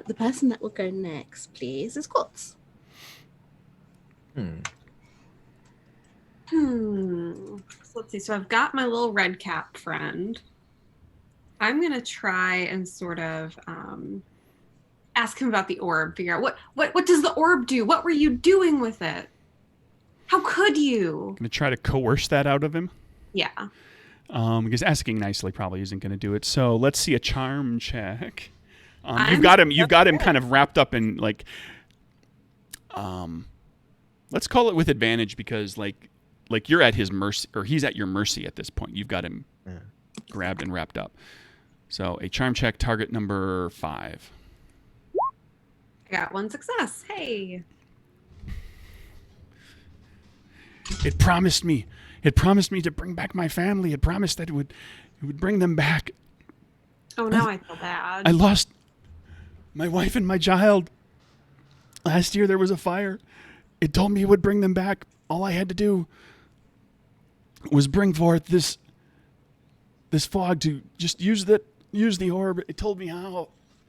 the person that will go next, please, is Quartz. So let's see. So I've got my little red cap friend. I'm going to try and sort of ask him about the orb, figure out what does the orb do? What were you doing with it? How could you? Going to try to coerce that out of him. Yeah. Because asking nicely probably isn't going to do it. So let's see a charm check. You've got him kind of wrapped up in like, let's call it with advantage because like you're at his mercy or he's at your mercy at this point. You've got him grabbed and wrapped up. So a charm check, target number 5. I got 1 success. Hey. It promised me to bring back my family. It promised that it would bring them back. Oh, now I feel bad. I lost my wife and my child. Last year there was a fire. It told me it would bring them back. All I had to do was bring forth this fog to just use the orb. It told me how.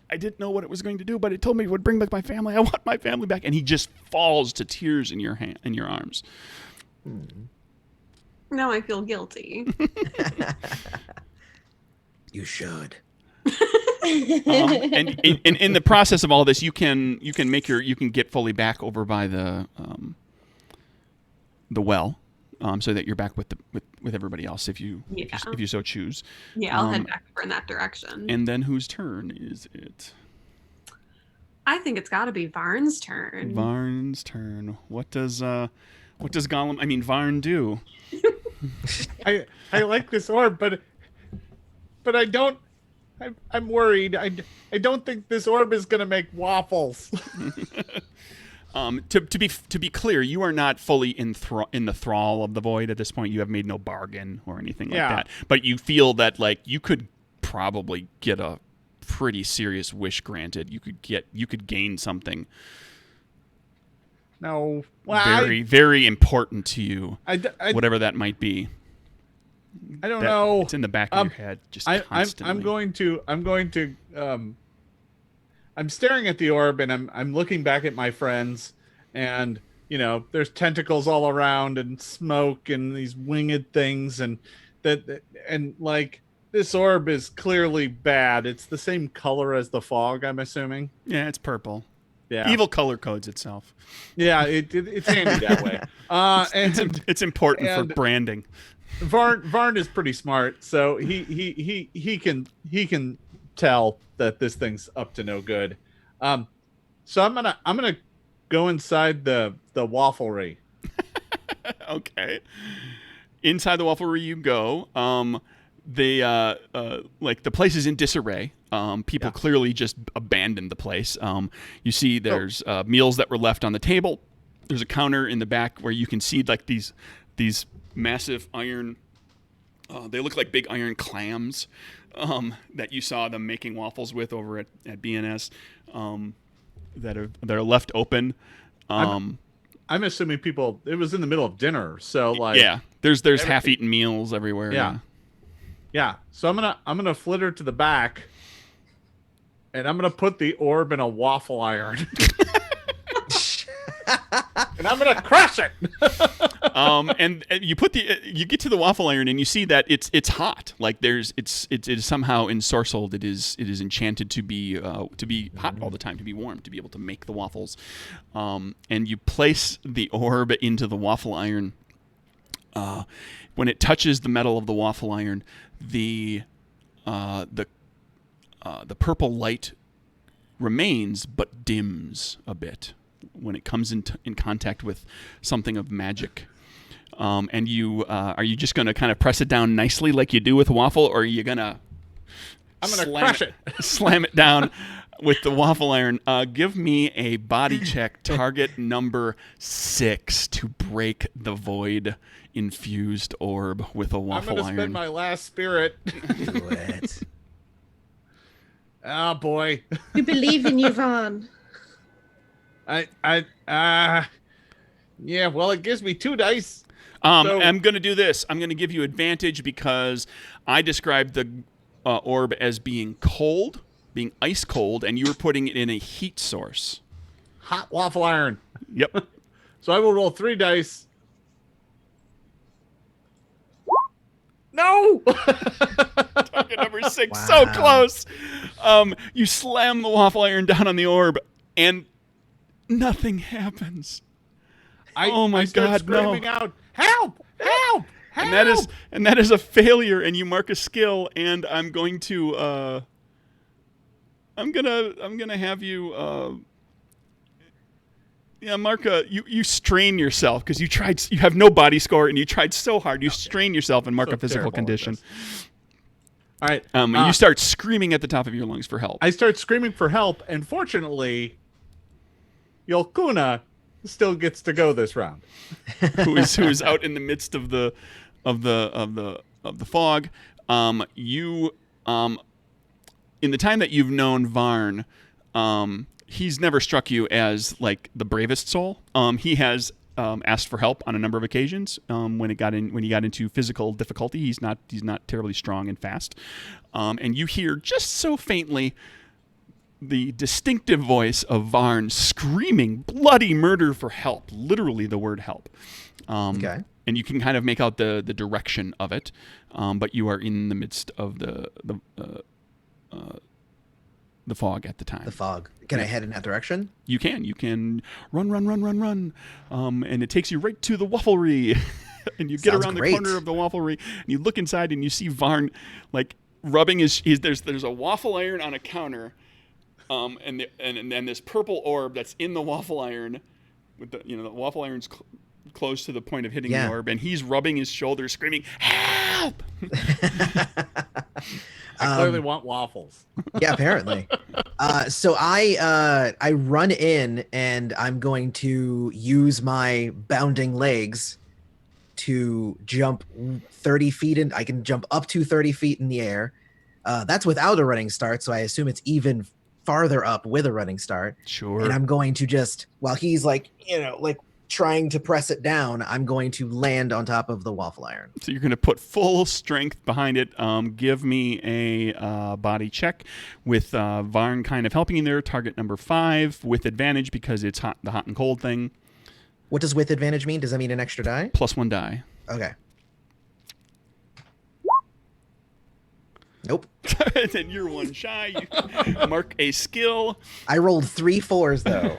I didn't know what it was going to do, but it told me it would bring back my family. I want my family back. And he just falls to tears in your arms. Now I feel guilty. You should. And in the process of all this, you can get fully back over by the well, so that you're back with everybody else if you so choose. Yeah, I'll head back over in that direction. And then whose turn is it? I think it's got to be Varn's turn. Varn's turn. What does Varn do? I like this orb, but I don't. I'm worried. I don't think this orb is gonna make waffles. To be clear, you are not fully in the thrall of the void at this point. You have made no bargain or anything like that. But you feel that like you could probably get a pretty serious wish granted. You could gain something. No, very important to you. Whatever that might be. I don't know. It's in the back of your head, just constantly. I'm staring at the orb and I'm looking back at my friends, and there's tentacles all around and smoke and these winged things, and like this orb is clearly bad. It's the same color as the fog, I'm assuming. Yeah, it's purple. Yeah. Evil color codes itself. Yeah, it's handy that way. It's important for branding. Varn is pretty smart, so he can tell that this thing's up to no good. So I'm gonna go inside the wafflery. Okay. Inside the wafflery you go. The place is in disarray. People clearly just abandoned the place. You see there's meals that were left on the table. There's a counter in the back where you can see like these massive iron, they look like big iron clams that you saw them making waffles with over at BNS that are left open. I'm assuming it was in the middle of dinner, so like there's half-eaten meals everywhere. Yeah. So I'm gonna flitter to the back, and I'm gonna put the orb in a waffle iron. And I'm gonna crush it. And you get to the waffle iron and you see that it's hot. Like it is somehow ensorcelled. It is enchanted to be hot all the time, to be warm, to be able to make the waffles. And you place the orb into the waffle iron. When it touches the metal of the waffle iron, the purple light remains but dims a bit when it comes in contact with something of magic. And you are you just going to kind of press it down nicely like you do with a waffle, or are you going to crush it slam it down with the waffle iron? Give me a body check, target number 6, to break the void infused orb with a waffle iron. I'm going to spend my last spirit. Do it. Oh boy. We believe in you, Varn. Yeah, well, it gives me 2 dice. I'm going to do this. I'm going to give you advantage because I described the orb as being cold. being ice cold, and you were putting it in a heat source. Hot waffle iron. Yep. So I will roll 3 dice. No! Target number 6, Wow. so close. You slam the waffle iron down on the orb, and nothing happens. Oh my I start God, no. screaming out, help! Help! Help! And that is a failure, and you mark a skill, and I'm going to I'm gonna have you mark you strain yourself because you have no body score and you tried so hard. You strain yourself and mark So a physical terrible at condition. this. All right. And you start screaming at the top of your lungs for help. I start screaming for help, and fortunately, Yolkuna still gets to go this round. who is out in the midst of the fog. In the time that you've known Varn, he's never struck you as like the bravest soul. He has asked for help on a number of occasions. When he got into physical difficulty, he's not terribly strong and fast. And you hear just so faintly the distinctive voice of Varn screaming bloody murder for help. Literally the word help. Okay. And you can kind of make out the direction of it, but you are in the midst of the fog at the time. The fog. Can I head in that direction? You can run, and it takes you right to the wafflery, and you get Sounds around great. the corner of the wafflery, and you look inside, and you see Varn like rubbing there's a waffle iron on a counter, and this purple orb that's in the waffle iron, with the waffle iron's close to the point of hitting the orb, and he's rubbing his shoulder, screaming, "Help!" I clearly want waffles. Yeah, apparently. So I run in, and I'm going to use my bounding legs to jump 30 feet in. I can jump up to 30 feet in the air. That's without a running start, so I assume it's even farther up with a running start. Sure. And I'm going to just, while he's like trying to press it down, I'm going to land on top of the waffle iron. So you're going to put full strength behind it. Give me a body check with Varn kind of helping you there. Target number 5 with advantage because it's the hot and cold thing. What does with advantage mean? Does that mean an extra die? +1 die. Okay. Nope. Then you're one shy. You mark a skill. I rolled 3 4s though.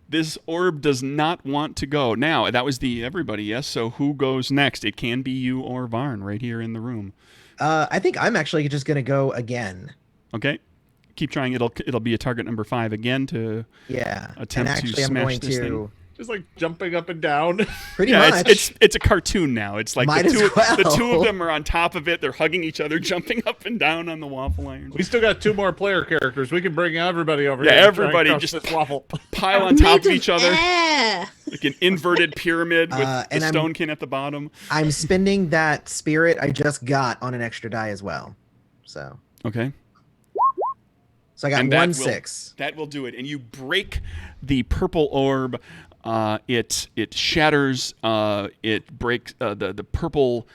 This orb does not want to go. Now, that was everybody, yes? So who goes next? It can be you or Varn right here in the room. I think I'm actually just going to go again. Okay. Keep trying. It'll be a target number 5 again to attempt and actually, to I'm smash going this to thing. Just like jumping up and down. Pretty Yeah, much. it's a cartoon now. It's like Might the as two well. of them are on top of it. They're hugging each other, jumping up and down on the waffle iron. We still got 2 more player characters. We can bring everybody over Yeah, here. and try and everybody crush just- this waffle. Pile on top of Made each other, air. like an inverted pyramid with and the I'm- stone kin at the bottom. I'm spending that spirit I just got on an extra die as well. So Okay. I got And that 1 will- 6. That will do it. And you break the purple orb. It shatters. It breaks. The purple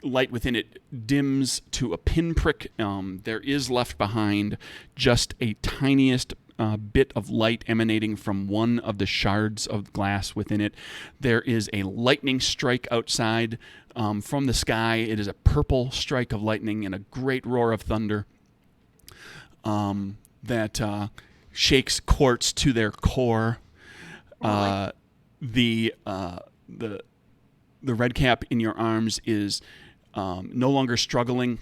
light within it dims to a pinprick. There is left behind just a tiniest bit of light emanating from one of the shards of glass within it. There is a lightning strike outside from the sky. It is a purple strike of lightning and a great roar of thunder. That shakes quartz to their core. The red cap in your arms is no longer struggling.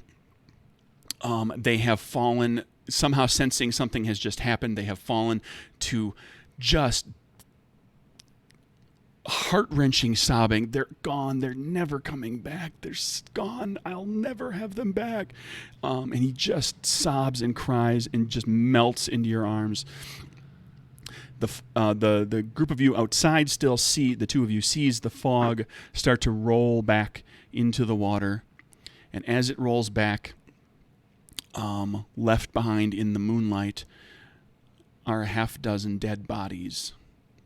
They have fallen, somehow sensing something has just happened. They have fallen to just heart-wrenching sobbing. They're gone. They're never coming back. They're gone. I'll never have them back. And he just sobs and cries and just melts into your arms. The group of you outside still see, the two of you sees the fog start to roll back into the water. And as it rolls back, left behind in the moonlight are a half dozen dead bodies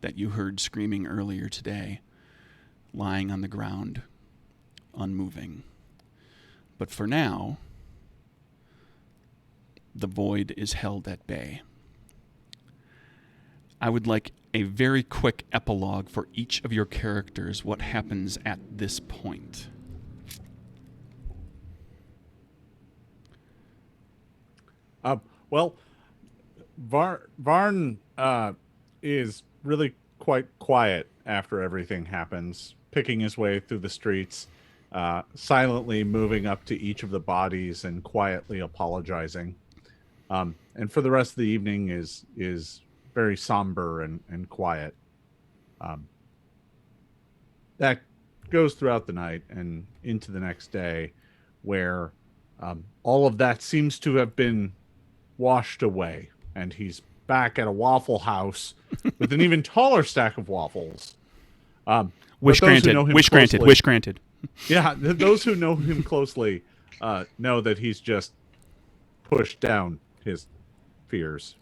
that you heard screaming earlier today, lying on the ground, unmoving. But for now, the void is held at bay. I would like a very quick epilogue for each of your characters. What happens at this point? Well, Varn is really quite quiet after everything happens, picking his way through the streets, silently moving up to each of the bodies and quietly apologizing. And for the rest of the evening is very somber and quiet. That goes throughout the night and into the next day, where all of that seems to have been washed away, and he's back at a Waffle House with an even taller stack of waffles. Wish granted. Wish granted. Wish granted. Yeah, those who know him closely know that he's just pushed down his fears.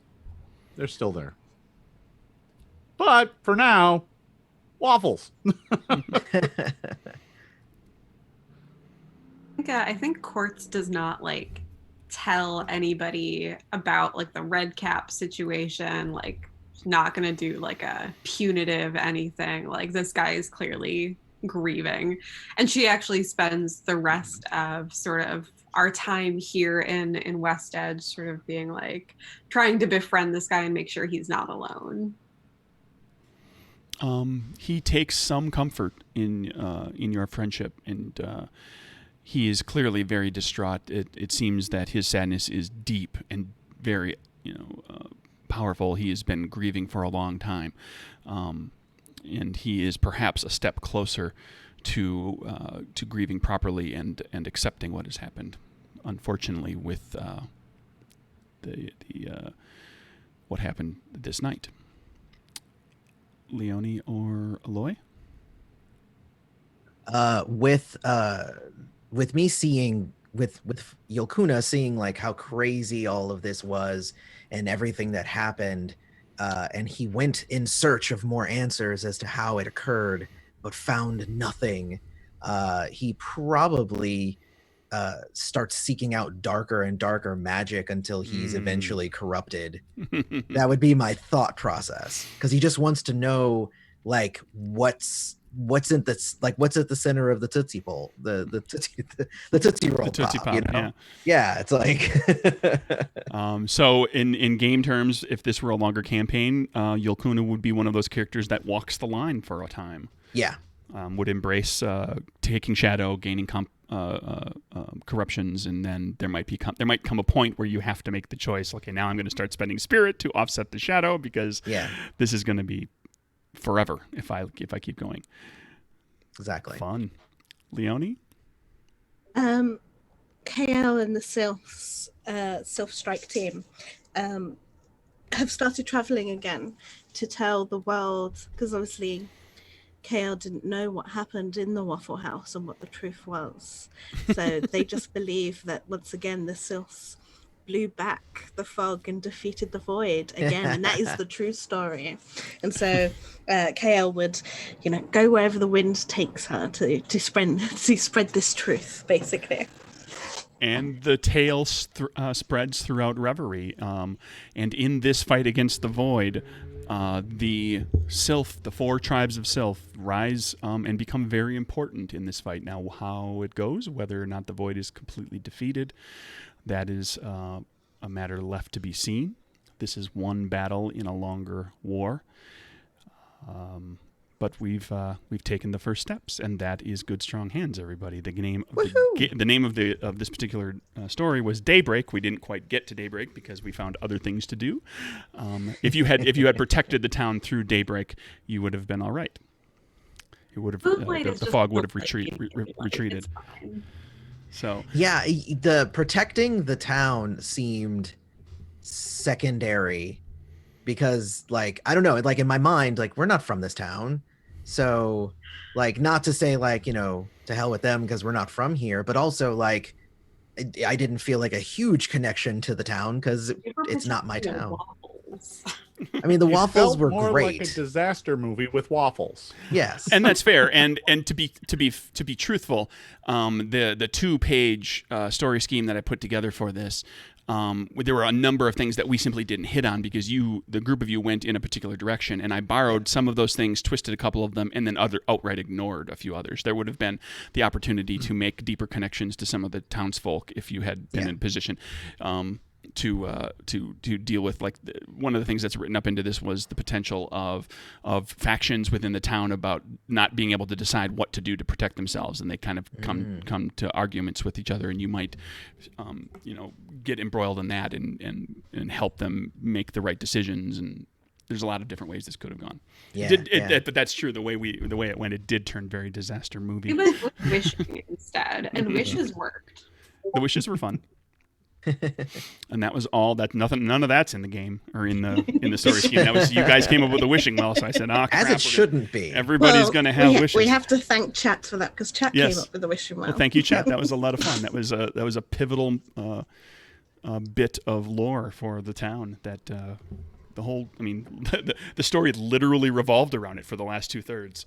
They're still there. But for now, waffles. I think Quartz does not like tell anybody about like the red cap situation, like not gonna do like a punitive anything. Like this guy is clearly grieving, and she actually spends the rest of sort of our time here in West Edge sort of being like trying to befriend this guy and make sure he's not alone. He takes some comfort in your friendship, and he is clearly very distraught. It seems that his sadness is deep and very, powerful. He has been grieving for a long time, and he is perhaps a step closer to grieving properly and accepting what has happened. Unfortunately, with what happened this night. Leonie or Aloy? With me seeing with Yolkuna seeing like how crazy all of this was and everything that happened, and he went in search of more answers as to how it occurred, but found nothing. He probably starts seeking out darker and darker magic until he's eventually corrupted. That would be my thought process, because he just wants to know like what's at the center of the Tootsie Bowl, the Tootsie Roll, the Tootsie Pop, yeah, it's like so in game terms, if this were a longer campaign, Yolkuna would be one of those characters that walks the line for a time. Yeah. Would embrace taking shadow, gaining corruptions, and then there might come a point where you have to make the choice. Okay, now I'm going to start spending spirit to offset the shadow, because this is going to be forever if I keep going. Exactly. Fun. Leonie? KL and the Sylph Strike team have started traveling again to tell the world, because obviously KL didn't know what happened in the Waffle House and what the truth was. So they just believe that once again the Sylphs blew back the fog and defeated the void again, and that is the true story. And so KL would, go wherever the wind takes her to spread this truth, basically. And the tale spreads throughout Reverie. And in this fight against the void, the Sylph, the 4 tribes of Sylph, rise and become very important in this fight. Now, how it goes, whether or not the void is completely defeated, that is a matter left to be seen. This is one battle in a longer war, but we've taken the first steps, and that is Good Strong Hands. Everybody, the name of this particular story was Daybreak. We didn't quite get to Daybreak because we found other things to do. If you had protected the town through Daybreak, you would have been all right. It would have the fog would have retreated. So yeah, the protecting the town seemed secondary, because like I don't know, like in my mind, like we're not from this town, so like not to say like to hell with them because we're not from here, but also like I didn't feel like a huge connection to the town because it's not my town. I mean, the It waffles felt were more great. like a disaster movie with waffles. Yes. And that's fair. And to be truthful, the 2-page story scheme that I put together for this, there were a number of things that we simply didn't hit on because the group of you went in a particular direction, and I borrowed some of those things, twisted a couple of them, and then outright ignored a few others. There would have been the opportunity to make deeper connections to some of the townsfolk if you had been in a position. To deal with, like, one of the things that's written up into this was the potential of factions within the town about not being able to decide what to do to protect themselves, and they kind of come to arguments with each other, and you might get embroiled in that and help them make the right decisions. And there's a lot of different ways this could have gone. But that's true. The way it went, it did turn very disaster movie. We went with wishing instead, and wishes worked. The wishes were fun. And that was all that. None of that's in the game or in the story scheme. That was, you guys came up with the wishing well, so I said, crap, as it shouldn't be. Everybody's going to have wishes. We have to thank Chat for that, because Chat came up with the wishing well. Well, thank you, Chat. That was a lot of fun. That was a pivotal bit of lore for the town. That the whole, I mean, the story literally revolved around it for the last 2/3.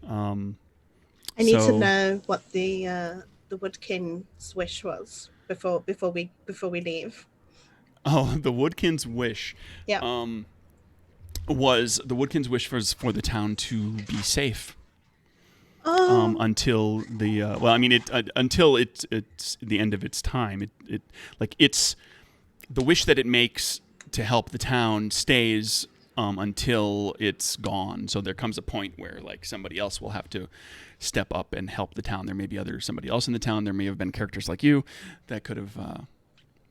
I need to know what the Woodkin's wish was before we leave. Oh, the Woodkin's wish. Yeah. Was the Woodkin's wish was for the town to be safe. Oh. Until the until it's the end of its time. It's the wish that it makes to help the town stays until it's gone. So there comes a point where, like, somebody else will have to step up and help the town. There may be somebody else in the town. There may have been characters like you that could have,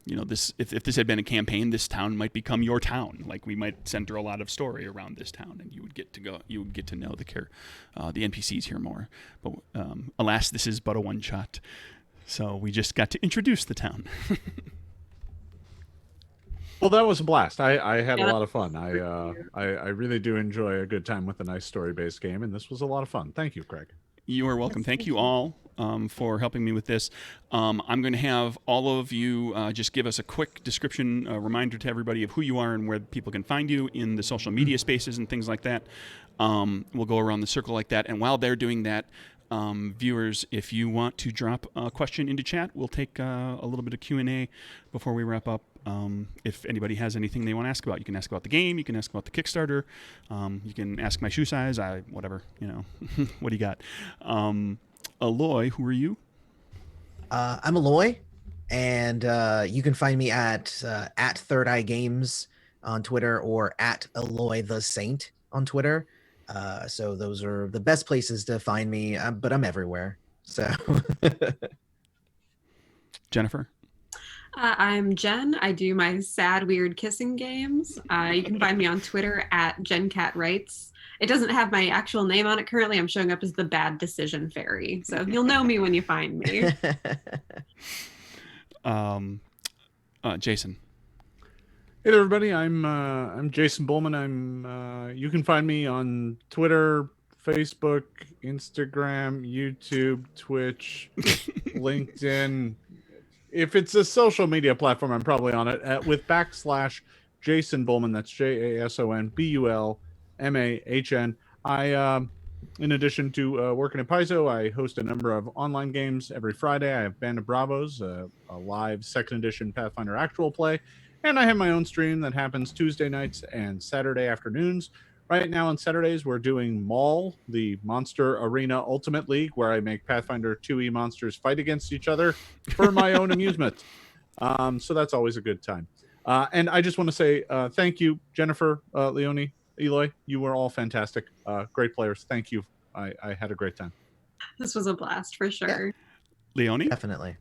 this. If this had been a campaign, this town might become your town. Like, we might center a lot of story around this town, and you would get to know the NPCs here more. But alas, this is but a one-shot. So we just got to introduce the town. Well, that was a blast. I had a lot of fun. I really do enjoy a good time with a nice story-based game, and this was a lot of fun. Thank you, Craig. You are welcome. Thank you all for helping me with this. I'm going to have all of you just give us a quick description, a reminder to everybody of who you are and where people can find you in the social media spaces and things like that. We'll go around the circle like that. And while they're doing that, viewers, if you want to drop a question into chat, we'll take a little bit of Q&A before we wrap up. If anybody has anything they want to ask about, you can ask about the game, you can ask about the Kickstarter, you can ask my shoe size, whatever, what do you got? Aloy, who are you? I'm Aloy, and you can find me at Third Eye Games on Twitter, or at Aloy the Saint on Twitter. So those are the best places to find me, but I'm everywhere. So Jennifer? I'm Jen. I do my sad, weird kissing games. You can find me on Twitter at JenCatWrites. It doesn't have my actual name on it currently. I'm showing up as the Bad Decision Fairy. So you'll know me when you find me. Jason? Hey there, everybody. I'm Jason Bullman. You can find me on Twitter, Facebook, Instagram, YouTube, Twitch, LinkedIn. If it's a social media platform, I'm probably on it with /Jason Bullman. That's JASON BULMAHN. In addition to working at Paizo, I host a number of online games every Friday. I have Band of Bravos, a live second edition Pathfinder actual play. And I have my own stream that happens Tuesday nights and Saturday afternoons. Right now on Saturdays, we're doing Maul, the Monster Arena Ultimate League, where I make Pathfinder 2e monsters fight against each other for my own amusement. So that's always a good time. And I just want to say thank you, Jennifer, Leonie, Eloy. You were all fantastic. Great players. Thank you. I had a great time. This was a blast for sure. Yeah. Leonie? Definitely.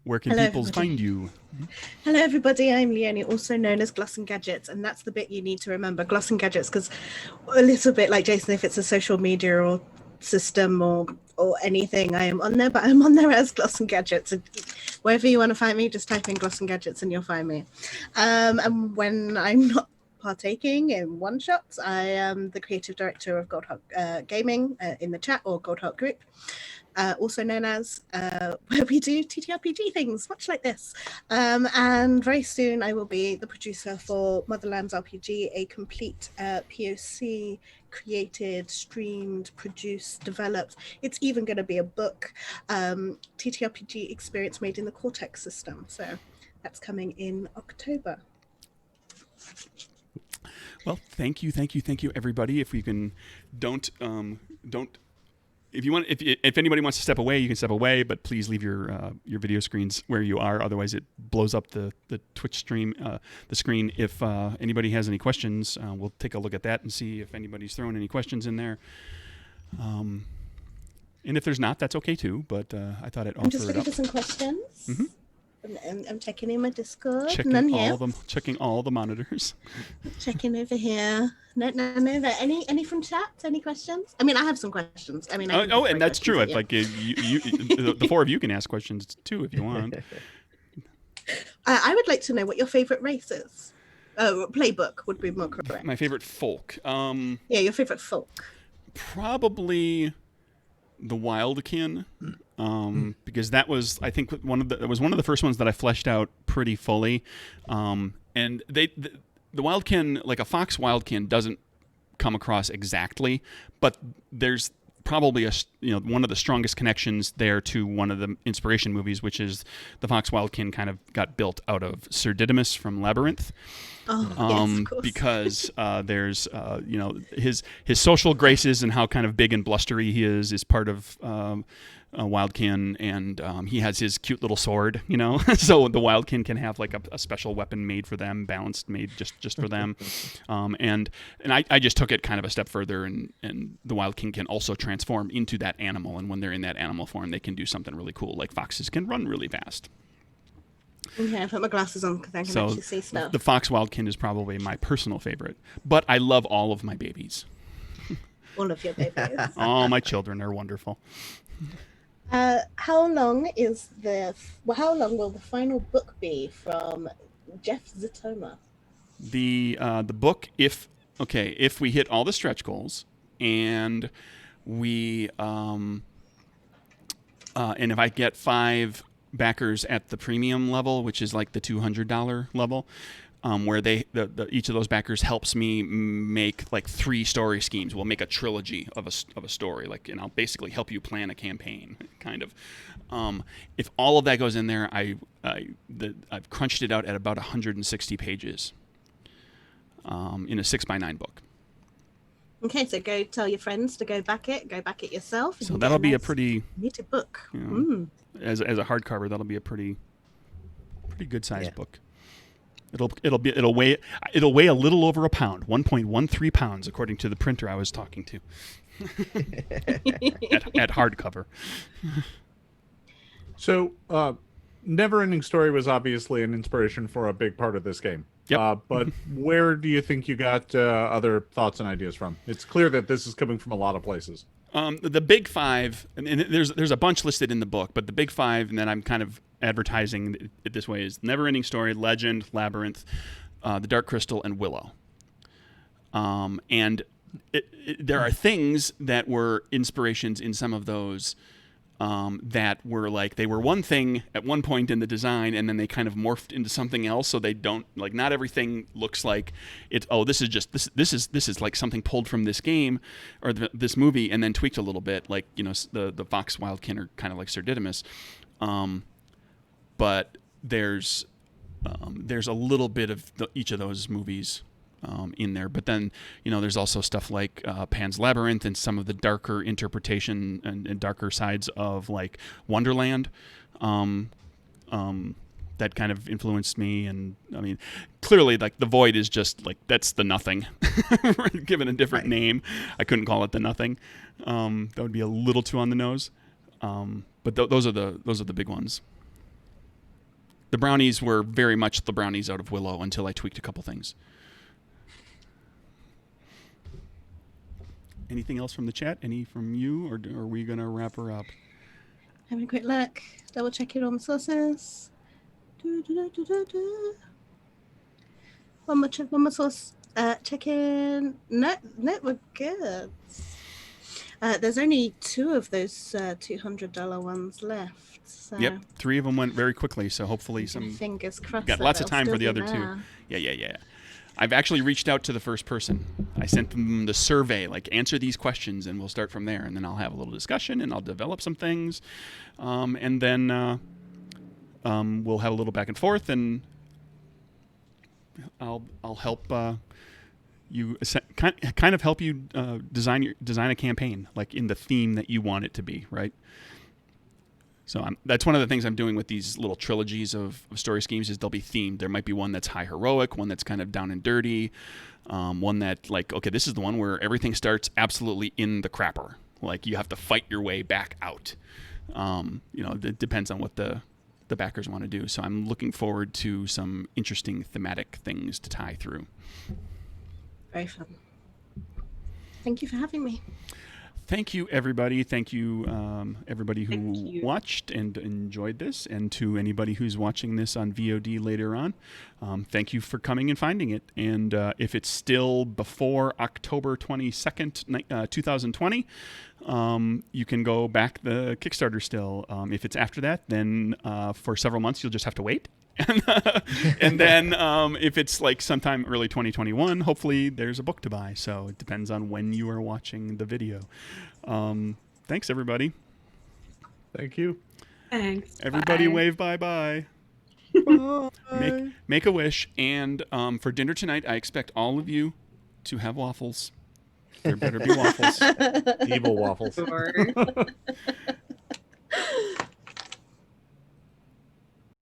Where can Hello, people everybody. find you? Hello, everybody. I'm Leonie, also known as Gloss and Gadgets, and that's the bit you need to remember, Gloss and Gadgets, because a little bit like Jason, if it's a social media or system or anything, I am on there, but I'm on there as Gloss and Gadgets. Wherever you want to find me, just type in Gloss and Gadgets and you'll find me. And when I'm not partaking in one-shots, I am the creative director of Goldhawk Gaming in the chat, or Goldhawk Group. also known as where we do TTRPG things, much like this. And very soon I will be the producer for Motherlands RPG, a complete POC created, streamed, produced, developed. It's even going to be a book, TTRPG experience made in the Cortex system. So that's coming in October. Well, thank you, everybody. If we can, don't. If you want, if anybody wants to step away, you can step away. But please leave your video screens where you are. Otherwise, it blows up the Twitch stream, the screen. If anybody has any questions, we'll take a look at that and see if anybody's throwing any questions in there. And if there's not, that's okay too. But I thought I'd offer I'm just looking it for up. some questions. Mm-hmm. And I'm checking in my Discord. Checking None all here. of them. Checking all the monitors. Checking over here. None over. Any from chat? Any questions? I mean, I have some questions. I mean, And that's true. Yeah. Like the four of you can ask questions too if you want. I would like to know what your favorite race is. Oh, playbook would be more correct. My favorite folk. Yeah, your favorite folk. Probably the Wildkin, because that was, I think, one of the first ones that I fleshed out pretty fully. And the Wildkin, like a fox Wildkin, doesn't come across exactly, but there's probably one of the strongest connections there to one of the inspiration movies, which is the fox Wildkin kind of got built out of Sir Didymus from Labyrinth. Yes, of course. Because there's his social graces and how kind of big and blustery he is part of Wildkin, and he has his cute little sword, so the Wildkin can have like a special weapon made for them, balanced, made just for them, and I just took it kind of a step further, and the Wildkin can also transform into that animal, and when they're in that animal form, they can do something really cool, like foxes can run really fast. Okay, I put my glasses on because I can actually see stuff. The fox Wildkin is probably my personal favorite, but I love all of my babies. All of your babies. All my children are wonderful. How long will the final book be from Jeff Zitoma? The book, if we hit all the stretch goals, and we and if I get 5 backers at the premium level, which is like the $200 level, where each of those backers helps me make like 3 story schemes. We'll make a trilogy of a story, and I'll basically help you plan a campaign, kind of. If all of that goes in there, I've crunched it out at about 160 pages in a 6x9 book. Okay, so go tell your friends to go back it yourself. So that'll be a pretty neat book. As a hardcover, that'll be a pretty good sized book. It'll weigh a little over a pound, 1.13 pounds, according to the printer I was talking to. at hardcover. So, Neverending Story was obviously an inspiration for a big part of this game. Yep. But where do you think you got other thoughts and ideas from? It's clear that this is coming from a lot of places. The big 5, and there's a bunch listed in the book, but the big 5, and then I'm kind of advertising it this way, is Neverending Story, Legend, Labyrinth, The Dark Crystal, and Willow. And there are things that were inspirations in some of those that were like, they were one thing at one point in the design, and then they kind of morphed into something else. So they don't, like, not everything looks like it's, this is just this is like something pulled from this game or this movie and then tweaked a little bit, like, the fox Wildkin are kind of like Sir Didymus, but there's a little bit of each of those movies in there. But then, there's also stuff like Pan's Labyrinth and some of the darker interpretation and darker sides of, like, Wonderland that kind of influenced me. And, I mean, clearly, like, The Void is just, like, that's the Nothing. Given a different name, I couldn't call it the Nothing. That would be a little too on the nose. But those are the big ones. The brownies were very much the brownies out of Willow until I tweaked a couple things. Anything else from the chat? Any from you, or are we going to wrap her up? Having a quick look. Double checking all my sources. One more source. Check in. No, we're good. There's only 2 of those $200 ones left. So Yep, 3 of them went very quickly, so hopefully some fingers crossed. got that lots of they'll time for still the be other 2. there. Yeah. I've actually reached out to the first person. I sent them the survey, like answer these questions, and we'll start from there. And then I'll have a little discussion, and I'll develop some things, and then we'll have a little back and forth, and I'll help you kind of help you design a campaign like in the theme that you want it to be, right? So that's one of the things I'm doing with these little trilogies of story schemes is they'll be themed. There might be one that's high heroic, one that's kind of down and dirty, one that like, okay, this is the one where everything starts absolutely in the crapper. Like you have to fight your way back out. It depends on what the backers want to do. So I'm looking forward to some interesting thematic things to tie through. Very fun. Thank you for having me. Thank you, everybody. Thank you, everybody who watched and enjoyed this, and to anybody who's watching this on VOD later on. Thank you for coming and finding it. And if it's still before October 22nd, 2020, you can go back the Kickstarter still. If it's after that, then for several months, you'll just have to wait. And then if it's like sometime early 2021, hopefully there's a book to buy. So it depends on when you are watching the video. Thanks, everybody. Thank you. Thanks. Everybody Bye. wave bye-bye. Make a wish. And for dinner tonight, I expect all of you to have waffles. There better be waffles. Evil waffles. Sure.